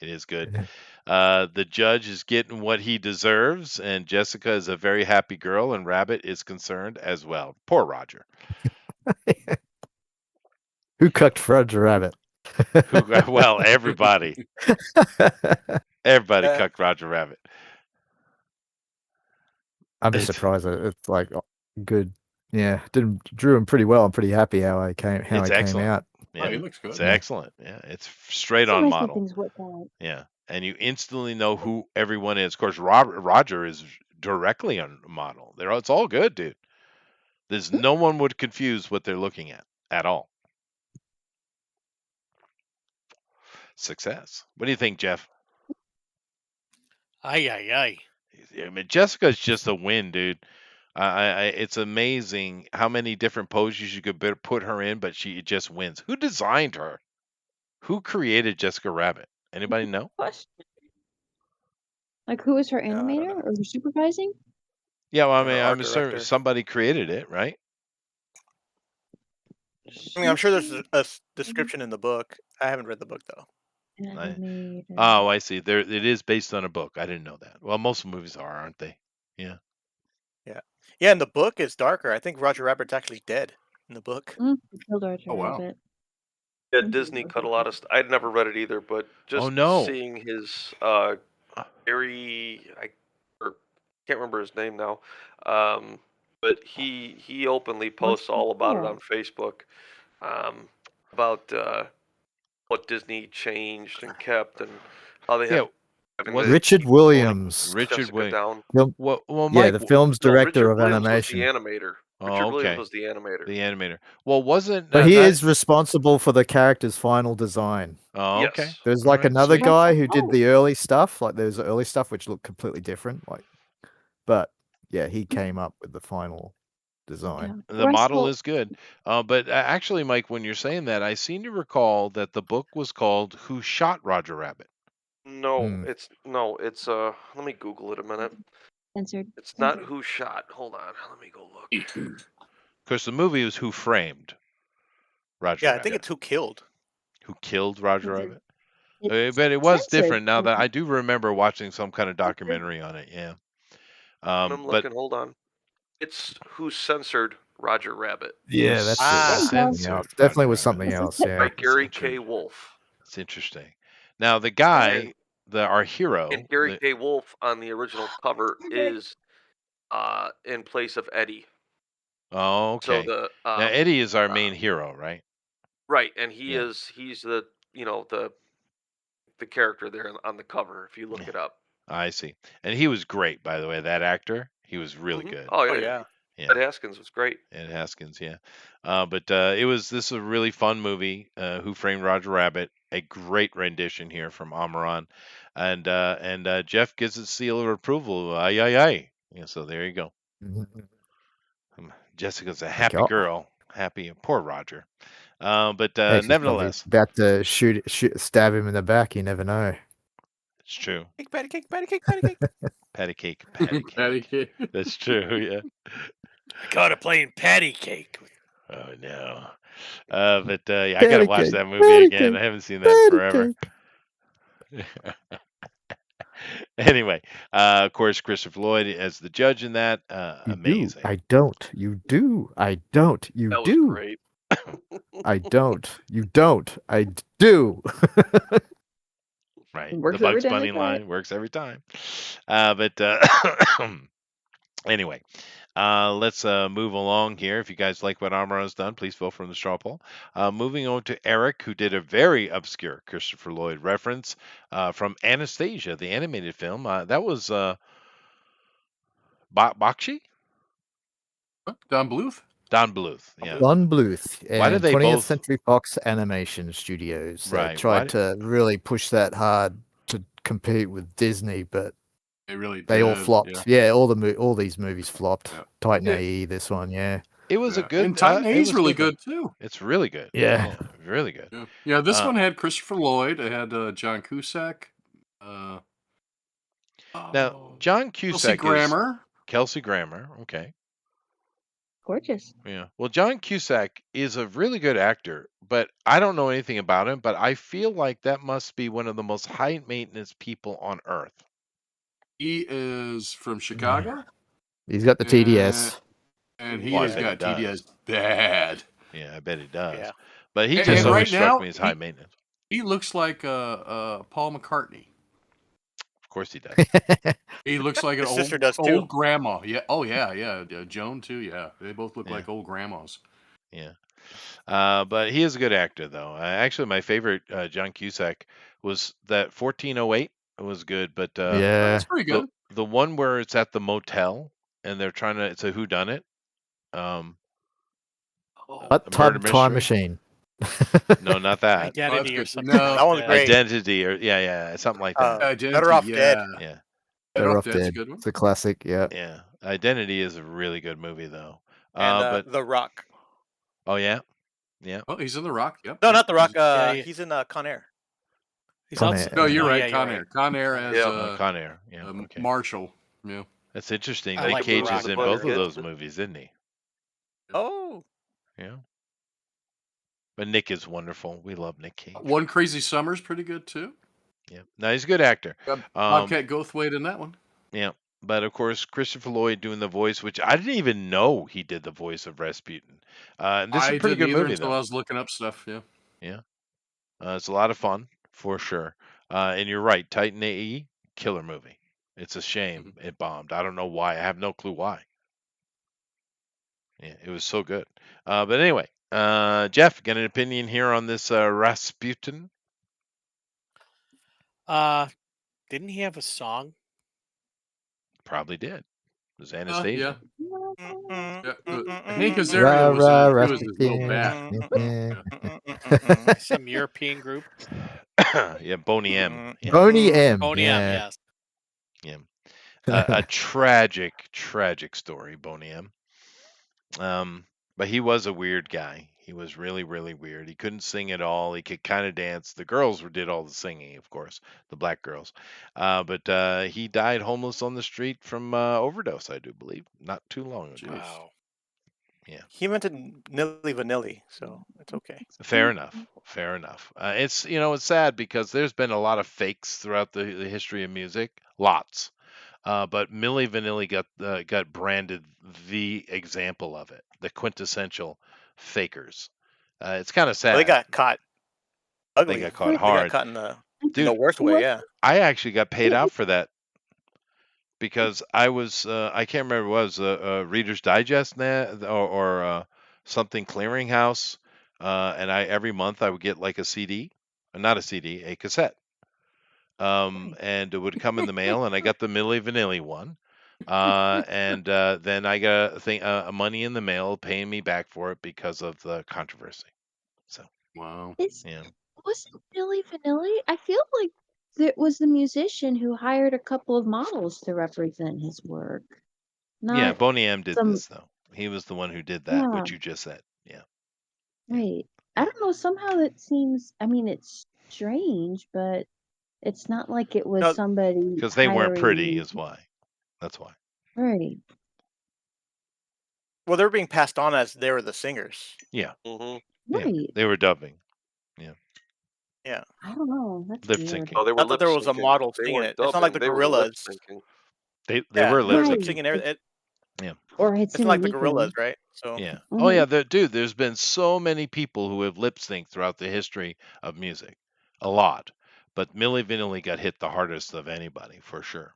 it is good. The judge is getting what he deserves, and Jessica is a very happy girl, and Rabbit is concerned as well. Poor Roger. Who cooked Roger Rabbit? Well, everybody. Everybody Yeah. cucked Roger Rabbit. I'm just It's- surprised that it's like good. Yeah, drew him pretty well. I'm pretty happy how he came excellent. out. Yeah, Oh, he looks good. it's Yeah. excellent. Yeah, it's straight So on nice when model. things work out. Yeah, and you instantly know who everyone is. Of course, Roger is directly on model. It's all good, dude. There's no one would confuse what they're looking at all. Success. What do you think, Jeff? Aye, aye, aye. I mean, Jessica's just a win, dude. It's amazing how many different poses you could put her in, but she just wins. Who designed her? Who created Jessica Rabbit? Anybody know? Question. Like, who is her No, I don't animator know. or her supervising? Yeah, well, I Or mean, art I'm certain director. somebody created it, right? I mean, I'm sure there's a description in the book. I haven't read the book though. Animator. Oh, I see. It is based on a book. I didn't know that. Well, most movies are, aren't they? Yeah. Yeah, and the book is darker. I think Roger Rabbit's actually dead in the book. He killed Roger Oh, wow. Rabbit. Yeah, Disney cut a lot of. I'd never read it either, but just no. seeing his Gary, I can't remember his name now, but he openly posts all about it on Facebook, about what Disney changed and kept and how they have. Richard Williams. Richard Williams. Down. Well, Yeah, Mike, the film's director Richard of Williams animation. was the animator. Oh, Richard Williams okay. was the animator. The animator. Well, wasn't But he that- is responsible for the character's final design. Oh, okay. Yes. There's like Alright, another sweet. guy who did the early stuff. Like there's early stuff which looked completely different. But yeah, he came up with the final design. Yeah. The model is good. But actually, Mike, when you're saying that, I seem to recall that the book was called "Who Shot Roger Rabbit." No, it's let me Google it a minute. Censored. It's not Who Shot. Hold on, let me go look. Of course, the movie was Who Framed Roger Yeah, Rabbit. I think it's Who Killed. Who Killed Roger Rabbit? It's But it was censored. different now that I do remember watching some kind of documentary on it. Yeah. I'm looking. Hold on. It's Who Censored Roger Rabbit. Yeah, that's it. Censored Yeah, definitely Roger was something Rabbit. else. Yeah. By Gary K. Wolf. It's interesting. Now the guy, our hero, And Gary K. Wolf on the original cover is in place of Eddie. Oh, okay. So now Eddie is our main hero, right? Right, and he's the the character there on the cover if you look it up. I see. And he was great, by the way. That actor, he was really good. Oh yeah. Ed Haskins was great. Ed Haskins, yeah. But this is a really fun movie. Who Framed Roger Rabbit? A great rendition here from Amaran, and Jeff gives it seal of approval. Aye, aye, aye. Yeah, so there you go. Jessica's a happy girl. Happy, poor Roger. But nevertheless, about to stab him in the back. You never know. It's true. Cake, patty cake, patty cake, patty cake. Patty cake, patty cake. Patty cake. That's true. Yeah. I caught it playing patty cake. Oh no. But yeah, I gotta watch that movie again. I haven't seen that forever. Anyway, of course, Christopher Lloyd as the judge in that. Amazing. I don't. You do. I don't. You that do. Was great. I don't. You don't. I do. Right. Works The every Bugs time they Bunny try it. line works every time. But anyway, let's move along here. If you guys like what Armoro's done, please vote from the straw poll. Moving on to Eric, who did a very obscure Christopher Lloyd reference from Anastasia, the animated film. That was Bakshi? Don Bluth? Don Bluth. Yeah. Don Bluth Why did and they 20th both? Century Fox Animation Studios. They Right. tried to really push that hard to compete with Disney, but They really they all did. flopped. Yeah. Yeah, all these movies flopped. Yeah. Titan Yeah. AE, this one, yeah. It was a Yeah. good. And Titan It A's was really good, good too. It's really good. Yeah. Really good. Yeah. Yeah, this Uh, one had Christopher Lloyd. It had John Cusack. Now, John Kelsey Cusack is Grammer. Kelsey Grammer. Okay. Gorgeous. Yeah. Well, John Cusack is a really good actor, but I don't know anything about him, but I feel like that must be one of the most high maintenance people on earth. He is from Chicago. He's got the TDS. And he Well, I has bet he got does. TDS bad. Yeah, I bet he does. Yeah. But he And just right always struck now, me as high maintenance. He looks like Paul McCartney. Of course he does. He looks like an His sister does too. old grandma. Yeah. Oh yeah. Joan too. Yeah. They both look Yeah. like old grandmas. Yeah. But he is a good actor, though. Actually, my favorite John Cusack was that 1408. It was good, but Yeah. That's pretty good. the one where it's at the motel and they're trying to, it's a whodunit. But A Time murder Time mystery? Machine. No, not that. Identity or good. something. No. That one's Yeah. great. Identity or yeah, something like that. Identity, Better Off Dead. Yeah. Better Off That's a Dead. good one. It's a classic, yeah. Yeah. Identity is a really good movie, though. And But The Rock. oh yeah, Oh, he's in The Rock. Yep. No, not The Rock. Yeah. He's in Con Air. He's Con also. Air. No, you're Oh, right. yeah, you're Con right. Air. Con Air as Yeah. Con Air. Yeah. Okay. Marshall. Yeah. That's interesting. I Nick like The Cage Rock is in better. both of Yeah. those movies, isn't he? Oh, Yeah. But Nick is wonderful. We love Nick Cage. One Crazy Summer's pretty good too. Yeah. No, he's a good actor. Bobcat Goldthwait in that one. Yeah. But of course, Christopher Lloyd doing the voice, which I didn't even know he did the voice of Rasputin. And this is I a pretty didn't good either movie, until though. I was looking up stuff. Yeah. It's a lot of fun for sure. And you're right, Titan AE, killer movie. It's a shame it bombed. I don't know why. I have no clue why. Yeah, it was so good. But anyway, Jeff, got an opinion here on this Rasputin? Didn't he have a song? Probably did. It was Anastasia. Yeah. Hank Azaria was his little bat. Some European group. Yeah, Boney M. Yeah. Boney M. Boney M, yes. A tragic story, Boney M. But he was a weird guy. He was really, really weird. He couldn't sing at all. He could kind of dance. The girls did all the singing, of course, the black girls. But he died homeless on the street from overdose, I do believe, not too long ago. Wow. Yeah. he invented Nilly Vanilli, so it's okay. Fair enough. It's it's sad because there's been a lot of fakes throughout the history of music, lots. But Milli Vanilli got branded the example of it, the quintessential fakers. It's kind of sad. Well, they got caught ugly. They got caught They hard. got caught in the Dude, worst way. Yeah. I actually got paid out for that because I was I can't remember what it was Reader's Digest or something clearinghouse, and every month I would get like a CD, not a CD, a cassette. And it would come in the mail, and I got the Milli Vanilli one. And then I got money in the mail paying me back for it because of the controversy. So Wow. yeah, Wasn't Milli Vanilli? I feel like it was the musician who hired a couple of models to represent his work. yeah. Not Boney M did some- this though. He was the one who did that. Yeah. What you just said. Yeah. right. I don't know. Somehow it seems. I mean, it's strange, but it's not like it was No, somebody Because they weren't pretty, hiring- is why. That's why. Right. Well, they're being passed on as they were the singers. Yeah. Mm-hmm. Yeah. Right. They were dubbing. I don't know. That's Lip weird. syncing. Oh, they were Not that there was a lip-syncing. model They singing weren't it. It's not like the dubbing, they were Gorillas. lip-syncing. They Yeah, were they were lip Right. syncing. singing everything. Or It's Hatsune not like the Miku. Gorillas, right? So Yeah. Mhm. Oh yeah, dude. There's been so many people who have lip synced throughout the history of music. A lot. but Milli Vanilli got hit the hardest of anybody for sure.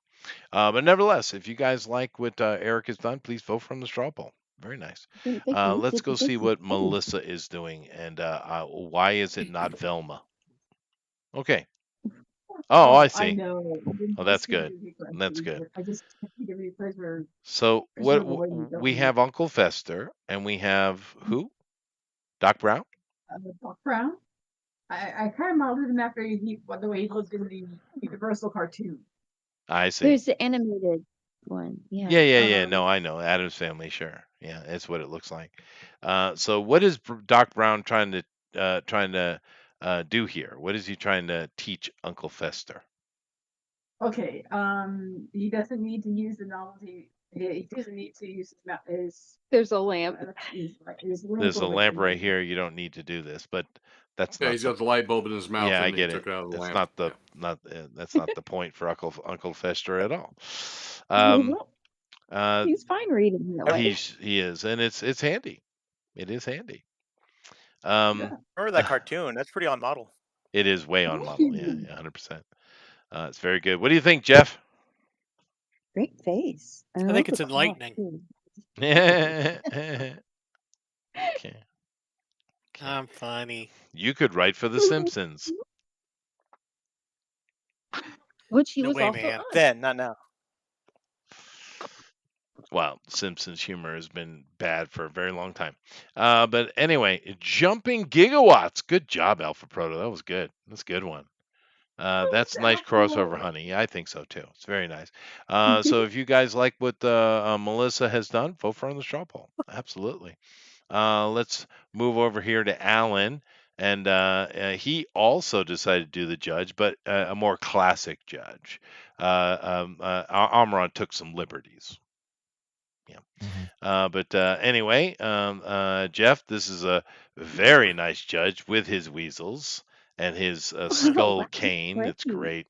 But nevertheless, if you guys like what Eric has done, please vote from the straw poll. Very nice. Thank you. Let's go see what Oh, Melissa is doing, and why is it not Velma? Okay. Oh, I I see. know. Oh, that's good. That's good. I just need to refresh for So Christopher what Lloyd and we Velma. have Uncle Fester, and we have who? Doc Brown. Doc Brown. I kind of modeled him after the way he looked in the Universal cartoon. I see. there's the animated one. Yeah. Yeah. No, I know. Adam's Family, sure. Yeah, that's what it looks like. So what is Doc Brown trying to do here? What is he trying to teach Uncle Fester? Okay. He doesn't need to use the novelty. He doesn't need to use his There's a lamp. lamp There's a over lamp here. right here. You don't need to do this, but that's Yeah, not he's the got the light bulb in his mouth, yeah, I and he get took it. it out of the It's lamp. not the Yeah. that's not the point for Uncle Fester at all. He's fine reading that way. He is, and it's handy. It is handy. Remember that cartoon? That's pretty on model. It is way on model. Yeah, 100%. It's very good. What do you think, Jeff? Great face. I think it's enlightening. Okay. I'm funny. You could write for The Simpsons. Which he No was way, also man. on. Then, not now. Well, Simpsons humor has been bad for a very long time. But anyway, jumping gigawatts. Good job, Alpha Proto. That was good. That's a good one. That's nice crossover, honey. Yeah, I think so too. It's very nice. So if you guys like what Melissa has done, vote for her on the straw poll. Absolutely. Let's move over here to Alan. And he also decided to do the judge, but a more classic judge. Amron took some liberties. Yeah. But anyway, Jeff, this is a very nice judge with his weasels and his skull that's cane. great. It's great.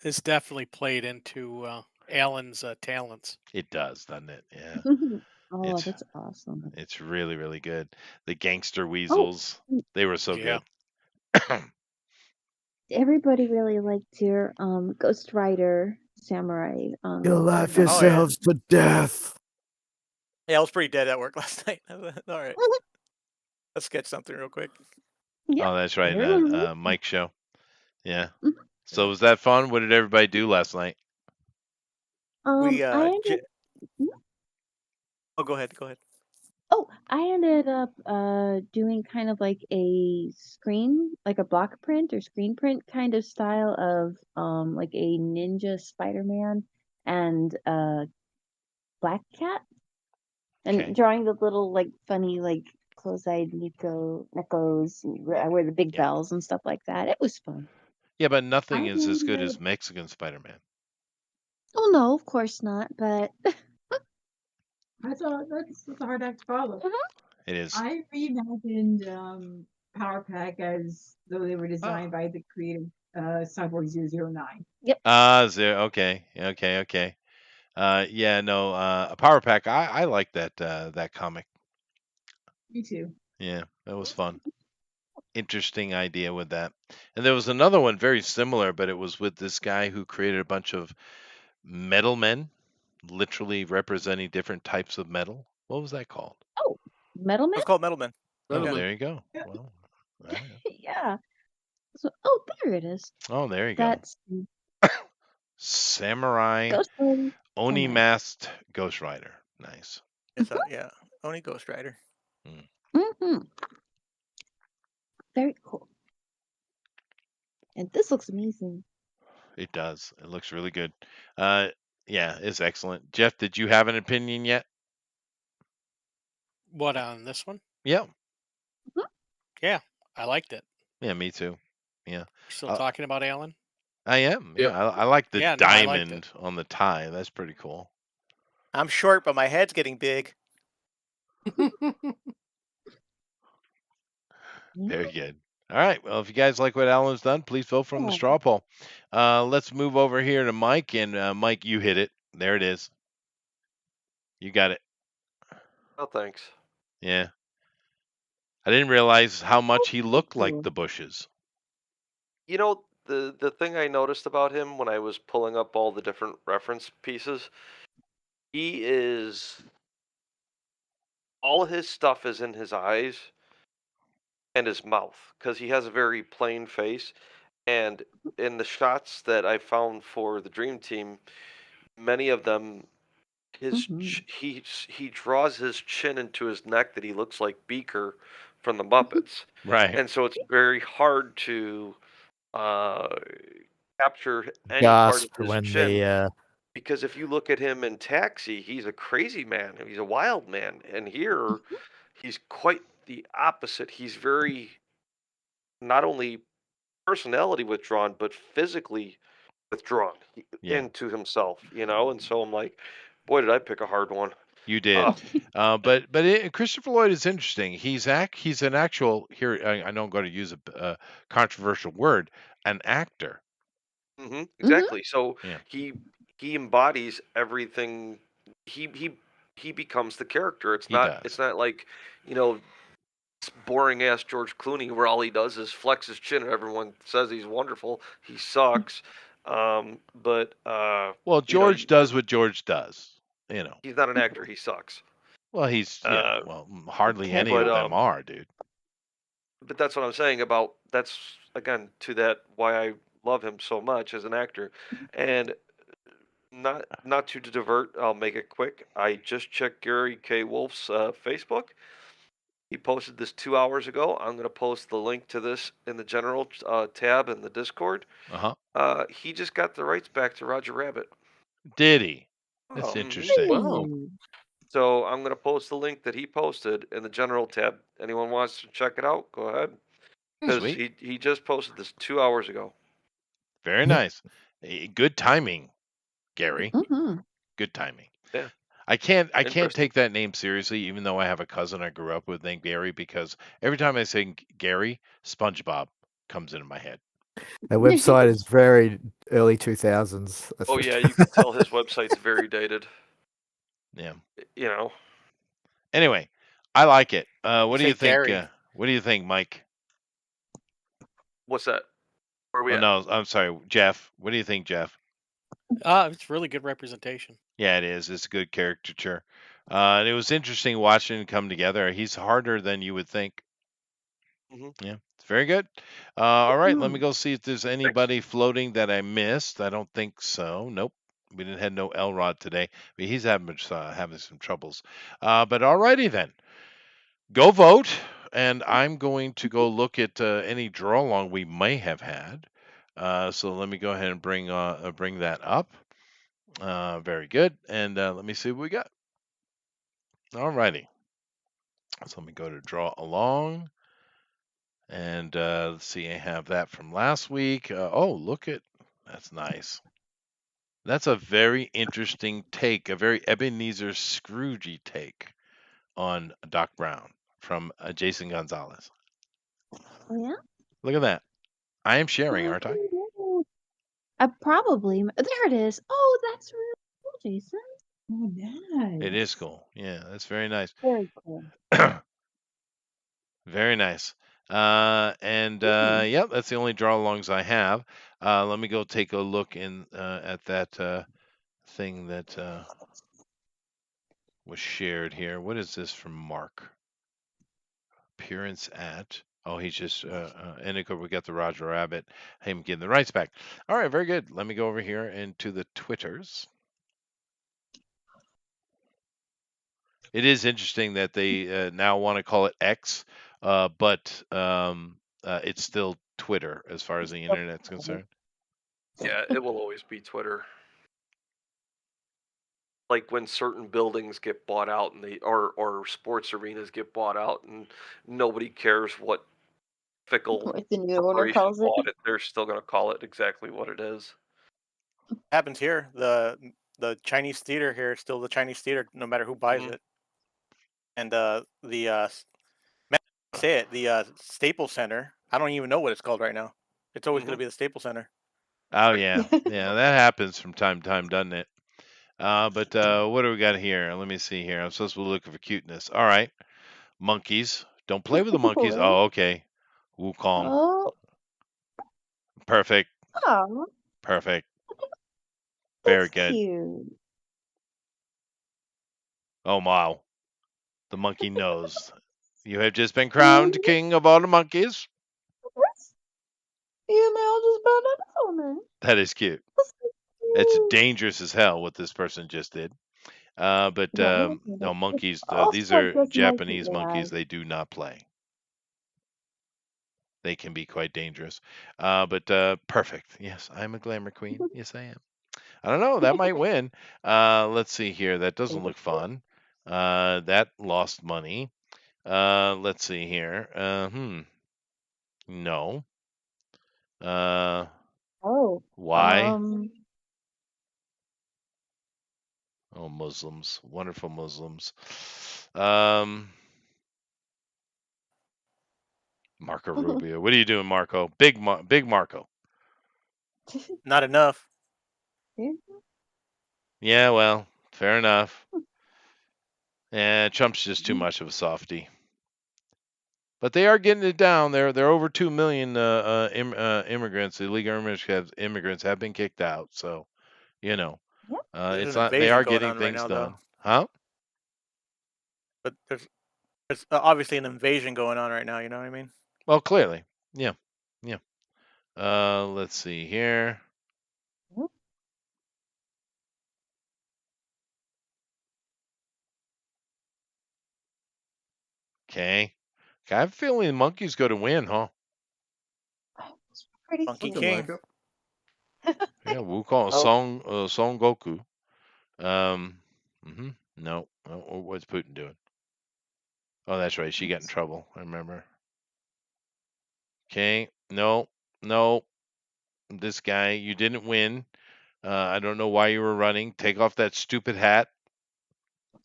This definitely played into Alan's talents. It does, doesn't it? Yeah. Oh, It's- that's awesome. It's really, really good. The gangster weasels, they were so Yeah. good. Everybody really liked your Ghost Rider samurai. You'll laugh design. yourselves to death. Yeah, I was pretty dead at work last night. All right. Let's sketch something real quick. Yeah. Oh, that's right. Really? Mike show. Yeah. Mhm. So was that fun? What did everybody do last night? We I ended, Oh, go ahead. Go ahead. I ended up doing kind of like a screen, like a block print or screen print kind of style of like a ninja Spider-Man and Black Cat, and Okay. drawing the little like funny like close-eyed Nikos. I wear the big Yeah. bells and stuff like that. It was fun. Yeah, but nothing I is as good did. as Mexican Spider-Man. Oh no, of course not. But That's a hard act to follow. It is. I reimagined Power Pack as though they were designed by the creative Cyborg 009. Okay. Yeah, no, a Power Pack. I like that comic. Me too. Yeah, that was fun. Interesting idea with that. And there was another one very similar, but it was with this guy who created a bunch of metal men, literally representing different types of metal. What was that called? Metal Man. It's called Metalman. Oh, Metalman. there you go. Yeah. Well, all right. Yeah. So, there it is. Oh, there you That's go. Samurai Ghost Rider. Oni Samurai. masked Ghost Rider. Nice. It's yeah, only Ghost Rider. Mm-hmm. Very cool. And this looks amazing. It does. It looks really good. Yeah, it's excellent. Jeff, did you have an opinion yet? What on this one? Yeah. Yeah, I liked it. Yeah, me too. Yeah. You're still talking about Alan? I am. Yep. Yeah, I like the Yeah, no, I liked diamond on the tie. That's pretty cool. I'm short, but my head's getting big. Very good. All right. Well, if you guys like what Alan's done, please vote from the straw poll. Let's move over here to Mike. And Mike, you hit it. There it is. You got it. Oh, thanks. Yeah. I didn't realize how much he looked like the bushes. You know, the thing I noticed about him when I was pulling up all the different reference pieces, he is all his stuff is in his eyes and his mouth because he has a very plain face. And in the shots that I found for the Dream Team, many of them, Mhm. he draws his chin into his neck that he looks like Beaker from the Muppets, Right. and so it's very hard to uh, capture any part of Gasped his when chin the because if you look at him in Taxi, he's a crazy man. He's a wild man, and here he's quite the opposite. He's very not only personality withdrawn, but physically withdrawn Yeah, into himself, And so I'm like, boy, did I pick a hard one. you did. Uh, Christopher Lloyd is interesting. He's an actual here. I know I'm going to use a controversial word, an actor. Mhm. exactly. So Yeah, he he embodies everything. He he he becomes the character. It's he not does. it's not like, you know, boring ass George Clooney where all he does is flex his chin and everyone says he's wonderful. He sucks. But Well, George does what George does. You know. he's not an actor. He sucks. Well, he's yeah. Uh, Well, hardly Can't any but of help them it. are, dude. that's what I'm saying about that's again to that why I love him so much as an actor, and not to divert. I'll make it quick. I just checked Gary K. Wolf's Facebook. He posted this 2 hours ago. I'm going to post the link to this in the general tab in the Discord. Uh huh. He just got the rights back to Roger Rabbit. Did he? That's Oh, interesting. Wow. Ooh. So I'm going to post the link that he posted in the general tab. Anyone wants to check it out, go ahead. Because Sweet. he just posted this 2 hours ago. Very nice. Good timing, Gary. Mhm. Good timing. Yeah, I can't interesting. take that name seriously, even though I have a cousin I grew up with named Gary, because every time I say Gary, SpongeBob comes into my head. that website is very early 2000s. Oh yeah, you can tell his website's very dated. Yeah. You know, Anyway, I like it. You What do say you think? Gary. What do you think, Mike? what's that? Where are we Oh at? no, I'm sorry, Jeff. What do you think, Jeff? It's really good representation. Yeah, it is. It's a good caricature. And it was interesting watching it come together. He's harder than you would think. hmm Yeah, it's very good. All right, let me Mhm. go see if there's Thanks. anybody floating that I missed. I don't think so. Nope. We didn't have no Elrod today, but he's having some troubles. But all righty then. Go vote, and I'm going to go look at any draw along we may have had. So let me go ahead and bring that up. Very good, and let me see what we got. All righty. So let me go to draw along, and let's see. I have that from last week. Oh, look at that's nice. That's a very interesting take, a very Ebenezer Scroogey take on Doc Brown from Jason Gonzalez. Oh yeah. Look at that. I am sharing, aren't I? Oh, I probably there it is. Oh, that's really cool, Jason. Oh, It is nice. cool. Yeah, that's very nice. Very cool. Very nice. And Mhm. yep, that's the only draw alongs I have. Let me go take a look in at that thing that was shared here. What is this from Mark? Appearance at. Oh, he's just and of course we got the Roger Rabbit. Him getting the rights back. All right, very good. Let me go over here into the Twitters. It is interesting that they now want to call it X, but it's still Twitter as far as the internet's concerned. Yeah, it will always be Twitter. Like when certain buildings get bought out and or sports arenas get bought out and nobody cares what fickle What the new owner corporation calls it. bought it, they're still going to call it exactly what it is. happens here. The Chinese theater here is still the Chinese theater, no matter who buys Mhm. it. And say it, the Staples Center. I don't even know what it's called right now. It's always going to Mhm. be the Staples Center. Oh yeah, yeah, that happens from time to time, doesn't it? But what do we got here? Let me see here. I'm supposed to be looking for cuteness. All right, monkeys. Don't play with the monkeys. Right? Oh, okay. Wukong. Oh, Perfect. Oh, Perfect. that's Very good. cute. Oh, wow. The monkey knows. You have just been crowned king of all the monkeys. You may all just bow down to me. That is cute. It's dangerous as hell what this person just did. But no, monkeys. These Also, are just like the Japanese AI. monkeys. They do not play. They can be quite dangerous. But perfect. Yes, I'm a glamour queen. Yes, I am. I don't know. That might win. Let's see here. That doesn't look fun. That lost money. Let's see here. No. Oh. Why? Oh, Muslims. Wonderful Muslims. Marco Rubio. What are you doing, Marco? Big Marco. Not enough. Yeah, well, fair enough. Yeah, Trump's just too much of a softie. But they are getting it down. They're over 2 million immigrants, illegal immigrants have been kicked out. So, you know, There's it's an not. They invasion are going getting on right things now, done, though. huh? But there's obviously an invasion going on right now. You know what I mean? Well, clearly, yeah, yeah. Let's see here. Okay. I have a feeling the monkeys go to win, huh? Pretty Monkey cute. King. Yeah, Wukong, Son Goku. No. What's Putin doing? Oh, that's right. She got in trouble. I remember. Okay. No. This guy, you didn't win. I don't know why you were running. Take off that stupid hat.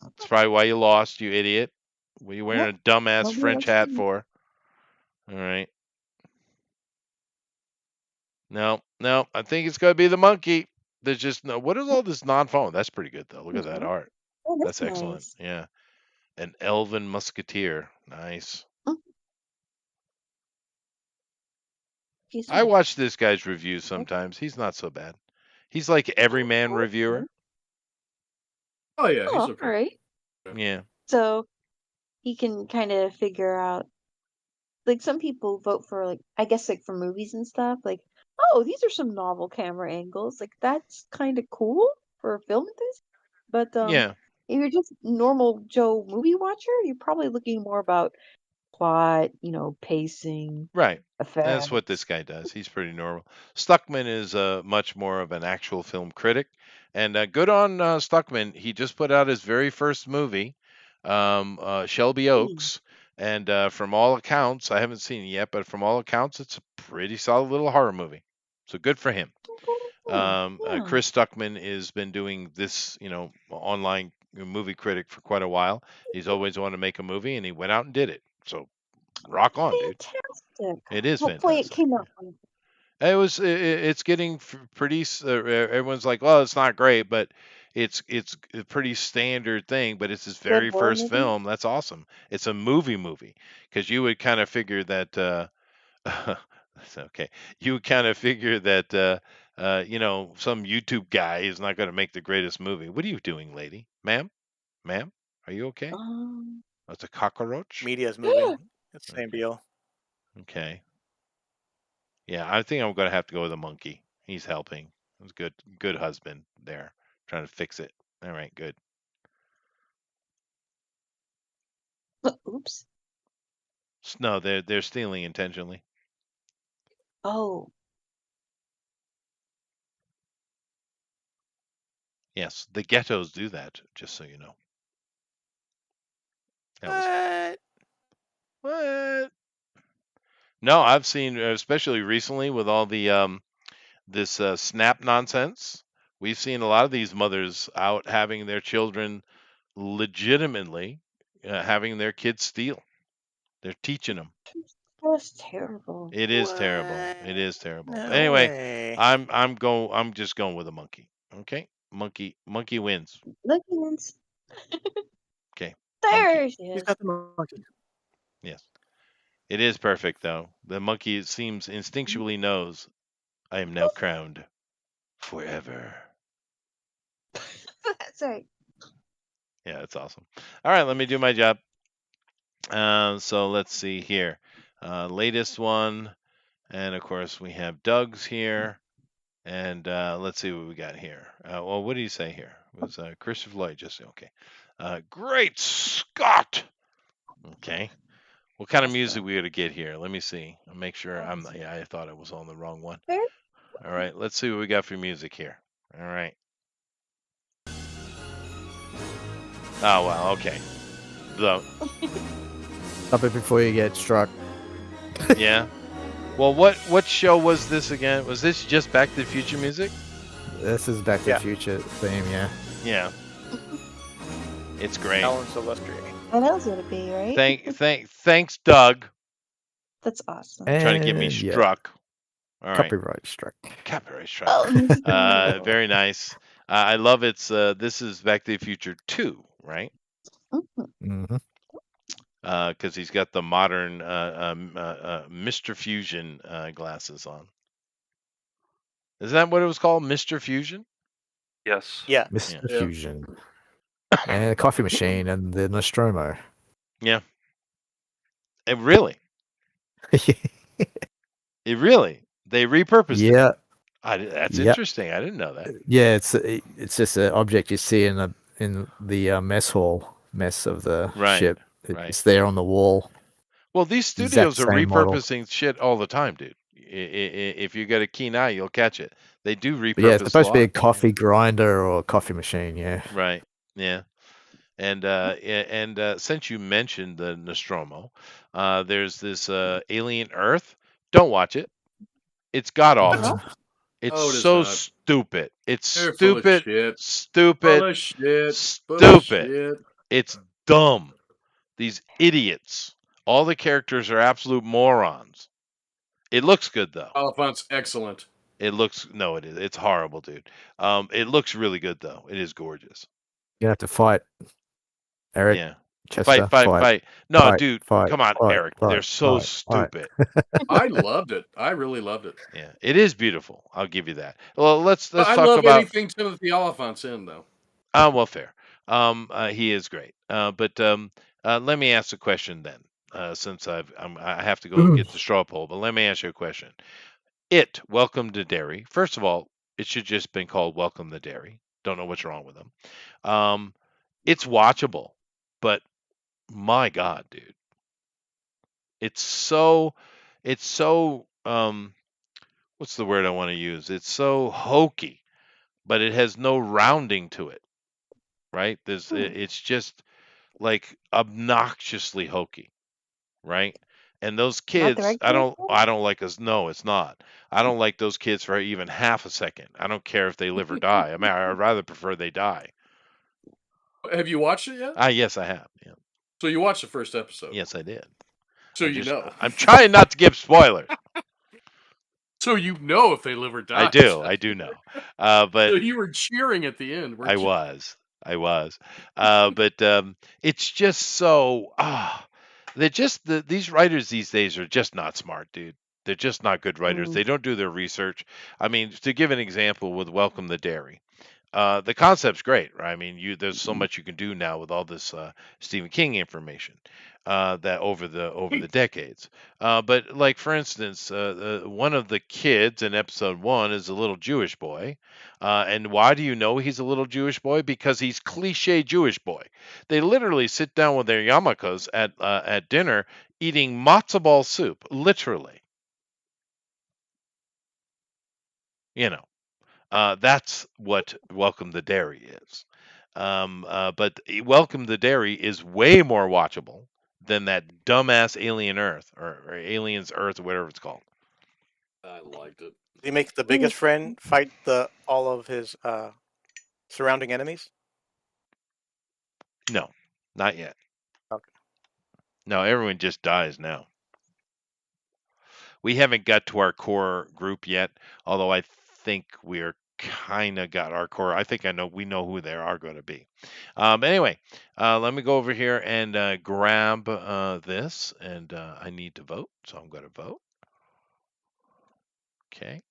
That's probably why you lost, you idiot. What are you wearing a dumbass Nobody French wants to hat be- for? All right. No. I think it's going to be the monkey. There's just no. What is all this non-phone? That's pretty good though. Look at that art. Oh, That's excellent. nice. Yeah. An elven musketeer. Nice. I watch this guy's reviews sometimes. He's not so bad. He's like everyman reviewer. Oh yeah, he's Oh, okay. all right. Yeah. So he can kind of figure out, like, some people vote for, like, I guess, like, for movies and stuff, like, oh, these are some novel camera angles, like, that's kind of cool for a film enthusiast. But Yeah. if you're just normal Joe movie watcher, you're probably looking more about plot, pacing, Right. That's what this effects. guy does. He's pretty normal. Stuckman is much more of an actual film critic, and good on Stuckman. He just put out his very first movie, Shelby Oaks, and from all accounts, I haven't seen it yet, but from all accounts, it's a pretty solid little horror movie. So good for him. Yeah. Chris Stuckman has been doing this, online movie critic for quite a while. He's always wanted to make a movie, and he went out and did it. So rock on, dude. Fantastic. It is Hopefully it fantastic. came out fun. It's getting pretty. Everyone's like, well, it's not great, but it's a pretty standard thing. But it's his Good very horror first movie? film. That's awesome. It's a movie because you would kind of figure that. That's okay. You would kind of figure that. Some YouTube guy is not going to make the greatest movie. What are you doing, lady? Ma'am, are you okay? Um, That's a cockroach. Media's moving. It's the same Okay. deal. Okay. Yeah, I think I'm gonna have to go with a monkey. He's helping. He's good husband there, trying to fix it. All right, good. oops. No, they're stealing intentionally. Oh, Yes, the ghettos do that. Just so you know. That was what? No, I've seen, especially recently with all the this snap nonsense. We've seen a lot of these mothers out having their children legitimately having their kids steal. They're teaching them. that's terrible. It is terrible. It is terrible. No Anyway, way. I'm just going with a monkey. Okay? Monkey wins. Look, it's Okay. there Monkey. she Who's is. got the monkey? Yes. It is perfect though. The monkey, it seems, instinctually knows I am now crowned forever. That's right. Yeah, that's awesome. All right, let me do my job. So let's see here. Latest one, and of course we have Doug's here, and let's see what we got here. Well, what do you say here? It was Christopher Lloyd? Just okay. Great Scott! Okay. What kind of music we got to get here? Let me see. I'll make sure I'm. Yeah, I thought I was on the wrong one. Fair. All right, let's see what we got for music here. All right. Oh well, okay. So Stop it before you get struck. yeah. Well, what show was this again? Was this just Back to the Future music? This is Back to Yeah. the Future theme, yeah. Yeah. It's great. Alan Silvestri. What else would it be, right? Thanks, Doug. That's awesome. Trying to get me And, yeah, struck. All right. copyright strike. Copyright strike. Oh, Very nice. I love it's. This is Back to the Future 2, right? Mm-hmm. Because he's got the modern Mr. Fusion glasses on. Is that what it was called, Mr. Fusion? Yes. Yeah. Mr. Yeah. Fusion. And the coffee machine and the Nostromo. Yeah. It really. They repurposed it. Yeah, That's Yep. interesting. I didn't know that. yeah. It's just an object you see in the mess of the Right, ship. right. It's there on the wall. Well, these Exact studios are same model. repurposing shit all the time, dude. If you got a keen eye, you'll catch it. They do repurpose But yeah, it's supposed to be a lot. coffee grinder or a coffee machine. Yeah. Right. Yeah. And since you mentioned the Nostromo, there's this Alien Earth. Don't watch it. It's god awful. It's Oh, it is so not. stupid. It's They're full of stupid. shit. Stupid. Full of shit. Full of Stupid. shit. It's dumb. These idiots. All the characters are absolute morons. It looks good though. Oliphant's excellent. It looks no, it is. It's horrible, dude. It looks really good though. It is gorgeous. You have to fight. Eric, Yeah. Chester, Fight. No, fight, dude, fight, come on, fight, Eric. They're fight, so fight, fight. stupid. I loved it. I really loved it. Yeah, it is beautiful. I'll give you that. Well, let's But I talk love about. anything Timothy Oliphant's in, though. Well, fair. He is great. But let me ask a question then. Since I have to go get the straw poll, but let me ask you a question. Welcome to Derry. First of all, it should just been called Welcome to Derry. Don't know what's wrong with them. It's watchable, but my God, dude, it's so what's the word I want to use? It's so hokey, but it has no rounding to it, right? It's just like obnoxiously hokey, right? And those Not the kids, right I don't like us. No, it's not. I don't like those kids for even half a second. I don't care if they live or die. I mean, I'd rather prefer they die. Have you watched it yet? Yes, I have. Yeah. So you watched the first episode. Yes, I did. So you know. I'm trying not to give spoilers. So you know if they live or die. I do know. But So you were cheering at the end, weren't I you? was. But it's just so they're just these writers these days are just not smart, dude. They're just not good writers. They don't do their research. I mean, to give an example with Welcome to Derry. The concept's great, right? I mean, there's so much you can do now with all this Stephen King information that over the decades. But like for instance, one of the kids in episode 1 is a little Jewish boy, and why do you know he's a little Jewish boy? Because he's cliche Jewish boy. They literally sit down with their yarmulkes at dinner eating matzo ball soup, literally. You know. That's what Welcome to Derry is. But Welcome to Derry is way more watchable than that dumbass Alien Earth or Aliens Earth or whatever it's called. I liked it. Did he make the biggest friend fight all of his surrounding enemies? No, not yet. Okay. No, everyone just dies now. We haven't got to our core group yet, although I think we're kind of got our core. I think we know who they are going to be. Anyway, let me go over here and grab this, and I need to vote, so I'm going to vote. Okay.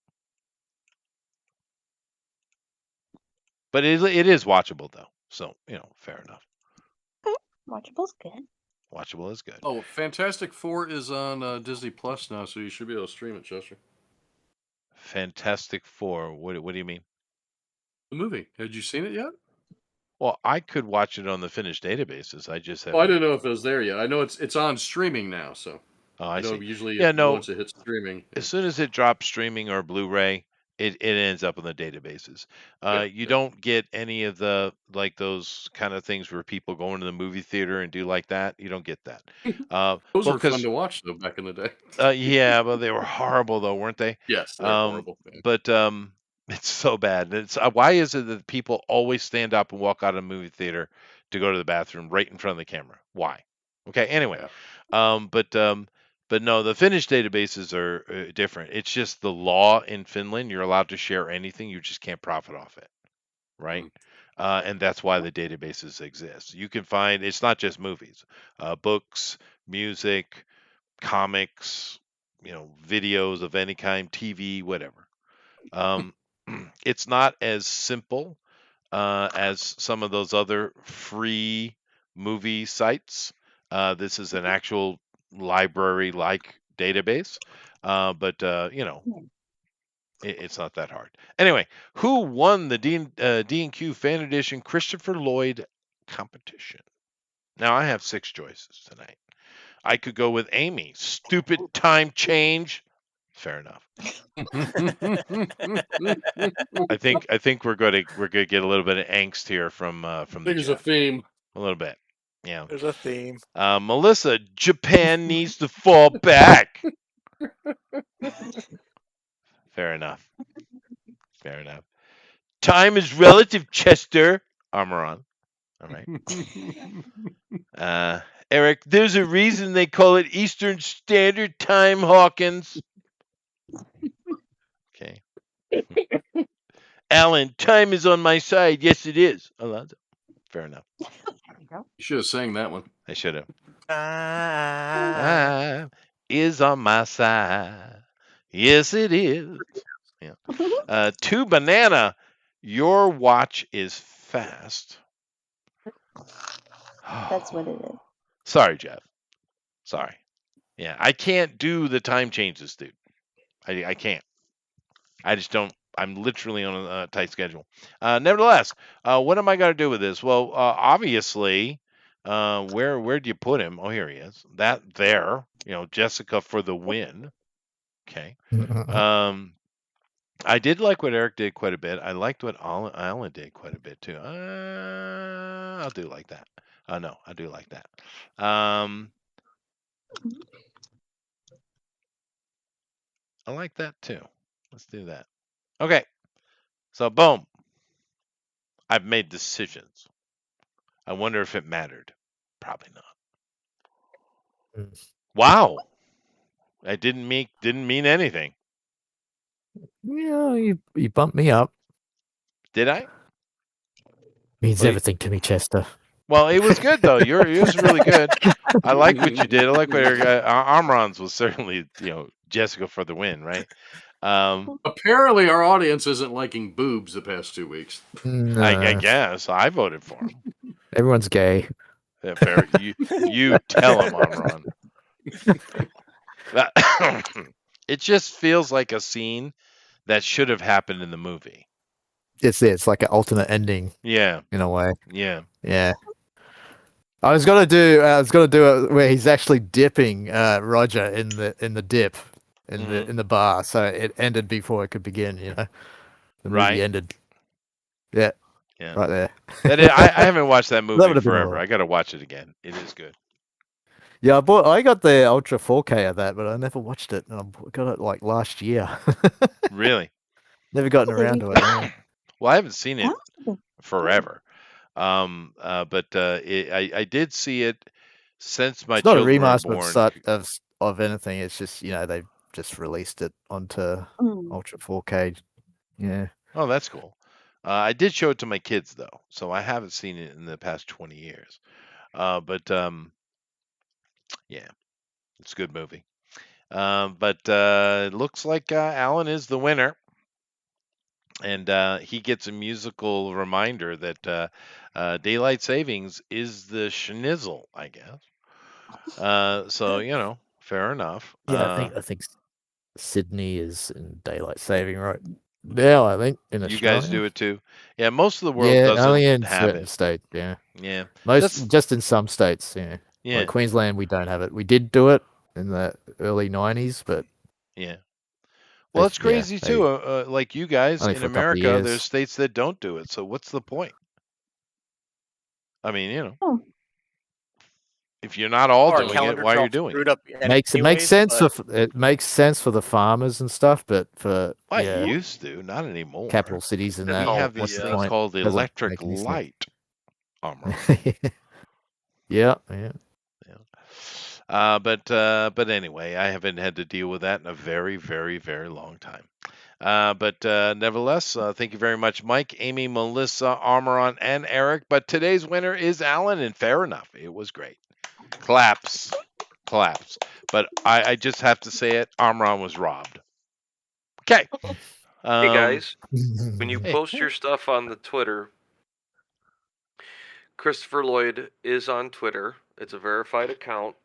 But it is watchable though. So fair enough. Watchable's good. Watchable is good. Oh, Fantastic Four is on Disney Plus now, so you should be able to stream it, Chester. Fantastic Four. What do you mean? The movie. Had you seen it yet? Well, I could watch it on the finished databases. I just Oh, I haven't. didn't know if it was there yet. I know it's on streaming now, so Oh, I see. usually Yeah, no. once it hits streaming. As soon as it drops streaming or Blu-ray, it ends up on the databases. You don't get any of the those kind of things where people go into the movie theater and do like that. You don't get that. Those well, were fun to watch though back in the day. yeah, but they were horrible though, weren't they? Yes, they're horrible. But it's so bad. It's why is it that people always stand up and walk out of a movie theater to go to the bathroom right in front of the camera? Why? Okay. Anyway, but no, the Finnish databases are different. It's just the law in Finland. You're allowed to share anything. You just can't profit off it, right? And that's why the databases exist. You can find it's not just movies, books, music, comics, videos of any kind, TV, whatever. It's not as simple as some of those other free movie sites. This is an actual library-like database, but it's not that hard. Anyway, who won the D&Q Fan Edition Christopher Lloyd competition? Now I have 6 choices tonight. I could go with Amy. Stupid time change. Fair enough. I think we're going to get a little bit of angst here from I the think there's a chat. theme. A little bit. Yeah. There's a theme. Melissa, Japan needs to fall back. Fair enough. Fair enough. Time is relative, Chester. Armor on. All right. Eric, there's a reason they call it Eastern Standard Time, Hawkins. Okay. Alan, time is on my side. Yes, it is. Alonzo. Fair enough. You should have sang that one. I should have. Time is on my side. Yes, it is. Yeah. 2 Banana, your watch is fast. That's what it is. Sorry, Jeff. Sorry. Yeah, I can't do the time changes, dude. I can't. I just don't. I'm literally on a tight schedule. Nevertheless, what am I going to do with this? Well, obviously, where do you put him? Oh, here he is. That there. Jessica for the win. Okay. I did like what Eric did quite a bit. I liked what Alan did quite a bit too. I'll do like that. No, I do like that. I like that too. Let's do that. Okay. So boom. I've made decisions. I wonder if it mattered. Probably not. Wow. I didn't mean anything. Yeah, you bumped me up. Did I? Means everything to me, Chester. Well, it was good though. Yours was really good. I like what you did. I like what Armron's was certainly, Jessica for the win, right? Apparently, our audience isn't liking boobs the past 2 weeks. No. I guess I voted for him. Everyone's gay. Yeah, fair. You tell him, Armron. It just feels like a scene that should have happened in the movie. It's like an alternate ending. Yeah. In a way. Yeah. Yeah. I was gonna do it where he's actually dipping Roger in the dip in the bar, so it ended before it could begin. The movie ended. Yeah. Yeah. Right there. I haven't watched that movie forever. I got to watch it again. It is good. Yeah, I got the Ultra 4K of that, but I never watched it. I got it like last year. Really? Never gotten around to it. Yeah. Well, I haven't seen it forever. But I did see it since my children were born. It's not a remaster of anything. It's just they've just released it onto Ultra 4K. Yeah. Oh, that's cool. I did show it to my kids though, so I haven't seen it in the past 20 years. But yeah, it's a good movie. But it looks like Alan is the winner. and he gets a musical reminder that daylight savings is the schnizzle, I guess. So fair enough. Yeah, I think Sydney is in daylight saving right now. I think in You guys Australia. do it too. Yeah, most of the world Yeah, only doesn't in have certain it. states. Yeah, Yeah, most just in some states. Yeah, yeah, like Queensland, we don't have it. We did do it in the early '90s, but yeah. Well, it's crazy they too. Like you guys only in for a couple of America, there's years. states that don't do it. So what's the point? I mean, Oh, if you're not all Our doing it, calendars why are all you doing screwed it? up It makes anyways, sense but it makes sense for the farmers and stuff, but for I used to, not anymore. capital cities and It's that, We all have what's these the BS. things point? called Doesn't electric make any sense. light. Armor. Yeah. But anyway, I haven't had to deal with that in a very, very, very long time. But nevertheless, thank you very much, Mike, Amy, Melissa, Armoron, and Eric. But today's winner is Alan, and fair enough. It was great. Claps. But I just have to say it. Armoron was robbed. Okay. Hey guys, when you Hey. post your stuff on the Twitter, Christopher Lloyd is on Twitter. It's a verified account.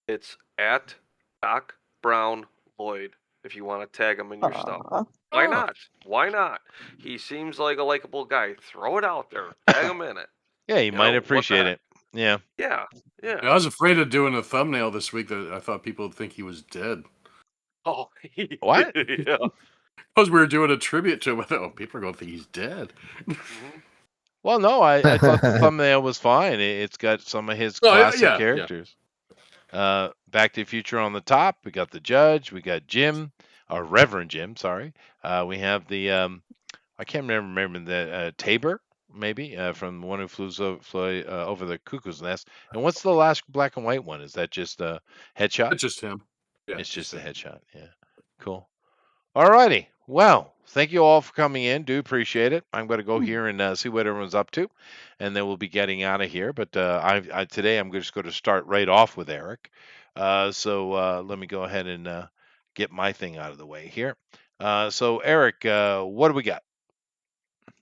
It's at Doc Brown Lloyd. If you want to tag him in your stuff, why not? Why not? He seems like a likable guy. Throw it out there. Tag him in it. Yeah, you might appreciate it. Yeah. Yeah. I was afraid of doing a thumbnail this week that I thought people would think he was dead. Oh, What? Yeah. Because we were doing a tribute to him. I thought, oh, people are going to think he's dead. Well, no, I thought the thumbnail was fine. It's got some of his classic characters. Back to the Future on the top. We got the Judge. We got Jim, or Reverend Jim. Sorry. We have the I can't remember the Tabor, maybe from the one who flew over the cuckoo's nest. And what's the last black and white one? Is that just a headshot? It's just him. Yeah, it's just a headshot. Yeah. Cool. Alrighty. Well, thank you all for coming in. Do appreciate it. I'm going to go here and see what everyone's up to, and then we'll be getting out of here. But today I'm just going to start right off with Eric. So let me go ahead and get my thing out of the way here. So Eric, what do we got?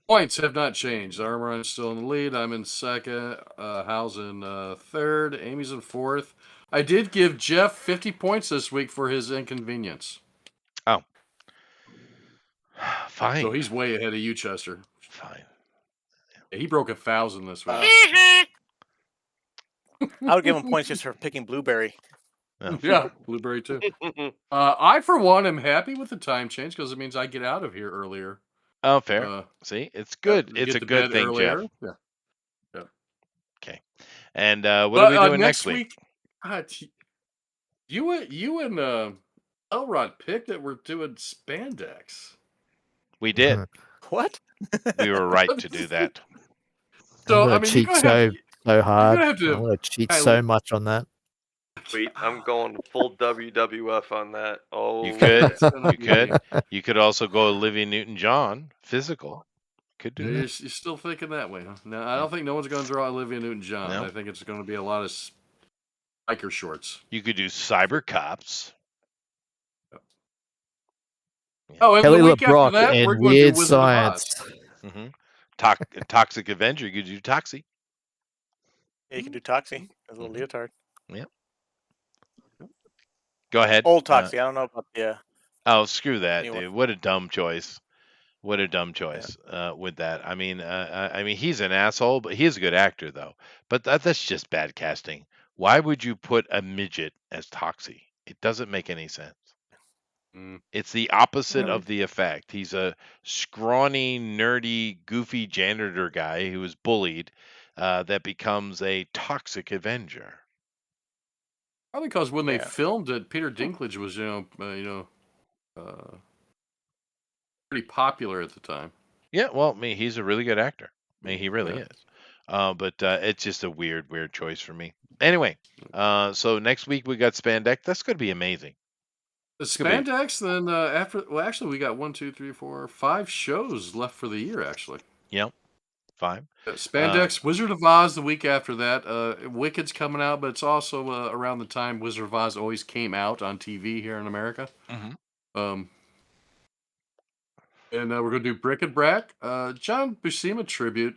Points have not changed. Armoron's still in the lead. I'm in second. Hal's in third. Amy's in fourth. I did give Jeff 50 points this week for his inconvenience. Oh. Fine. So he's way ahead of you, Chester. Fine. Yeah, he broke 1,000 this week. I would give him points just for picking Blueberry. Oh. Yeah, Blueberry too. I, for one, am happy with the time change because it means I get out of here earlier. Oh, fair. See, it's good. It's a good thing, earlier. Jeff. Yeah. Okay. And what are we doing next week? You and Elrod picked that we're doing spandex. We did. What? We were right to do that. So I'm gonna cheat so hard. I'm gonna cheat so much on that. Sweet, I'm going full WWF on that. Oh, you could. You could also go Olivia Newton-John, physical. Could do that. You're still thinking that way, huh? No, I don't think no one's going to draw Olivia Newton-John. No. I think it's going to be a lot of biker shorts. You could do Cyber Cops. Yep. Yeah. Oh, and Kelly the week LeBrock after that, and we're going Weird to do Wizard Science. of Oz. Toxic Avenger. You could do Toxie. Yeah, you can do Toxie as a little leotard. Yep. Go ahead. Old Toxie. I don't know about the. Oh, screw that, dude. What a dumb choice. What a dumb choice with that. I mean, he's an asshole, but he's a good actor, though. But that's just bad casting. Why would you put a midget as Toxie? It doesn't make any sense. It's the opposite of the effect. He's a scrawny, nerdy, goofy janitor guy who is bullied that becomes a toxic Avenger. Probably because when they filmed it, Peter Dinklage was, pretty popular at the time. Yeah, well, he's a really good actor. He really is. But it's just a weird choice for me. Anyway, so next week we got Spandex. That's going to be amazing. The Spandex, then actually, we got 1, 2, 3, 4, 5 shows left for the year, actually. Yep. 5. Spandex, Wizard of Oz the week after that. Wicked's coming out, but it's also around the time Wizard of Oz always came out on TV here in America. Mm-hmm. And we're going to do Brick and Brack, John Buscema tribute,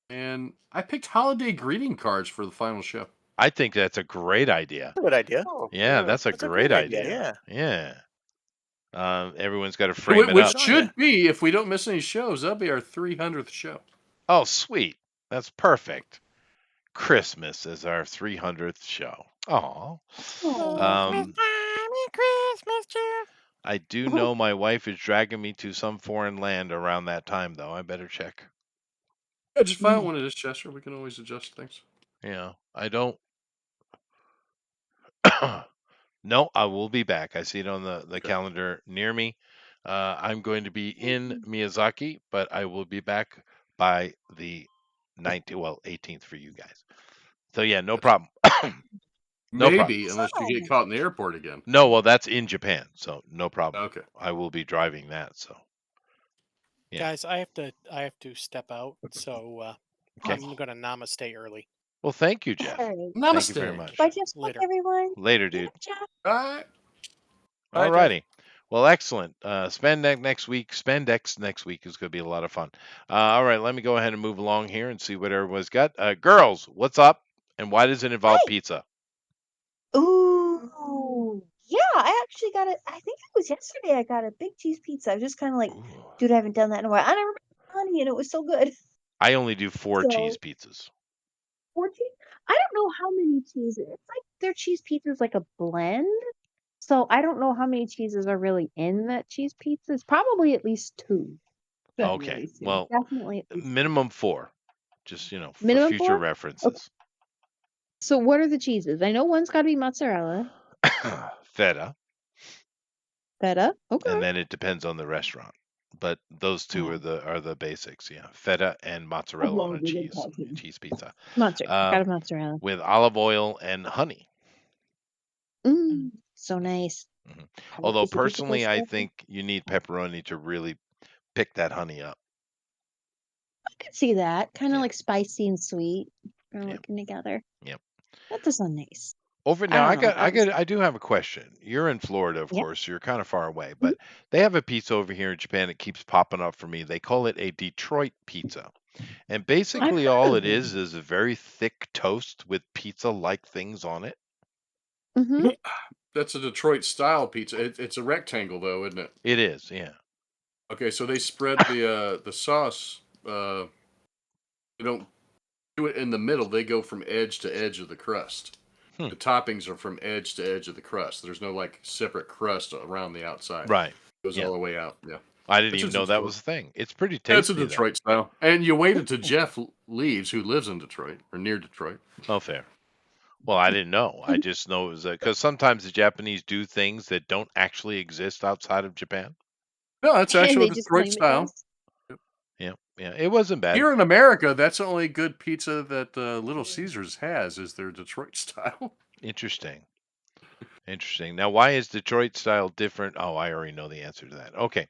and I picked holiday greeting cards for the final show. I think that's a great idea. That's a good idea. Oh, Yeah, that's a That's a great great idea, idea. yeah. Yeah. Everyone's got to frame it Which up. should be, if we don't miss any shows, that'll be our 300th show. Oh, sweet. That's perfect. Christmas is our 300th show. Aw. Christmas cheer. I do know my wife is dragging me to some foreign land around that time, though. I better check. Yeah, just find out when it is, Chester. We can always adjust things. Yeah, I don't. No, I will be back. I see it on the calendar near me. I'm going to be in Miyazaki, but I will be back by the 18th for you guys. So yeah, no problem. No Maybe, problem. unless you get caught in the airport again. No, well, that's in Japan, so no problem. Okay. I will be driving that. So yeah. Guys, I have to step out, so Okay. I'm gonna namaste early. Well, thank you, Jeff. All right. Thank you very much. Bye, Jeff. Later. Everyone. Later, dude. Jeff. Bye. Bye, Jeff. Alrighty. Well, excellent. Spandex next week is going to be a lot of fun. All right, let me go ahead and move along here and see what everyone's got. Girls, what's up? And why does it involve pizza? Ooh. Yeah, I actually got it. I think it was yesterday. I got a big cheese pizza. I was just kind of like, dude, I haven't done that in a while. I never made honey, and it was so good. I only do 4 cheese pizzas. 4 cheese? I don't know how many cheeses. It's like their cheese pizza is like a blend. So I don't know how many cheeses are really in that cheese pizza. It's probably at least 2. Okay. Well, definitely at least minimum 4. Just, for Minimum future 4? references. Okay. So what are the cheeses? I know one's got to be mozzarella. Feta. Feta? Okay. And then it depends on the restaurant. But those 2 are the basics, yeah. Feta and mozzarella on a cheese pizza. Got a mozzarella. With olive oil and honey. So nice. Mm-hmm. Although personally, I think you need pepperoni to really pick that honey up. I could see that. Kind of like spicy and sweet working together. Yep. That does sound nice. I do have a question. You're in Florida, of course. You're kind of far away, but they have a pizza over here in Japan. It keeps popping up for me. They call it a Detroit pizza. And basically all it is a very thick toast with pizza-like things on it. Mm-hmm. That's a Detroit style pizza. It's a rectangle though, isn't it? It is, yeah. Okay, so they spread the sauce. They don't do it in the middle. They go from edge to edge of the crust. The toppings are from edge to edge of the crust. There's no like separate crust around the outside. Right. It goes all the way out. Yeah. I didn't even know that was a thing. It's pretty tasty. It's a Detroit style. And you waited till Jeff leaves, who lives in Detroit or near Detroit. Oh, fair. Well, I didn't know. I just know it was because sometimes the Japanese do things that don't actually exist outside of Japan. No, that's actually a Detroit style. Yeah, it wasn't bad. Here in America, that's the only good pizza that Little Caesars has is their Detroit style. Interesting. Now, why is Detroit style different? Oh, I already know the answer to that. Okay.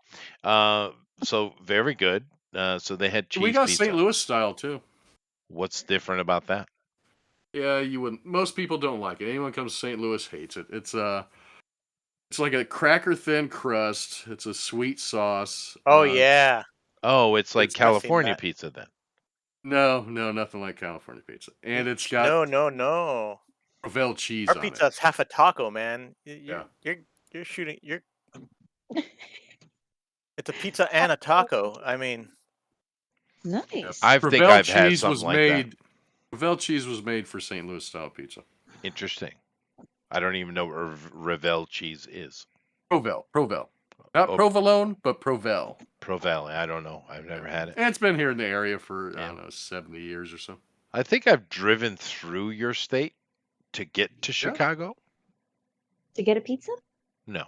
So very good. So they had cheese We got pizza. St. Louis style too. What's different about that? Yeah, you wouldn't. Most people don't like it. Anyone comes to St. Louis hates it. It's like a cracker thin crust. It's a sweet sauce. Oh yeah. Oh, it's like California pizza then. No, nothing like California pizza. And it's got no. Provel cheese Our on pizza's half a taco, man. Yeah. You're shooting. It's a pizza and a taco. I mean, nice. I think I've had something like that. Provel cheese was made for St. Louis style pizza. Interesting. I don't even know what Revel cheese is. Provel. Not provolone, but Provel. Provel. I don't know. I've never had it. And it's been here in the area for, I don't know, 70 years or so. I think I've driven through your state to get to Chicago. To get a pizza? No.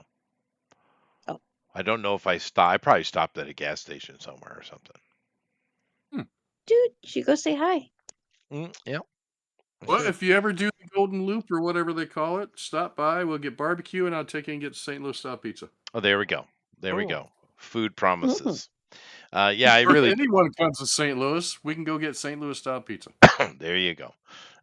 Oh. I don't know if I probably stopped at a gas station somewhere or something. Dude, you should go say hi. Yeah. Well, if you ever do the Golden Loop or whatever they call it, stop by. We'll get barbecue, and I'll take you and get St. Louis style pizza. Oh, there we go. We go. Food promises. I really. If anyone comes to St. Louis, we can go get St. Louis style pizza. There you go.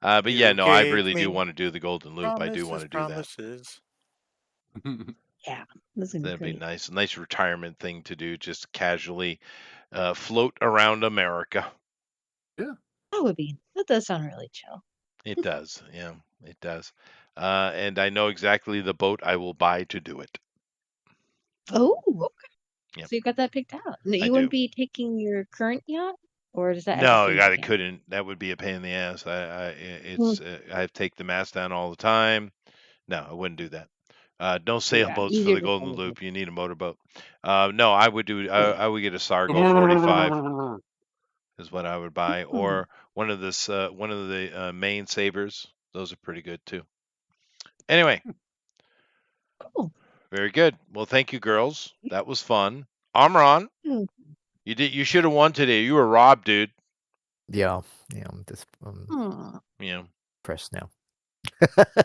But yeah, no, I really do want to do the Golden Loop. I do want to do that. Yeah, that's gonna be That'd be great. nice. A nice retirement thing to do, just casually float around America. That would be. That does sound really chill. It does. Yeah, it does. And I know exactly the boat I will buy to do it. Oh, okay. Yep. So you got that picked out. No, I you wouldn't do. be taking your current yacht, or does that have to No, stay I the same? couldn't. That would be a pain in the ass. I Hmm. it's I have to take the mast down all the time. No, I wouldn't do that. No Yeah, sailboats for easier the to Golden follow. Loop. You need a motorboat. No, I would do. Yeah. I would get a Sargo 45 is what I would buy, Hmm. or one of the main sabers. Those are pretty good too. Anyway, Cool. very good. Well, thank you, girls. That was fun. Amron, Hmm. you should have won today. You were robbed, dude. Yeah, I'm Aw. Yeah, depressed now.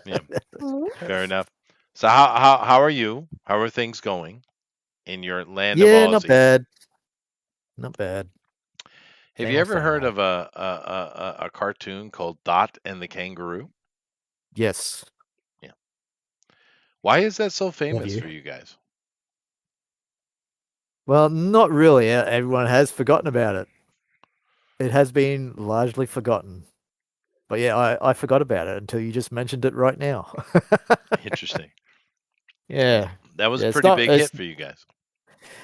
yeah. Oh, Fair enough. So how are you? How are things going in your land of Yeah, not Aussie? bad. Not bad. Have Same you old, ever same heard old. of a cartoon called Dot and the Kangaroo? Yes. Why is that so Have famous you? for you guys? Well, not really. Everyone has forgotten about it. It has been largely forgotten. But yeah, I forgot about it until you just mentioned it right now. Interesting. Yeah. That was Yeah, a it's pretty not big it's hit for you guys.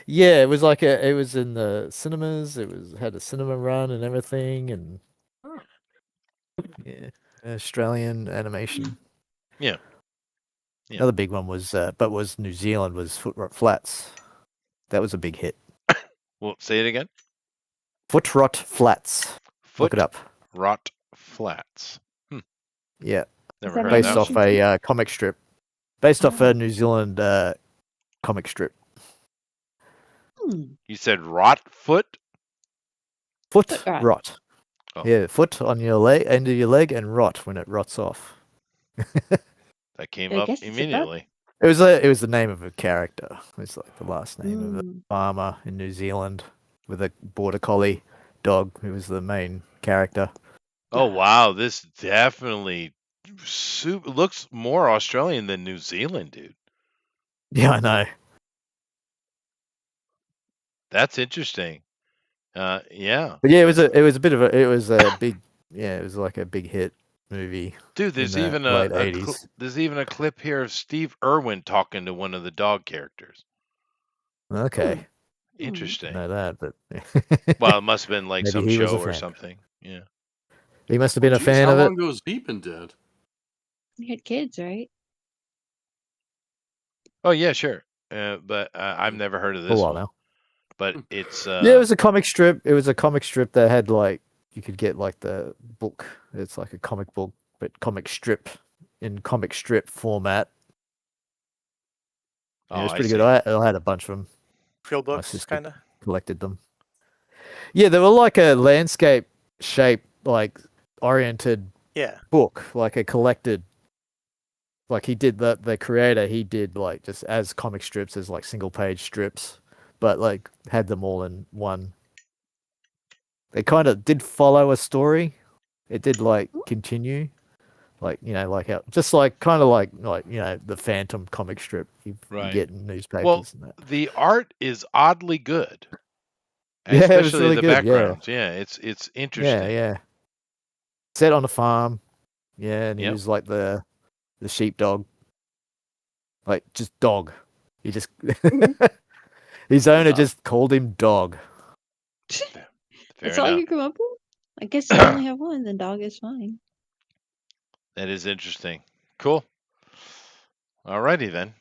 yeah, it was like it was in the cinemas, had a cinema run and everything, and yeah, Australian animation. Yeah. Yeah. Another big one was New Zealand was Foot Rot Flats. That was a big hit. Well, say it again. Foot Rot Flats. Look it Foot up. Rot Flats. Yeah. Never that heard of Based that off one. a comic strip. Based off Oh. a New Zealand comic strip. Hmm. You said rot foot? Foot Foot rot. rot. Oh. Yeah, foot on your leg, end of your leg, and rot when it rots off. That came I up guess it's a bug. immediately. It was the name of a character. It's like the last name of a farmer in New Zealand with a border collie dog who was the main character. Oh wow, this definitely looks more Australian than New Zealand, dude. Yeah, I know. That's interesting. Yeah. But yeah, it was a big it was like a big hit movie. Dude, there's in the even late 80s. there's even a clip here of Steve Irwin talking to one of the dog characters. Okay. Interesting. Know that, but Well, it must have been like maybe some he was a show or fan. something. Yeah. He must have been a Jeez, fan how of it. long ago has he been dead? You had kids, right? Oh yeah, sure. But I've never heard of A this while one. now. But it's Yeah, it was a comic strip. It was a comic strip that had like you could get like the book. It's like a comic book, but comic strip in comic strip format. Yeah, it was I pretty see. good. I had a bunch of them. Field My books, sister kind of. collected them. Yeah, they were like a landscape shape, like oriented Yeah. book, like a collected. Like he did the creator, he did like just as comic strips, as like single page strips, but like had them all in one. They kind of did follow a story. It did like continue, like like how just like kind of like the Phantom comic strip you Right. get in newspapers. Well, and that. the art is oddly good. Yeah, it was Especially really the good. Yeah. backgrounds. Yeah, it's interesting. Yeah. Set on a farm. Yeah, and he Yep. was like the sheepdog, like just dog. He just his owner just called him dog. Fair That's all enough. you come up with? I guess you only have one, then dog is fine. That is interesting. Cool. Alrighty then.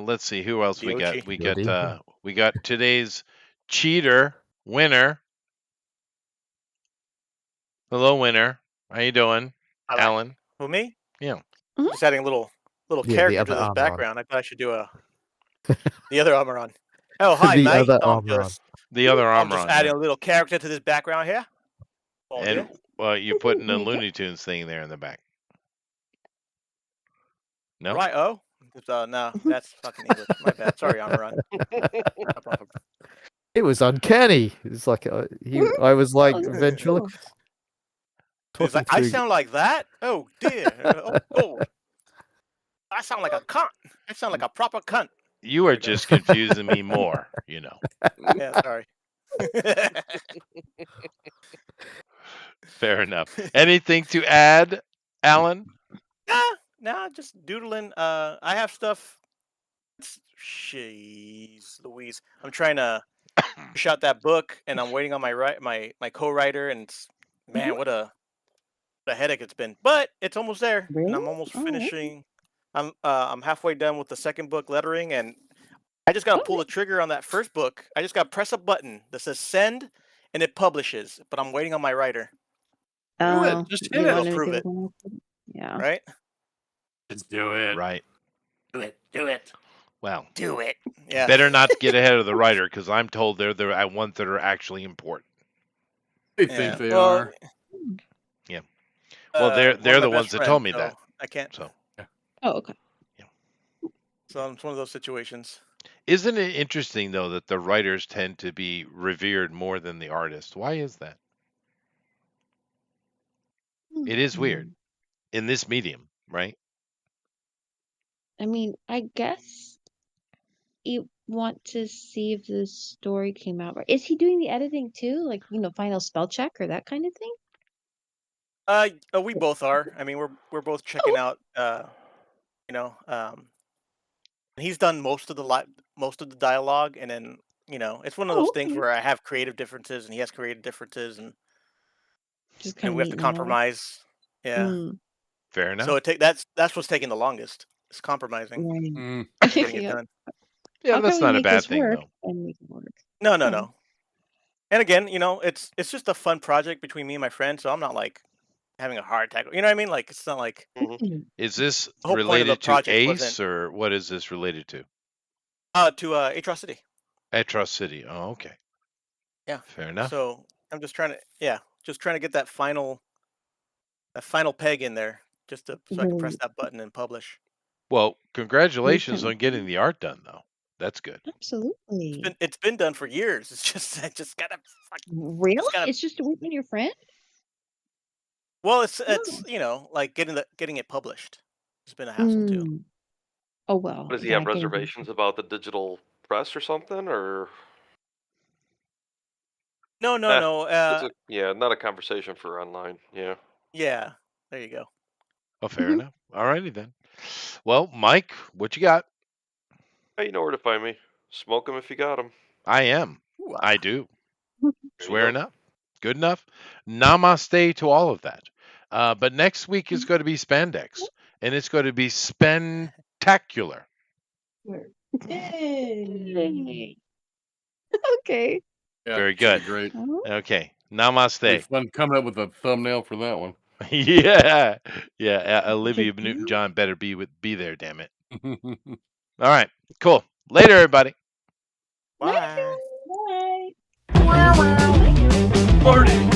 Let's see who else we got. DOG. We got today's cheater winner. Hello, winner. How you doing, I like- Alan? Who, me? Yeah. Just adding a little Yeah, the character other to this armor on. background. I thought I should do the other armor on. Oh, hi, The mate. other I'm armor on. just, The other I'm armor just on. adding Yeah. a little character to this background here. Oh, And yeah. well, you're putting the There you go. Looney Tunes thing there in the back. No. Right, oh? No, that's fucking English. My bad. Sorry, armor on. No problem. It was uncanny. It's like I was like Oh, ventriloquist. He's like, I sound like that? Oh, dear. Oh, God. I sound like a cunt. I sound like a proper cunt. You are There we go. just confusing me more, you know. Yeah, sorry. Fair enough. Anything to add, Alan? Nah, just doodling. I have stuff. Jeez, Louise. I'm trying to push out that book, and I'm waiting on my co-writer, and man, what a headache it's been. But it's almost there, and Really? I'm almost Oh, okay. finishing. I'm halfway done with the second book lettering, and I just gotta Oh, pull the nice. trigger on that first book. I just gotta press a button that says send, and it publishes. But I'm waiting on my writer. Do it. Oh, Just hit you it. They'll wanted to prove give it, it one. Yeah. right? Let's do it. Right. Do it. Do it. Well, Do it. Yeah. better not get ahead of the writer because I'm told they're the ones that are actually important. They Yeah. think they Well, are. Yeah. Well, they're one of my the best ones that friends, told me so that. I can't. So, Oh, okay. So it's one of those situations. isn't it interesting though that the writers tend to be revered more than the artist? Why is that? It is weird in this medium, right? I mean, I guess you want to see if the story came out right. Is he doing the editing too? Like, final spell check or that kind of thing? We both are. I mean, we're both checking out. You know, he's done most of the dialogue, and then it's one of those Oh, things okay. where I have creative differences, and he has creative differences, and Just kind of we have to meet in the middle. compromise. Yeah. Mm, Fair enough. So that's what's taking the longest. It's compromising, right. Mm. and getting it Yep. done. Yeah, How that's can we not a make bad this thing work though. and make it work? No. Yeah. And again, it's just a fun project between me and my friend, so I'm not like having a heart attack. You know what I mean? Like it's not like Mm. Is this the whole point of the related to project wasn't Ace or what is this related to? to Atrocity. Atrocity City. Oh, okay. Yeah. Fair enough. So I'm just trying to get that final peg in there, just so I can press Right. that button and publish. Well, It was congratulations kind on getting the art done though. That's good. Absolutely. It's been done for years. It's just I just gotta Really? gotta. It's just a week on your friend? Well, it's Oh. like getting it published. It's been a hassle too. Mm. Oh, well, Does he yeah, have getting reservations about the digital press or something? Or No, no, eh, no. not a conversation for online. Yeah. Yeah. There you go. Oh, fair Mhm. enough. Alrighty then. Well, Mike, what you got? Hey, you know where to find me. Smoke 'em if you got 'em. I am. Ooh, I do. There you Swear go. enough. Good enough. Namaste to all of that. But next week is going to be spandex, and it's going to be spectacular. Yay. Okay. Yeah, Very should good. be great. Oh, Okay. Be Namaste. fun coming up with a thumbnail for that one. Yeah. Yeah. Olivia good. Newton-John better be there. Damn it. All right. Cool. Later, everybody. bye. Bye. Party.